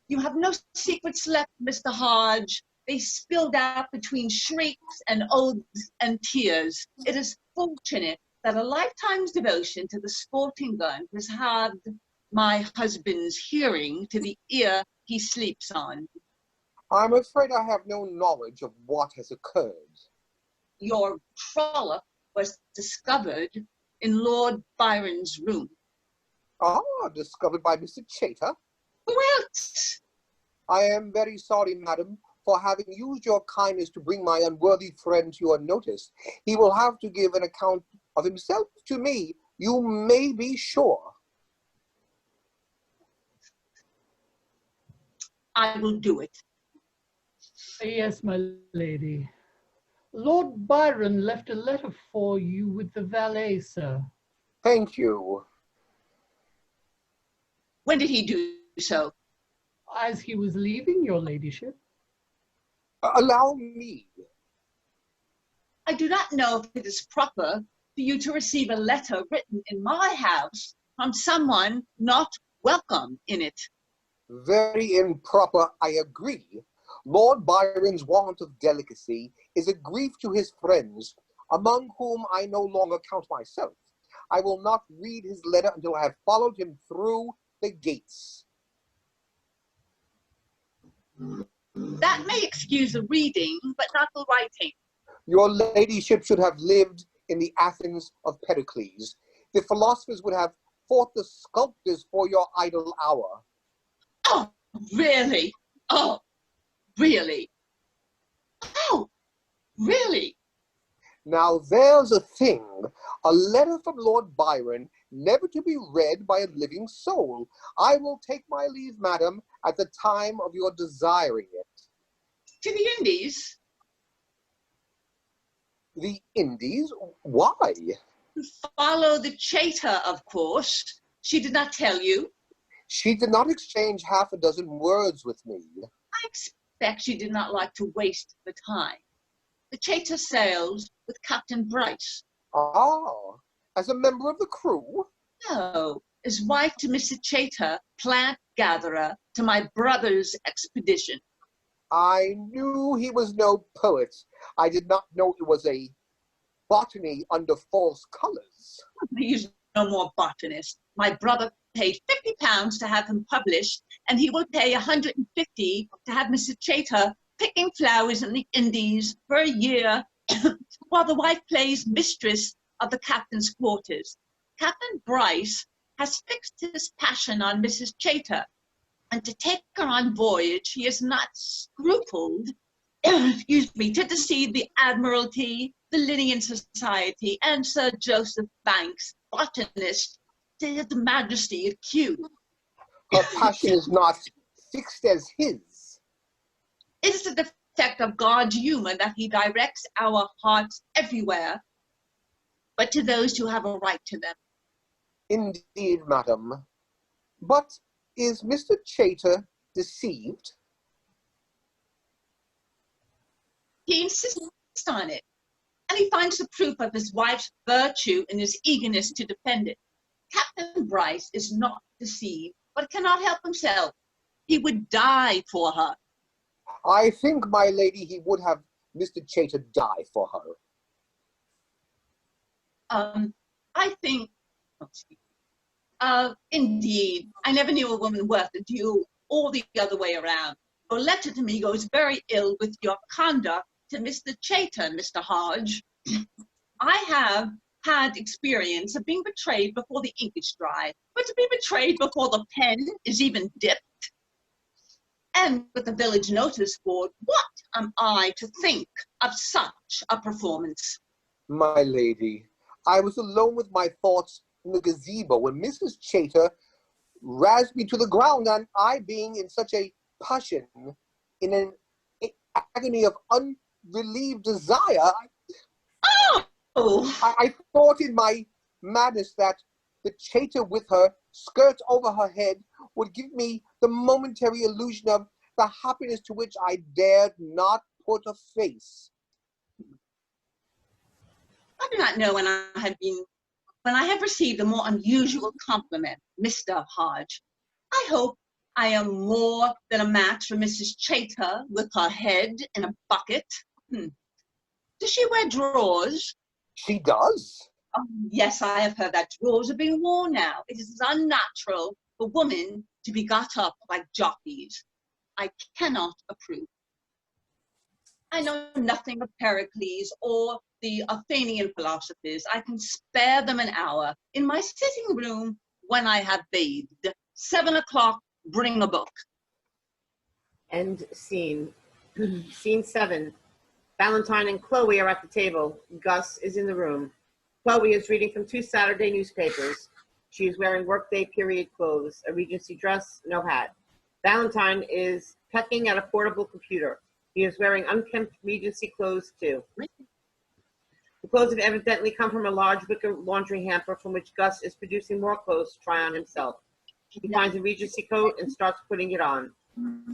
You have no secrets left, Mr. Hodge. They spilled out between shrieks and oaths and tears. It is fortunate that a lifetime's devotion to the sporting gun has had my husband's hearing to the ear he sleeps on. I'm afraid I have no knowledge of what has occurred. Your trollop was discovered in Lord Byron's room. Ah, discovered by Mr. Chaytor? Who else? I am very sorry, madam, for having used your kindness to bring my unworthy friend to your notice. He will have to give an account of himself to me, you may be sure. I will do it. Yes, my lady. Lord Byron left a letter for you with the valet, sir. Thank you. When did he do so? As he was leaving, your ladyship. Allow me. I do not know if it is proper for you to receive a letter written in my house from someone not welcome in it. Very improper, I agree. Lord Byron's want of delicacy is a grief to his friends, among whom I no longer count myself. I will not read his letter until I have followed him through the gates. That may excuse the reading, but not the writing. Your ladyship should have lived in the Athens of Pericles. The philosophers would have fought the sculptors for your idle hour. Oh, really? Oh, really? Oh, really? Now there's a thing, a letter from Lord Byron, never to be read by a living soul. I will take my leave, madam, at the time of your desiring it. To the Indies? The Indies? Why? Follow the Chaytor, of course. She did not tell you. She did not exchange half a dozen words with me. I expect she did not like to waste the time. The Chaytor sails with Captain Bryce. Ah, as a member of the crew? No, as wife to Mr. Chaytor, plant gatherer to my brother's expedition. I knew he was no poet. I did not know it was a botany under false colors. He's no more botanists. My brother paid £50 to have him published, and he will pay £150 to have Mrs. Chater picking flowers in the Indies for a year while the wife plays mistress of the captain's quarters. Captain Bryce has fixed his passion on Mrs. Chater, and to take her on voyage he has not scrupled excuse me, to deceive the Admiralty, the Linnean Society, and Sir Joseph Banks, botanist, to his Majesty at Kew. Her passion is not fixed as his. It is the defect of God's humor that he directs our hearts everywhere, but to those who have a right to them. Indeed, madam. But is Mr. Chater deceived? He insists on it, and he finds the proof of his wife's virtue in his eagerness to defend it. Captain Bryce is not deceived, but cannot help himself. He would die for her. I think, my lady, he would have Mr. Chater die for her. I think, indeed, I never knew a woman worth a duel, or the other way around. Your letter to me goes very ill with your conduct to Mr. Chater, Mr. Hodge. I have had experience of being betrayed before the ink is dry, but to be betrayed before the pen is even dipped. And with the village notice board, what am I to think of such a performance? My lady, I was alone with my thoughts in the gazebo when Mrs. Chater razzed me to the ground, and I, being in such a passion, in an agony of unrelieved desire, I thought in my madness that the Chater with her skirts over her head would give me the momentary illusion of the happiness to which I dared not put a face. I do not know when I have received a more unusual compliment, Mr. Hodge. I hope I am more than a match for Mrs. Chater with her head in a bucket. Does she wear drawers? She does. Oh, yes, I have heard that drawers are being worn now. It is unnatural for women to be got up like jockeys. I cannot approve. I know nothing of Pericles or the Athenian philosophers. I can spare them an hour in my sitting room when I have bathed. 7 o'clock, bring a book. End scene. Scene 7. Valentine and Chloe are at the table. Gus is in the room. Chloe is reading from 2 Saturday newspapers. She is wearing workday period clothes, a Regency dress, no hat. Valentine is pecking at a portable computer. He is wearing unkempt Regency clothes too. The clothes have evidently come from a large wicker laundry hamper from which Gus is producing more clothes to try on himself. He finds a Regency coat and starts putting it on.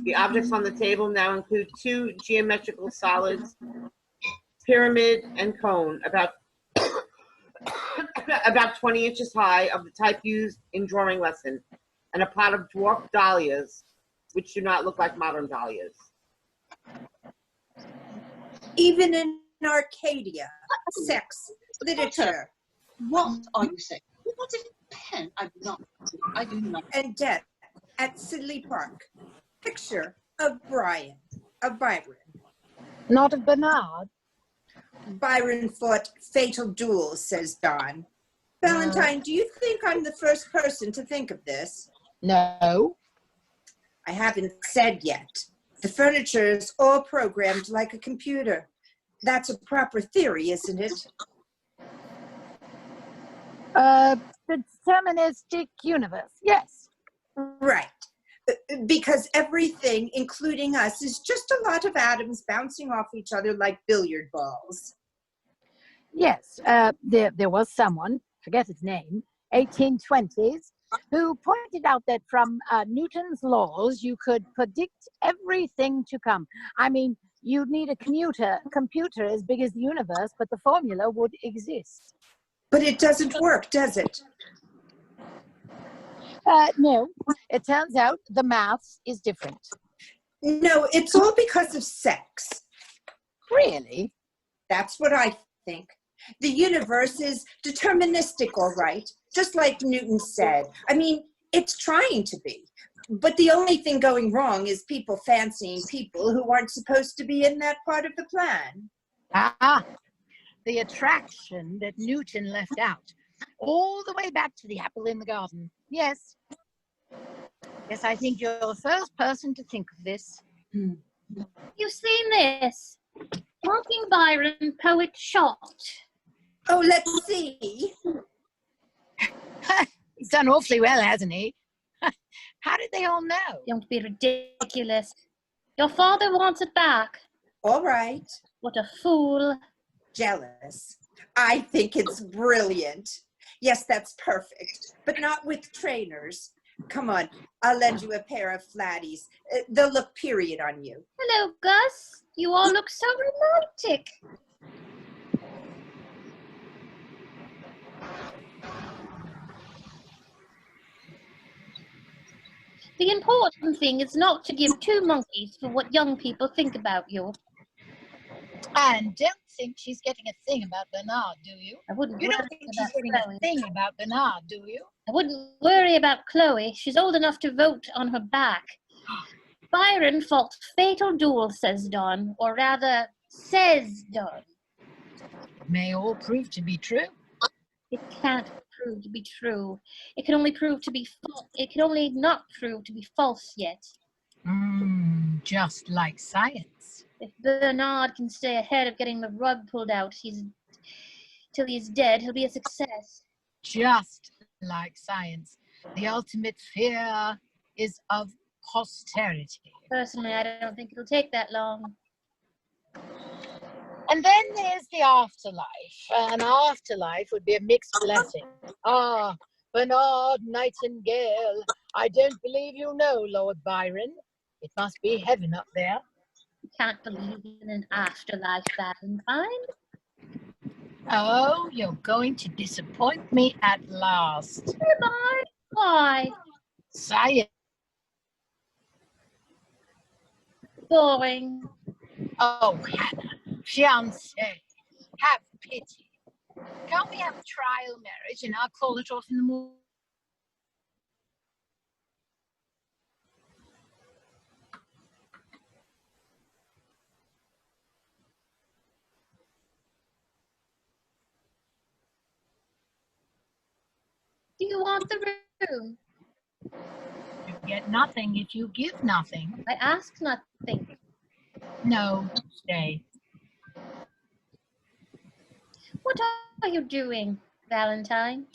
The objects on the table now include 2 geometrical solids, pyramid and cone, about 20 inches high, of the type used in drawing lesson, and a pot of dwarf dahlias, which do not look like modern dahlias. Even in Arcadia, sex, literature. What are you saying? What is pen? I do not. And death at Sidley Park. Picture of Byron. Not of Bernard. Byron fought fatal duels, says Don. Valentine, do you think I'm the first person to think of this? No. I haven't said yet. The furniture is all programmed like a computer. That's a proper theory, isn't it? The deterministic universe, yes. Right. Because everything, including us, is just a lot of atoms bouncing off each other like billiard balls. Yes, there was someone, forget his name, 1820s, who pointed out that from Newton's laws, you could predict everything to come. I mean, you'd need a computer as big as the universe, but the formula would exist. But it doesn't work, does it? No, it turns out the maths is different. No, it's all because of sex. Really? That's what I think. The universe is deterministic, all right, just like Newton said. I mean, it's trying to be. But the only thing going wrong is people fancying people who aren't supposed to be in that part of the plan. Ah, the attraction that Newton left out, all the way back to the apple in the garden. Yes. Yes, I think you're the first person to think of this. You've seen this? Mocking Byron, poet shot. Oh, let's see. He's done awfully well, hasn't he? How did they all know? Don't be ridiculous. Your father wants it back. All right. What a fool. Jealous. I think it's brilliant. Yes, that's perfect, but not with trainers. Come on, I'll lend you a pair of flatties. They'll look period on you. Hello, Gus. You all look so romantic. The important thing is not to give two monkeys for what young people think about you. And don't think she's getting a thing about Bernard, do you? I wouldn't You worry don't think she's about getting Chloe. a thing about Bernard, do you? I wouldn't worry about Chloe. She's old enough to vote on her back. Byron fought fatal duel, says Don, or rather, says Don. May all prove to be true. It can't prove to be true. It can only prove to be false. It can only not prove to be false yet. Just like science. If Bernard can stay ahead of getting the rug pulled out till he's dead, he'll be a success. Just like science. The ultimate fear is of posterity. Personally, I don't think it'll take that long. And then there's the afterlife. An afterlife would be a mixed blessing. Ah, Bernard Nightingale, I don't believe you know Lord Byron. It must be heaven up there. You can't believe in an afterlife, Valentine. Oh, you're going to disappoint me at last. Am I? Why? Science. Boring. Oh, Hannah, fiancé, have pity. Can't we have a trial marriage and I'll call it off in the morning? Do you want the room? You get nothing if you give nothing. I ask nothing. No, stay. What are you doing, Valentine?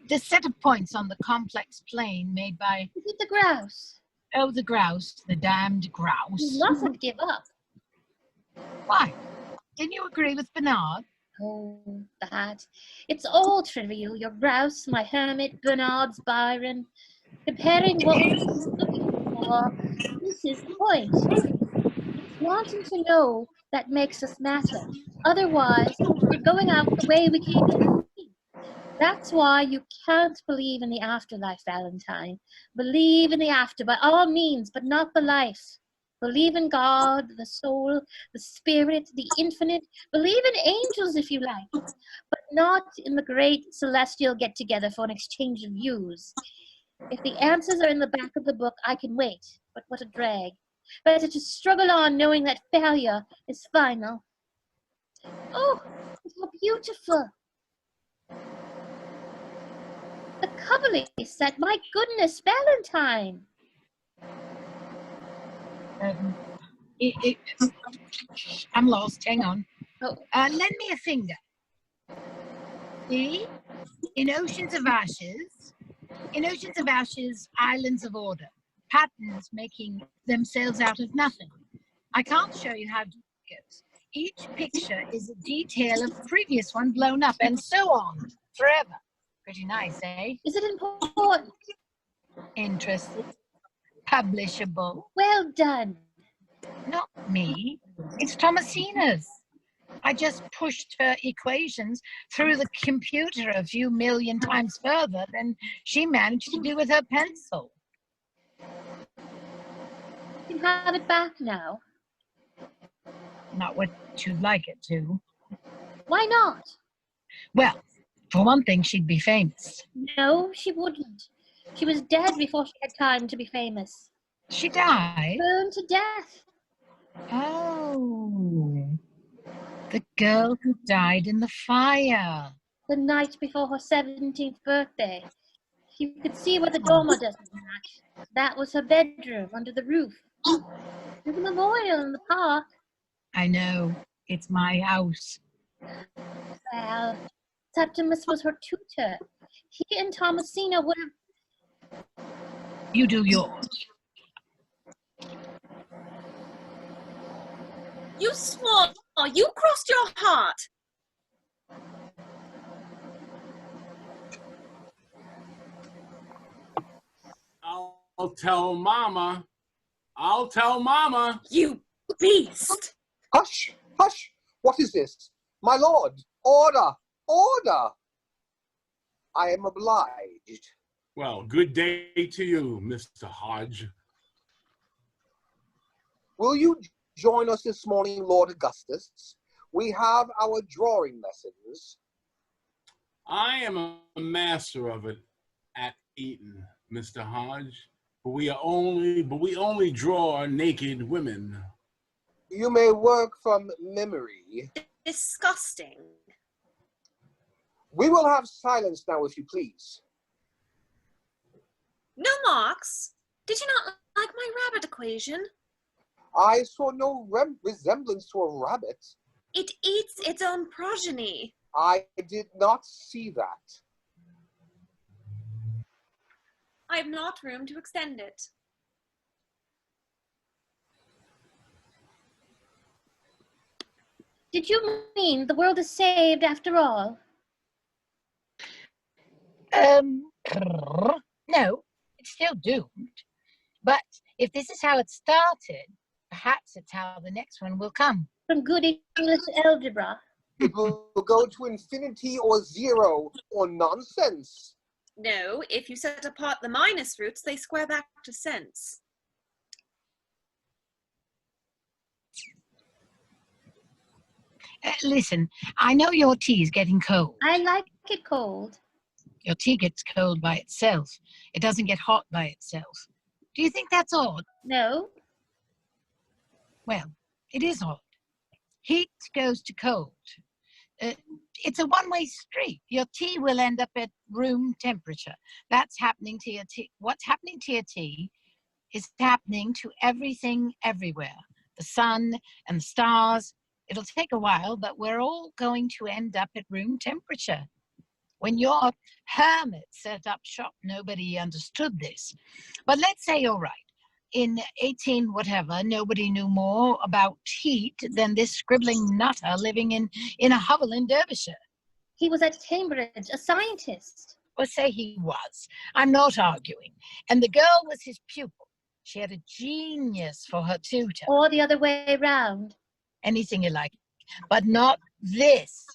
The set of points on the complex plane made by... Is it the grouse? Oh, the grouse, the damned grouse. You mustn't give up. Why? Didn't you agree with Bernard? Oh, that. It's all trivial. Your grouse, my hermit, Bernard's Byron. Comparing what we're looking for. This is the point. It's wanting to know that makes us matter. Otherwise, we're going out the way we came in. That's why you can't believe in the afterlife, Valentine. Believe in the after by all means, but not the life. Believe in God, the soul, the spirit, the infinite. Believe in angels if you like, but not in the great celestial get-together for an exchange of views. If the answers are in the back of the book, I can wait, but what a drag. Better to struggle on knowing that failure is final. Oh, how beautiful. The coverly set, my goodness, Valentine. I'm lost, hang on. Oh. Lend me a finger. See? In oceans of ashes, islands of order, patterns making themselves out of nothing. I can't show you how it goes. Each picture is a detail of the previous one blown up, and so on, forever. Pretty nice, eh? Is it important? Interested? Publishable? Well done. Not me. It's Thomasina's. I just pushed her equations through the computer a few million times further than she managed to do with her pencil. You can have it back now. Not what you'd like it to. Why not? Well, for one thing, she'd be famous. No, she wouldn't. She was dead before she had time to be famous. She died? Burned to death. Oh, the girl who died in the fire. The night before her 17th birthday. You could see where the dormer does that. That was her bedroom under the roof. There's a memorial in the park. I know. It's my house. Well, Septimus was her tutor. He and Thomasina would have... You do yours. You swore. You crossed your heart. I'll tell Mama. I'll tell Mama. You beast. Hush, hush. What is this? My lord, order, order. I am obliged. Well, good day to you, Mr. Hodge. Will you join us this morning, Lord Augustus? We have our drawing lessons. I am a master of it at Eton, Mr. Hodge. But we only draw naked women. You may work from memory. Disgusting. We will have silence now, if you please. No marks. Did you not like my rabbit equation? I saw no resemblance to a rabbit. It eats its own progeny. I did not see that. I have not room to extend it. Did you mean the world is saved after all? No, it's still doomed. But if this is how it started, perhaps it's how the next one will come. From good English algebra. It will go to infinity or zero or nonsense. No, if you set apart the minus roots, they square back to sense. Listen, I know your tea is getting cold. I like it cold. Your tea gets cold by itself. It doesn't get hot by itself. Do you think that's odd? No. Well, it is odd. Heat goes to cold. It's a one-way street. Your tea will end up at room temperature. That's happening to your tea. What's happening to your tea is happening to everything everywhere. The sun and the stars. It'll take a while, but we're all going to end up at room temperature. When your hermit set up shop, nobody understood this. But let's say you're right. In 18 whatever, nobody knew more about heat than this scribbling nutter living in a hovel in Derbyshire. He was at Cambridge, a scientist. Or say he was. I'm not arguing. And the girl was his pupil. She had a genius for her tutor. Or the other way round. Anything you like. But not this.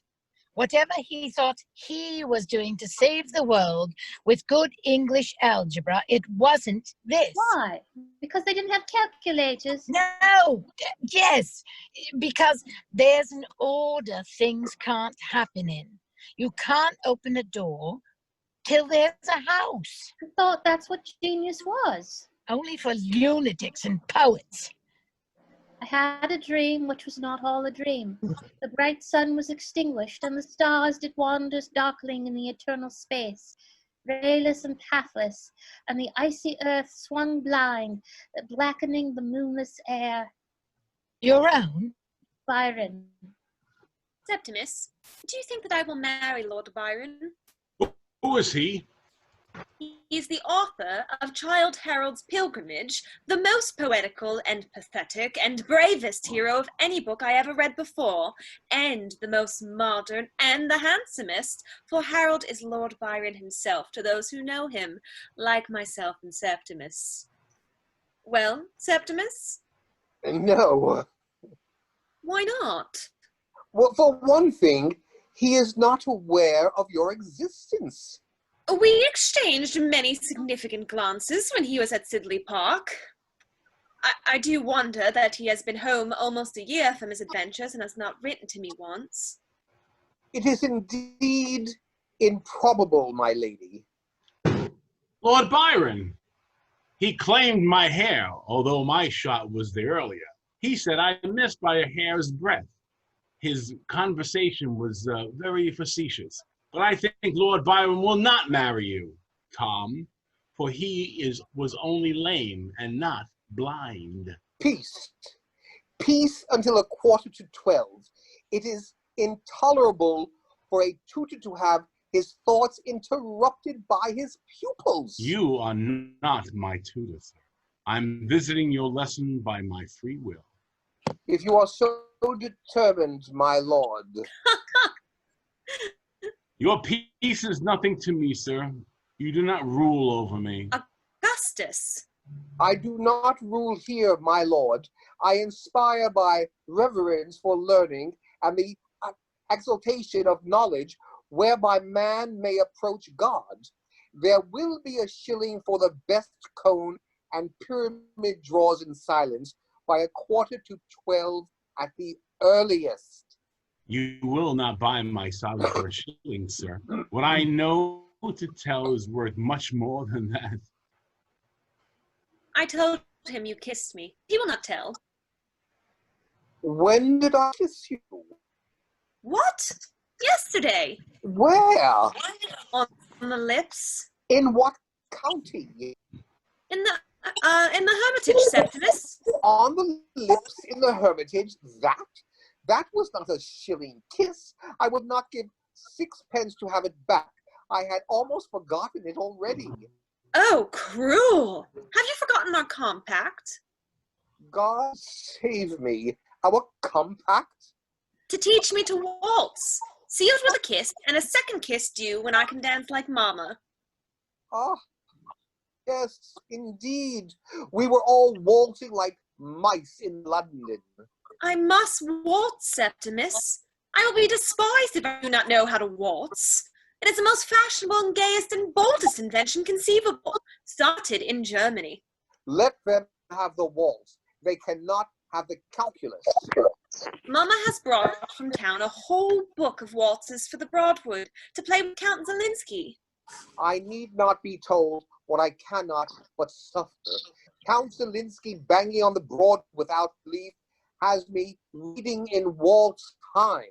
Whatever he thought he was doing to save the world with good English algebra, it wasn't this. Why? Because they didn't have calculators? No, yes, because there's an order things can't happen in. You can't open a door till there's a house. I thought that's what genius was. Only for lunatics and poets. I had a dream which was not all a dream. The bright sun was extinguished, and the stars did wonders darkling in the eternal space, rayless and pathless, and the icy earth swung blind, blackening the moonless air. Your own? Byron. Septimus, do you think that I will marry Lord Byron? Who is he? He is the author of Childe Harold's Pilgrimage, the most poetical and pathetic and bravest hero of any book I ever read before, and the most modern and the handsomest, for Harold is Lord Byron himself to those who know him, like myself and Septimus. Well, Septimus? No. Why not? Well, for one thing, he is not aware of your existence. We exchanged many significant glances when he was at Sidley Park. I do wonder that he has been home almost a year from his adventures and has not written to me once. It is indeed improbable, my lady. Lord Byron. He claimed my hair, although my shot was the earlier. He said I missed by a hair's breadth. His conversation was very facetious. But I think Lord Byron will not marry you, Tom, for he was only lame and not blind. Peace. Peace until 11:45. It is intolerable for a tutor to have his thoughts interrupted by his pupils. You are not my tutor, sir. I'm visiting your lesson by my free will. If you are so determined, my lord. Your peace is nothing to me, sir. You do not rule over me. Augustus. I do not rule here, my lord. I inspire by reverence for learning and the exaltation of knowledge, whereby man may approach God. There will be a shilling for the best cone and pyramid draws in silence by 11:45 at the earliest. You will not buy my silence for a shilling, sir. What I know to tell is worth much more than that. I told him you kissed me. He will not tell. When did I kiss you? What? Yesterday. Where? On the lips. In what county? In the Hermitage, Septimus. On the lips in the Hermitage, that was not a shilling kiss. I would not give 6 pence to have it back. I had almost forgotten it already. Oh, cruel. Have you forgotten our compact? God save me. Our compact? To teach me to waltz. Sealed with a kiss, and a second kiss due when I can dance like Mama. Ah, yes, indeed. We were all waltzing like mice in London. I must waltz, Septimus. I will be despised if I do not know how to waltz. It is the most fashionable and gayest and boldest invention conceivable, started in Germany. Let them have the waltz. They cannot have the calculus. Mama has brought from town a whole book of waltzes for the Broadwood to play with Count Zelinsky. I need not be told what I cannot but suffer. Count Zelinsky banging on the Broad without leave has me reading in waltz time.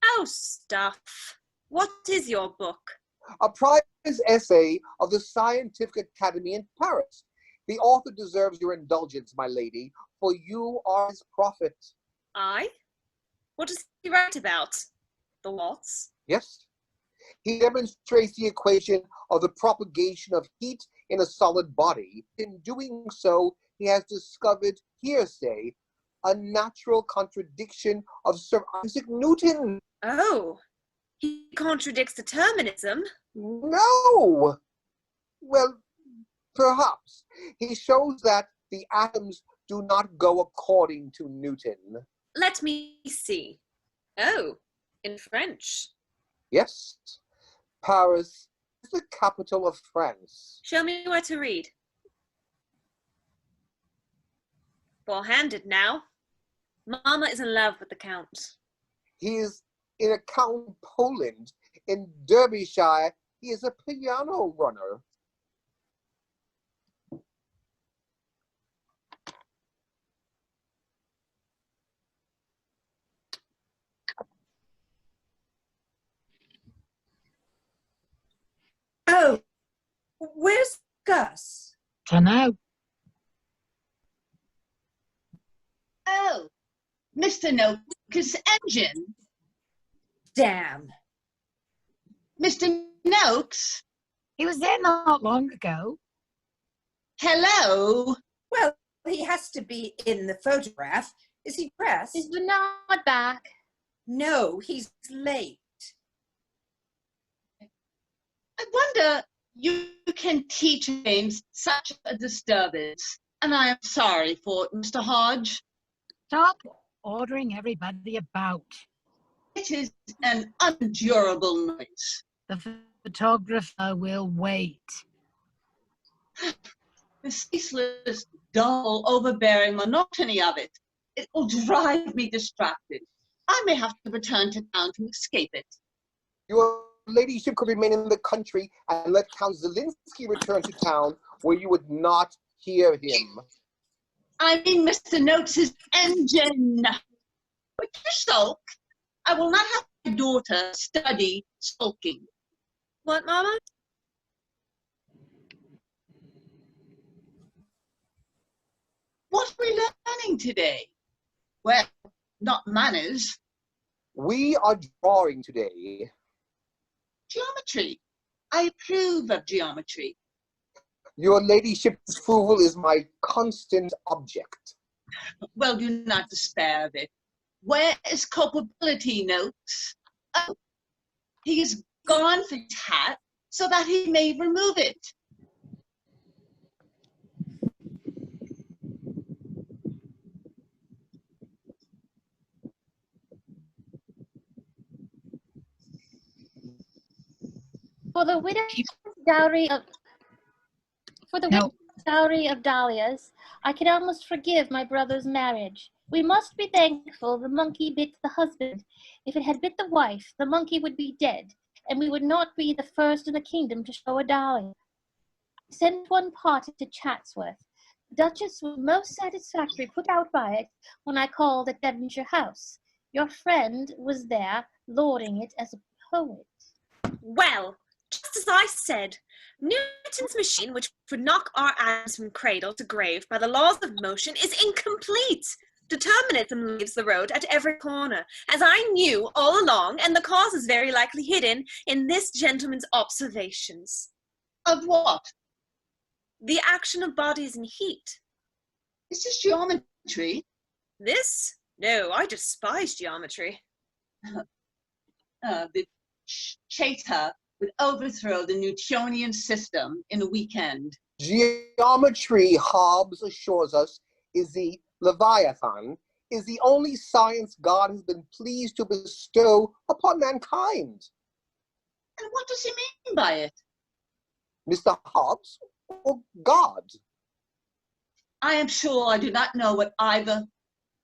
Oh, stuff. What is your book? A prize essay of the Scientific Academy in Paris. The author deserves your indulgence, my lady, for you are his prophet. I? What does he write about? The waltz? Yes. He demonstrates the equation of the propagation of heat in a solid body. In doing so, he has discovered hearsay, a natural contradiction of Sir Isaac Newton. Oh, he contradicts determinism. No! Well, perhaps. He shows that the atoms do not go according to Newton. Let me see. Oh, in French. Yes. Paris is the capital of France. Show me where to read. Four-handed now. Mama is in love with the Count. He is in a Count Poland. In Derbyshire, he is a piano runner. Oh, where's Gus? Dunno. Oh, Mr. Noakes' engine. Damn. Mr. Noakes? He was there not long ago. Hello? Well, he has to be in the photograph. Is he dressed? Is Bernard back? No, he's late. I wonder you can teach James such a disturbance. And I am sorry for it, Mr. Hodge. Stop ordering everybody about. It is an unendurable noise. The photographer will wait. The ceaseless, dull, overbearing monotony of it. It will drive me distracted. I may have to return to town to escape it. Your ladyship could remain in the country and let Count Zelinsky return to town where you would not hear him. I mean Mr. Noakes' engine. But you sulk. I will not have my daughter study sulking. What, Mama? What are we learning today? Well, not manners. We are drawing today. Geometry. I approve of geometry. Your ladyship's approval is my constant object. Well, do not despair of it. Where is culpability, Noakes? Oh, he is gone for his hat so that he may remove it. For the widow's dowry of dahlias, I can almost forgive my brother's marriage. We must be thankful the monkey bit the husband. If it had bit the wife, the monkey would be dead, and we would not be the first in the kingdom to show a dahlia. I sent one party to Chatsworth. The Duchess was most satisfactorily put out by it when I called at Devonshire House. Your friend was there, lauding it as a poet. Well, just as I said, Newton's machine, which would knock our atoms from cradle to grave by the laws of motion, is incomplete. Determinism leaves the road at every corner, as I knew all along, and the cause is very likely hidden in this gentleman's observations. Of what? The action of bodies in heat. Is this geometry? This? No, I despise geometry. The Cheta would overthrow the Newtonian system in a weekend. Geometry, Hobbes assures us, is the Leviathan, is the only science God has been pleased to bestow upon mankind. And what does he mean by it? Mr. Hobbes or God? I am sure I do not know what either.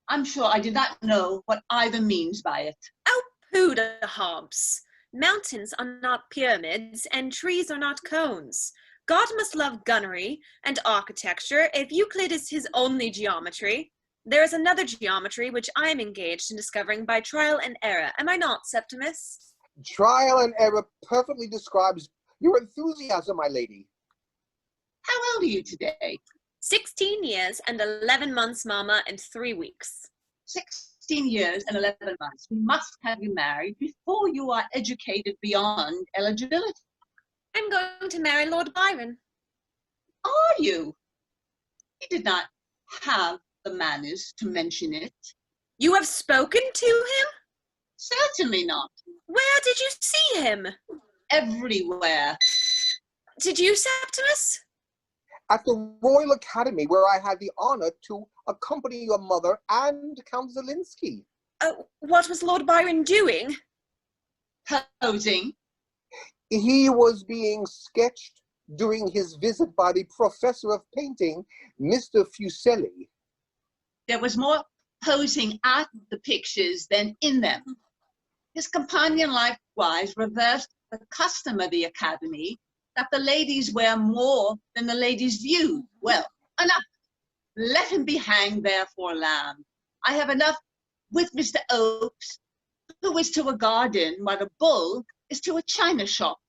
I'm sure I do not know what either means by it. Oh, pooh, Hobbes. Mountains are not pyramids, and trees are not cones. God must love gunnery and architecture if Euclid is his only geometry. There is another geometry which I am engaged in discovering by trial and error. Am I not, Septimus? Trial and error perfectly describes your enthusiasm, my lady. How old are you today? 16 years and 11 months, Mama, and 3 weeks. 16 years and 11 months. We must have you married before you are educated beyond eligibility. I'm going to marry Lord Byron. Are you? He did not have the manners to mention it. You have spoken to him? Certainly not. Where did you see him? Everywhere. Did you, Septimus? At the Royal Academy, where I had the honor to accompany your mother and Count Zelinsky. What was Lord Byron doing? Posing. He was being sketched during his visit by the professor of painting, Mr. Fuseli. There was more posing at the pictures than in them. His companion likewise reversed the custom of the Academy that the ladies wear more than the ladies view. Well, enough. Let him be hanged there for a lamb. I have enough with Mr. Oakes, who is to a garden while the bull is to a china shop.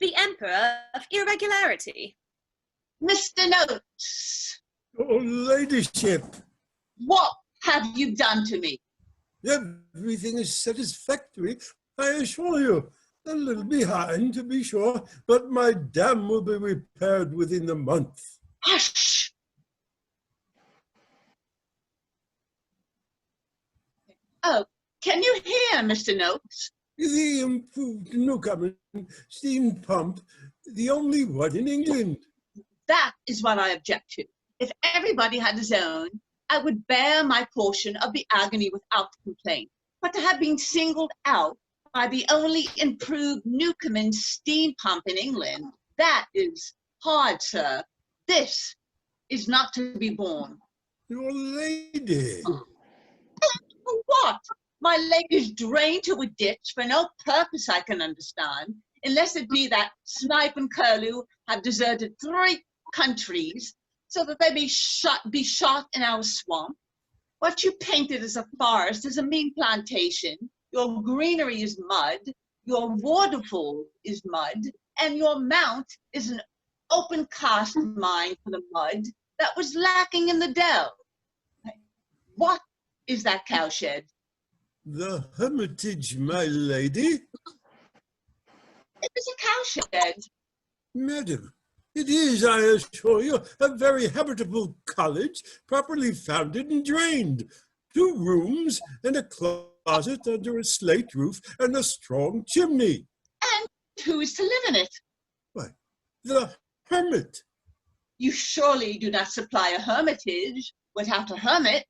The Emperor of Irregularity. Mr. Noakes. Your ladyship. What have you done to me? Everything is satisfactory, I assure you. A little behind, to be sure, but my dam will be repaired within the month. Hush! Oh, can you hear, Mr. Noakes? The improved Newcomen steam pump, the only one in England. That is what I object to. If everybody had his own, I would bear my portion of the agony without complaint. But to have been singled out by the only improved Newcomen steam pump in England, that is hard, sir. This is not to be borne. Your lady. What? My lake is drained to a ditch for no purpose I can understand, unless it be that Snipe and Curlew have deserted 3 countries so that they be shot in our swamp. What you painted as a forest is a mean plantation. Your greenery is mud, your waterfall is mud, and your mount is an open cast mine for the mud that was lacking in the dell. What is that cowshed? The hermitage, my lady. It is a cowshed. Madam, it is, I assure you, a very habitable cottage, properly founded and drained. 2 rooms and a closet under a slate roof and a strong chimney. And who is to live in it? Why, the hermit. You surely do not supply a hermitage without a hermit.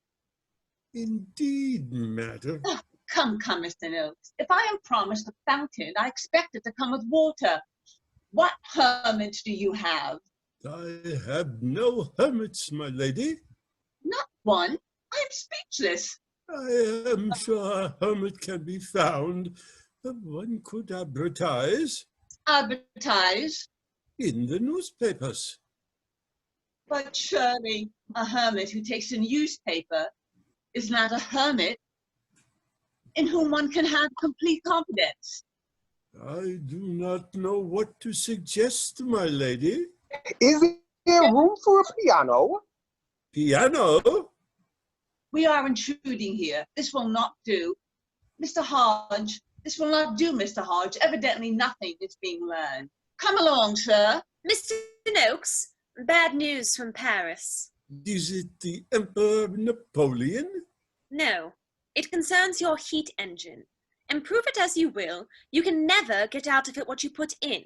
Indeed, madam. Oh, come, Mr. Noakes. If I am promised a fountain, I expect it to come with water. What hermit do you have? I have no hermits, my lady. Not one. I am speechless. I am sure a hermit can be found. One could advertise. Advertise? In the newspapers. But surely a hermit who takes a newspaper is not a hermit in whom one can have complete confidence. I do not know what to suggest, my lady. Is there room for a piano? Piano? We are intruding here. This will not do. Mr. Hodge, this will not do, Mr. Hodge. Evidently nothing is being learned. Come along, sir. Mr. Noakes, bad news from Paris. Is it the Emperor Napoleon? No, it concerns your heat engine. Improve it as you will, you can never get out of it what you put in.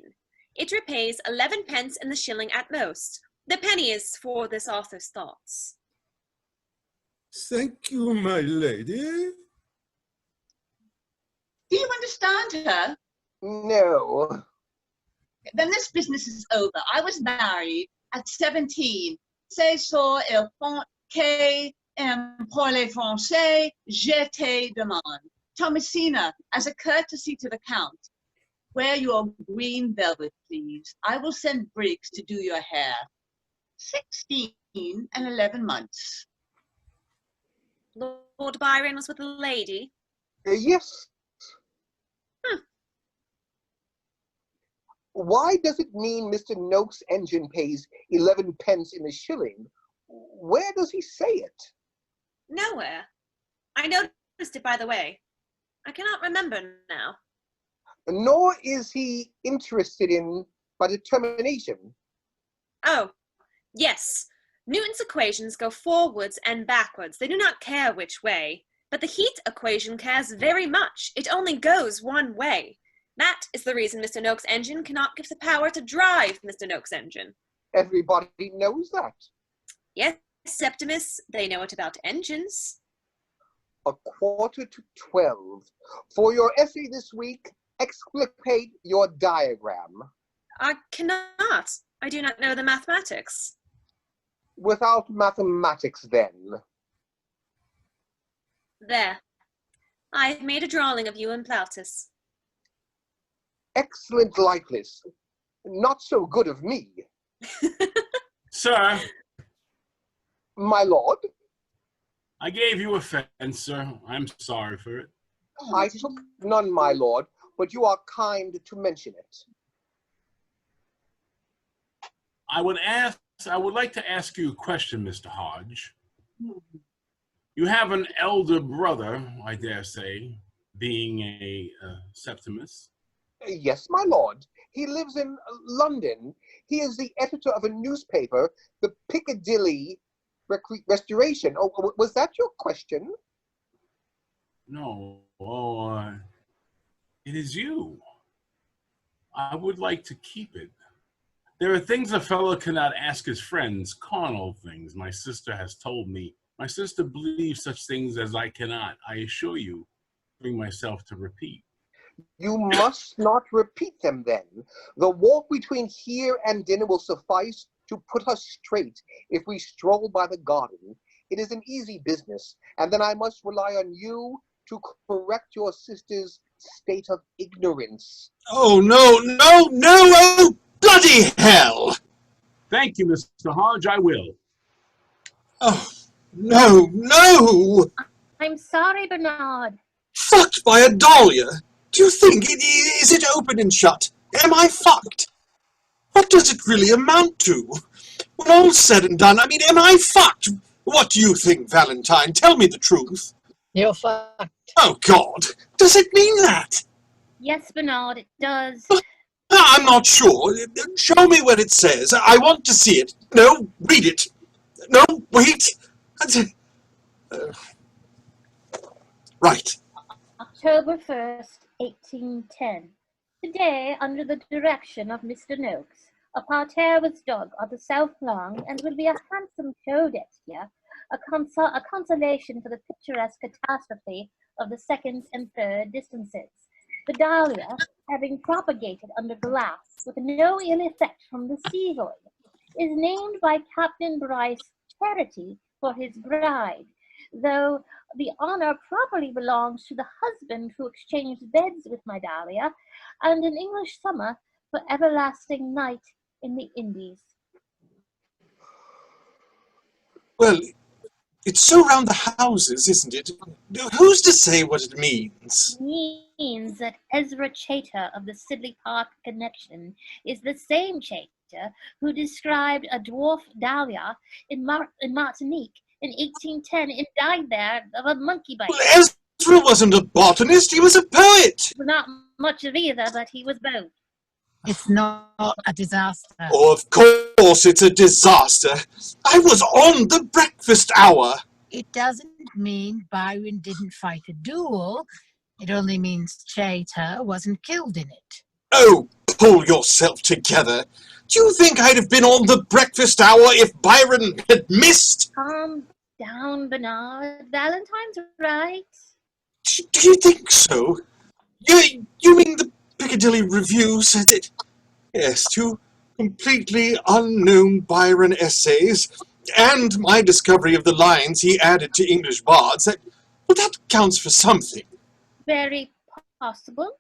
It repays 11 pence in the shilling at most. The penny is for this author's thoughts. Thank you, my lady. Do you understand her? No. Then this business is over. I was married at 17. C'est sur il font que pour les Français, je te demande. Thomasina, as a courtesy to the Count, wear your green velvet, please. I will send Briggs to do your hair. 16 and 11 months. Lord Byron was with a lady? Yes. Why does it mean Mr. Noakes' engine pays 11 pence in a shilling? Where does he say it? Nowhere. I noticed it by the way. I cannot remember now. Nor is he interested in by determination. Oh, yes. Newton's equations go forwards and backwards. They do not care which way. But the heat equation cares very much. It only goes one way. That is the reason Mr. Noakes' engine cannot give the power to drive Mr. Noakes' engine. Everybody knows that. Yes, Septimus, they know it about engines. 11:45. For your essay this week, explicate your diagram. I cannot. I do not know the mathematics. Without mathematics, then. There. I have made a drawing of you and Plautus. Excellent likeness. Not so good of me. Sir, My lord, I gave you offense, sir. I'm sorry for it. I took none, my lord, but you are kind to mention it. I would like to ask you a question, Mr. Hodge. You have an elder brother, I dare say, being a Septimus. Yes, my lord. He lives in London. He is the editor of a newspaper, the Piccadilly Restoration. Oh, was that your question? No. Oh, it is you. I would like to keep it. There are things a fellow cannot ask his friends, carnal things, my sister has told me. My sister believes such things as I cannot, I assure you, bring myself to repeat. You must not repeat them then. The walk between here and dinner will suffice to put us straight if we stroll by the garden. It is an easy business, and then I must rely on you to correct your sister's state of ignorance. Oh, no, no, no! Oh, bloody hell! Thank you, Mr. Hodge, I will. Oh, no, no! I'm sorry, Bernard. Fucked by a dahlia? Do you think is it open and shut? Am I fucked? What does it really amount to? When all's said and done, I mean, am I fucked? What do you think, Valentine? Tell me the truth. You're fucked. Oh, God. Does it mean that? Yes, Bernard, it does. I'm not sure. Show me what it says. I want to see it. No, read it. No, wait. Right. October 1st, 1810. Today, under the direction of Mr. Noakes, a parterre was dug on the south lawn and will be a handsome show next year, a consolation for the picturesque catastrophe of the second and third distances. The dahlia, having propagated under glass with no ill effect from the sea void, is named by Captain Bryce Charity for his bride, though the honor properly belongs to the husband who exchanged beds with my dahlia, and an English summer for everlasting night in the Indies. Well, it's so round the houses, isn't it? Who's to say what it means? Means that Ezra Chater of the Sidley Park connection is the same Chater who described a dwarf dahlia in Martinique in 1810 and died there of a monkey bite. Well, Ezra wasn't a botanist, he was a poet. Not much of either, but he was both. It's not a disaster. Oh, of course it's a disaster. I was on the breakfast hour. It doesn't mean Byron didn't fight a duel. It only means Chater wasn't killed in it. Oh, pull yourself together. Do you think I'd have been on the breakfast hour if Byron had missed? Calm down, Bernard. Valentine's right. Do you think so? You mean the Piccadilly Review says it? Yes, two completely unknown Byron essays, and my discovery of the lines he added to English bards. That counts for something. Very possible.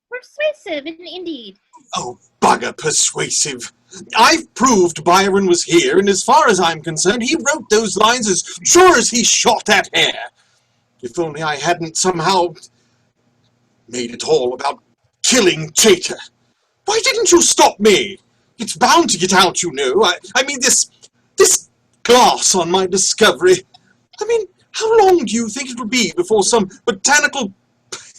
Persuasive, indeed. Oh, bugger persuasive. I've proved Byron was here, and as far as I'm concerned, he wrote those lines as sure as he shot that hare. If only I hadn't somehow made it all about killing Chater. Why didn't you stop me? It's bound to get out, you know. I mean, this glass on my discovery. I mean, how long do you think it will be before some botanical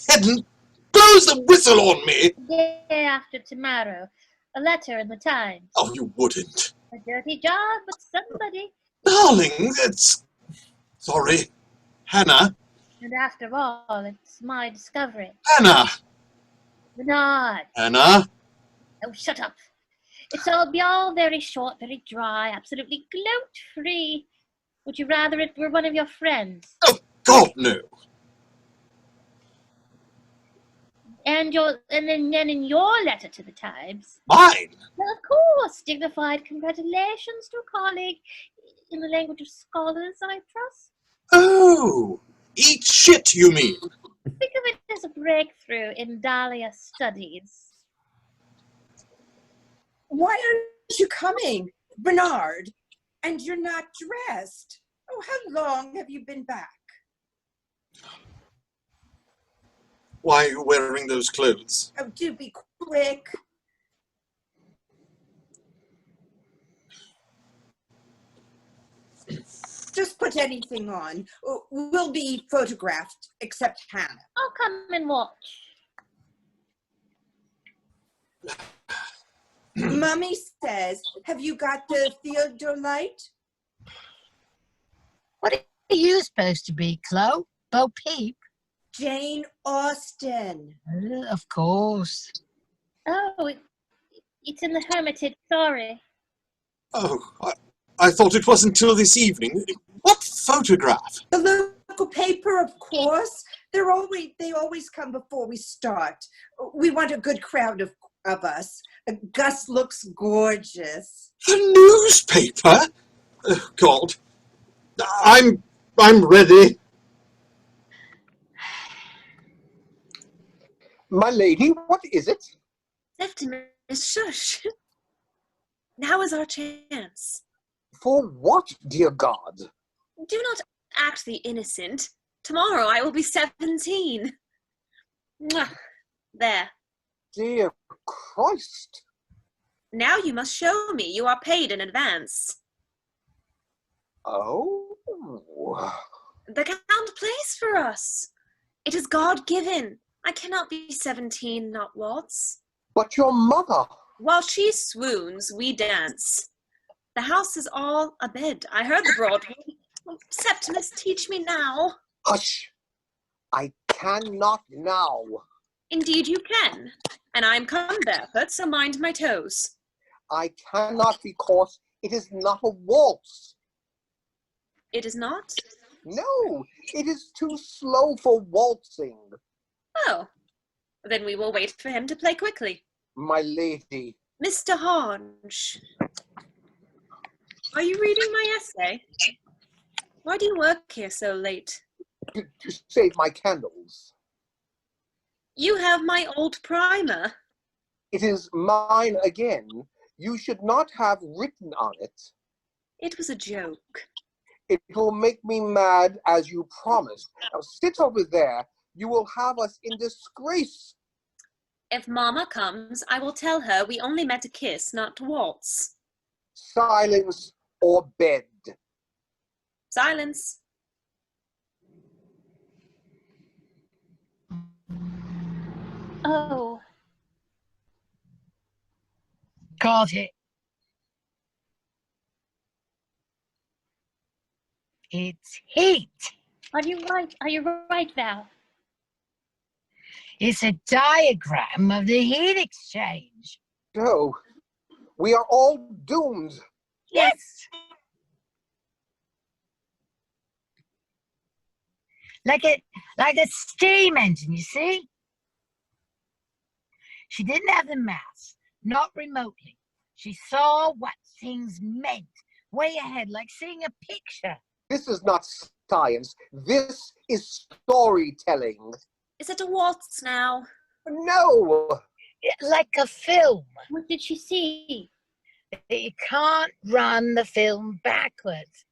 pedant blows the whistle on me? Day after tomorrow. A letter in the Times. Oh, you wouldn't. A dirty job, but somebody. Darling, that's... Sorry. Hannah. And after all, it's my discovery. Hannah. Bernard. Hannah. Oh, shut up. It'll be all very short, very dry, absolutely gloat-free. Would you rather it were one of your friends? Oh, God, no. And then in your letter to the Times. Mine? Well, of course, dignified congratulations to a colleague in the language of scholars, I trust. Oh, eat shit, you mean? Think of it as a breakthrough in dahlia studies. Why aren't you coming, Bernard? And you're not dressed. Oh, how long have you been back? Why are you wearing those clothes? Oh, do be quick. Just put anything on. We'll be photographed, except Hannah. I'll come and watch. Mummy says, have you got the theodolite? What are you supposed to be, Chloe? Bo Peep? Jane Austen. Of course. Oh, it's in the Hermitage, sorry. Oh, I thought it wasn't till this evening. What photograph? The local paper, of course. They always come before we start. We want a good crowd of us. Gus looks gorgeous. The newspaper? Oh, God. I'm ready. My lady, what is it? Septimus, shush. Now is our chance. For what, dear God? Do not act the innocent. Tomorrow I will be 17. Mwah. There. Dear Christ. Now you must show me you are paid in advance. Oh. The Count plays for us. It is God-given. I cannot be 17, not waltz. But your mother. While she swoons, we dance. The house is all abed. I heard the Broadway. Septimus, teach me now. Hush. I cannot now. Indeed you can. And I am come barefoot, so mind my toes. I cannot because it is not a waltz. It is not? No, it is too slow for waltzing. Oh, then we will wait for him to play quickly. My lady. Mr. Hodge, are you reading my essay? Why do you work here so late? To save my candles. You have my old primer. It is mine again. You should not have written on it. It was a joke. It will make me mad as you promised. Now sit over there. You will have us in disgrace. If Mama comes, I will tell her we only met to kiss, not to waltz. Silence or bed. Silence. Oh. Got it. It's heat. Are you right, Val? It's a diagram of the heat exchange. No, we are all doomed. Yes. Like a steam engine, you see? She didn't have the maths, not remotely. She saw what things meant way ahead, like seeing a picture. This is not science. This is storytelling. Is it a waltz now? No. Like a film. What did she see? You can't run the film backwards.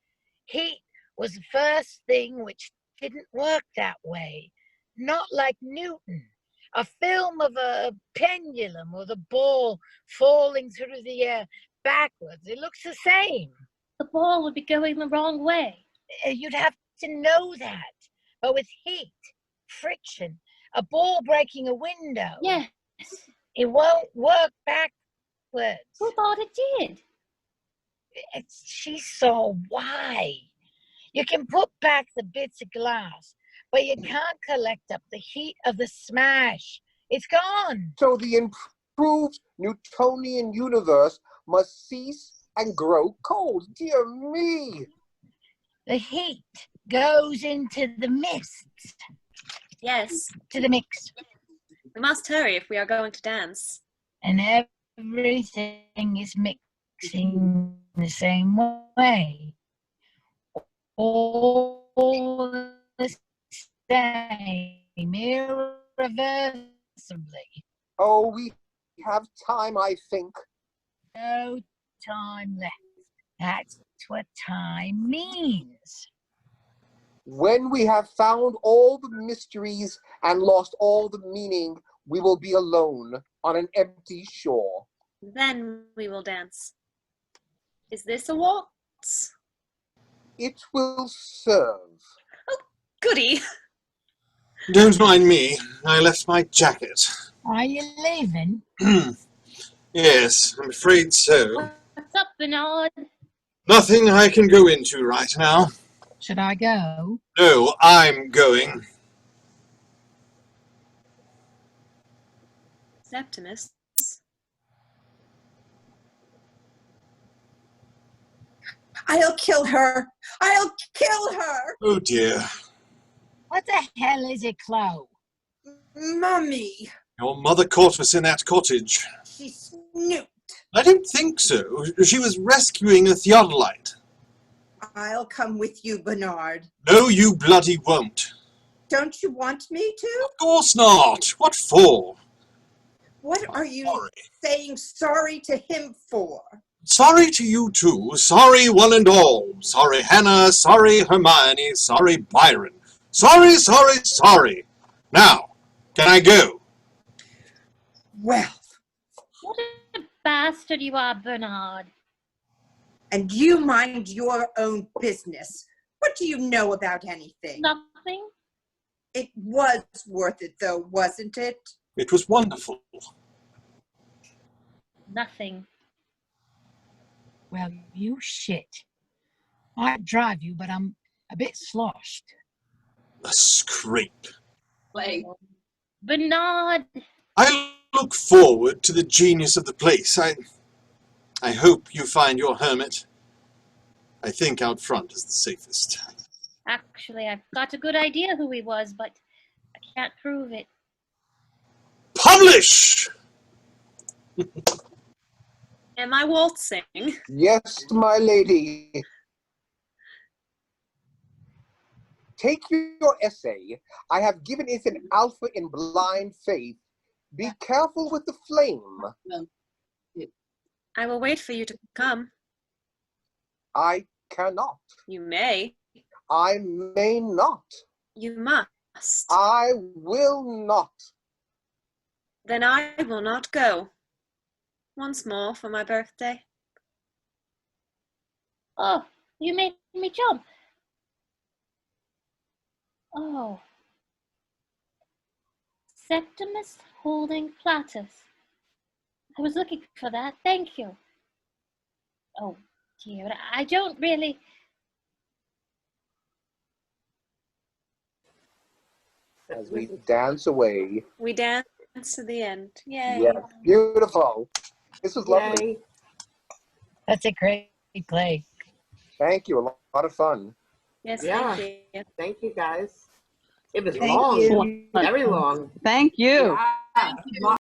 Heat was the first thing which didn't work that way. Not like Newton. A film of a pendulum or the ball falling through the air backwards. It looks the same. The ball would be going the wrong way. You'd have to know that. But with heat, friction, a ball breaking a window. Yes. It won't work backwards. Who thought it did? She saw why. You can put back the bits of glass, but you can't collect up the heat of the smash. It's gone. So the improved Newtonian universe must cease and grow cold. Dear me. The heat goes into the mist. Yes. To the mix. We must hurry if we are going to dance. And everything is mixing the same way. All the same, irreversibly. Oh, we have time, I think. No time left. That's what time means. When we have found all the mysteries and lost all the meaning, we will be alone on an empty shore. Then we will dance. Is this a waltz? It will serve. Oh, goody. Don't mind me. I left my jacket. Are you leaving? Yes, I'm afraid so. What's up, Bernard? Nothing I can go into right now. Should I go? No, I'm going. Septimus. I'll kill her. I'll kill her. Oh dear. What the hell is it, Chloe? Mummy. Your mother caught us in that cottage. She snooped. I don't think so. She was rescuing a theodolite. I'll come with you, Bernard. No, you bloody won't. Don't you want me to? Of course not. What for? What are you saying sorry to him for? Sorry to you too. Sorry one and all. Sorry Hannah. Sorry Hermione. Sorry Byron. Sorry, sorry, sorry. Now, can I go? Well. What a bastard you are, Bernard. And you mind your own business. What do you know about anything? Nothing. It was worth it, though, wasn't it? It was wonderful. Nothing. Well, you shit. I'd drive you, but I'm a bit sloshed. A scrape. Play. Bernard. I look forward to the genius of the place. I hope you find your hermit. I think out front is the safest. Actually, I've got a good idea who he was, but I can't prove it. Publish! Am I waltzing? Yes, my lady. Take your essay. I have given it an alpha in blind faith. Be careful with the flame. I will wait for you to come. I cannot. You may. I may not. You must. I will not. Then I will not go. Once more for my birthday. Oh, you made me jump. Oh. Septimus holding platus. I was looking for that. Thank you. Oh, dear. I don't really... As we dance away. We dance to the end. Yay. Yes, beautiful. This was lovely. Yay. That's a great play. Thank you. A lot of fun. Yes, Yeah. thank you. Thank you, guys. It was Thank long, you. very long. Thank you. Yeah.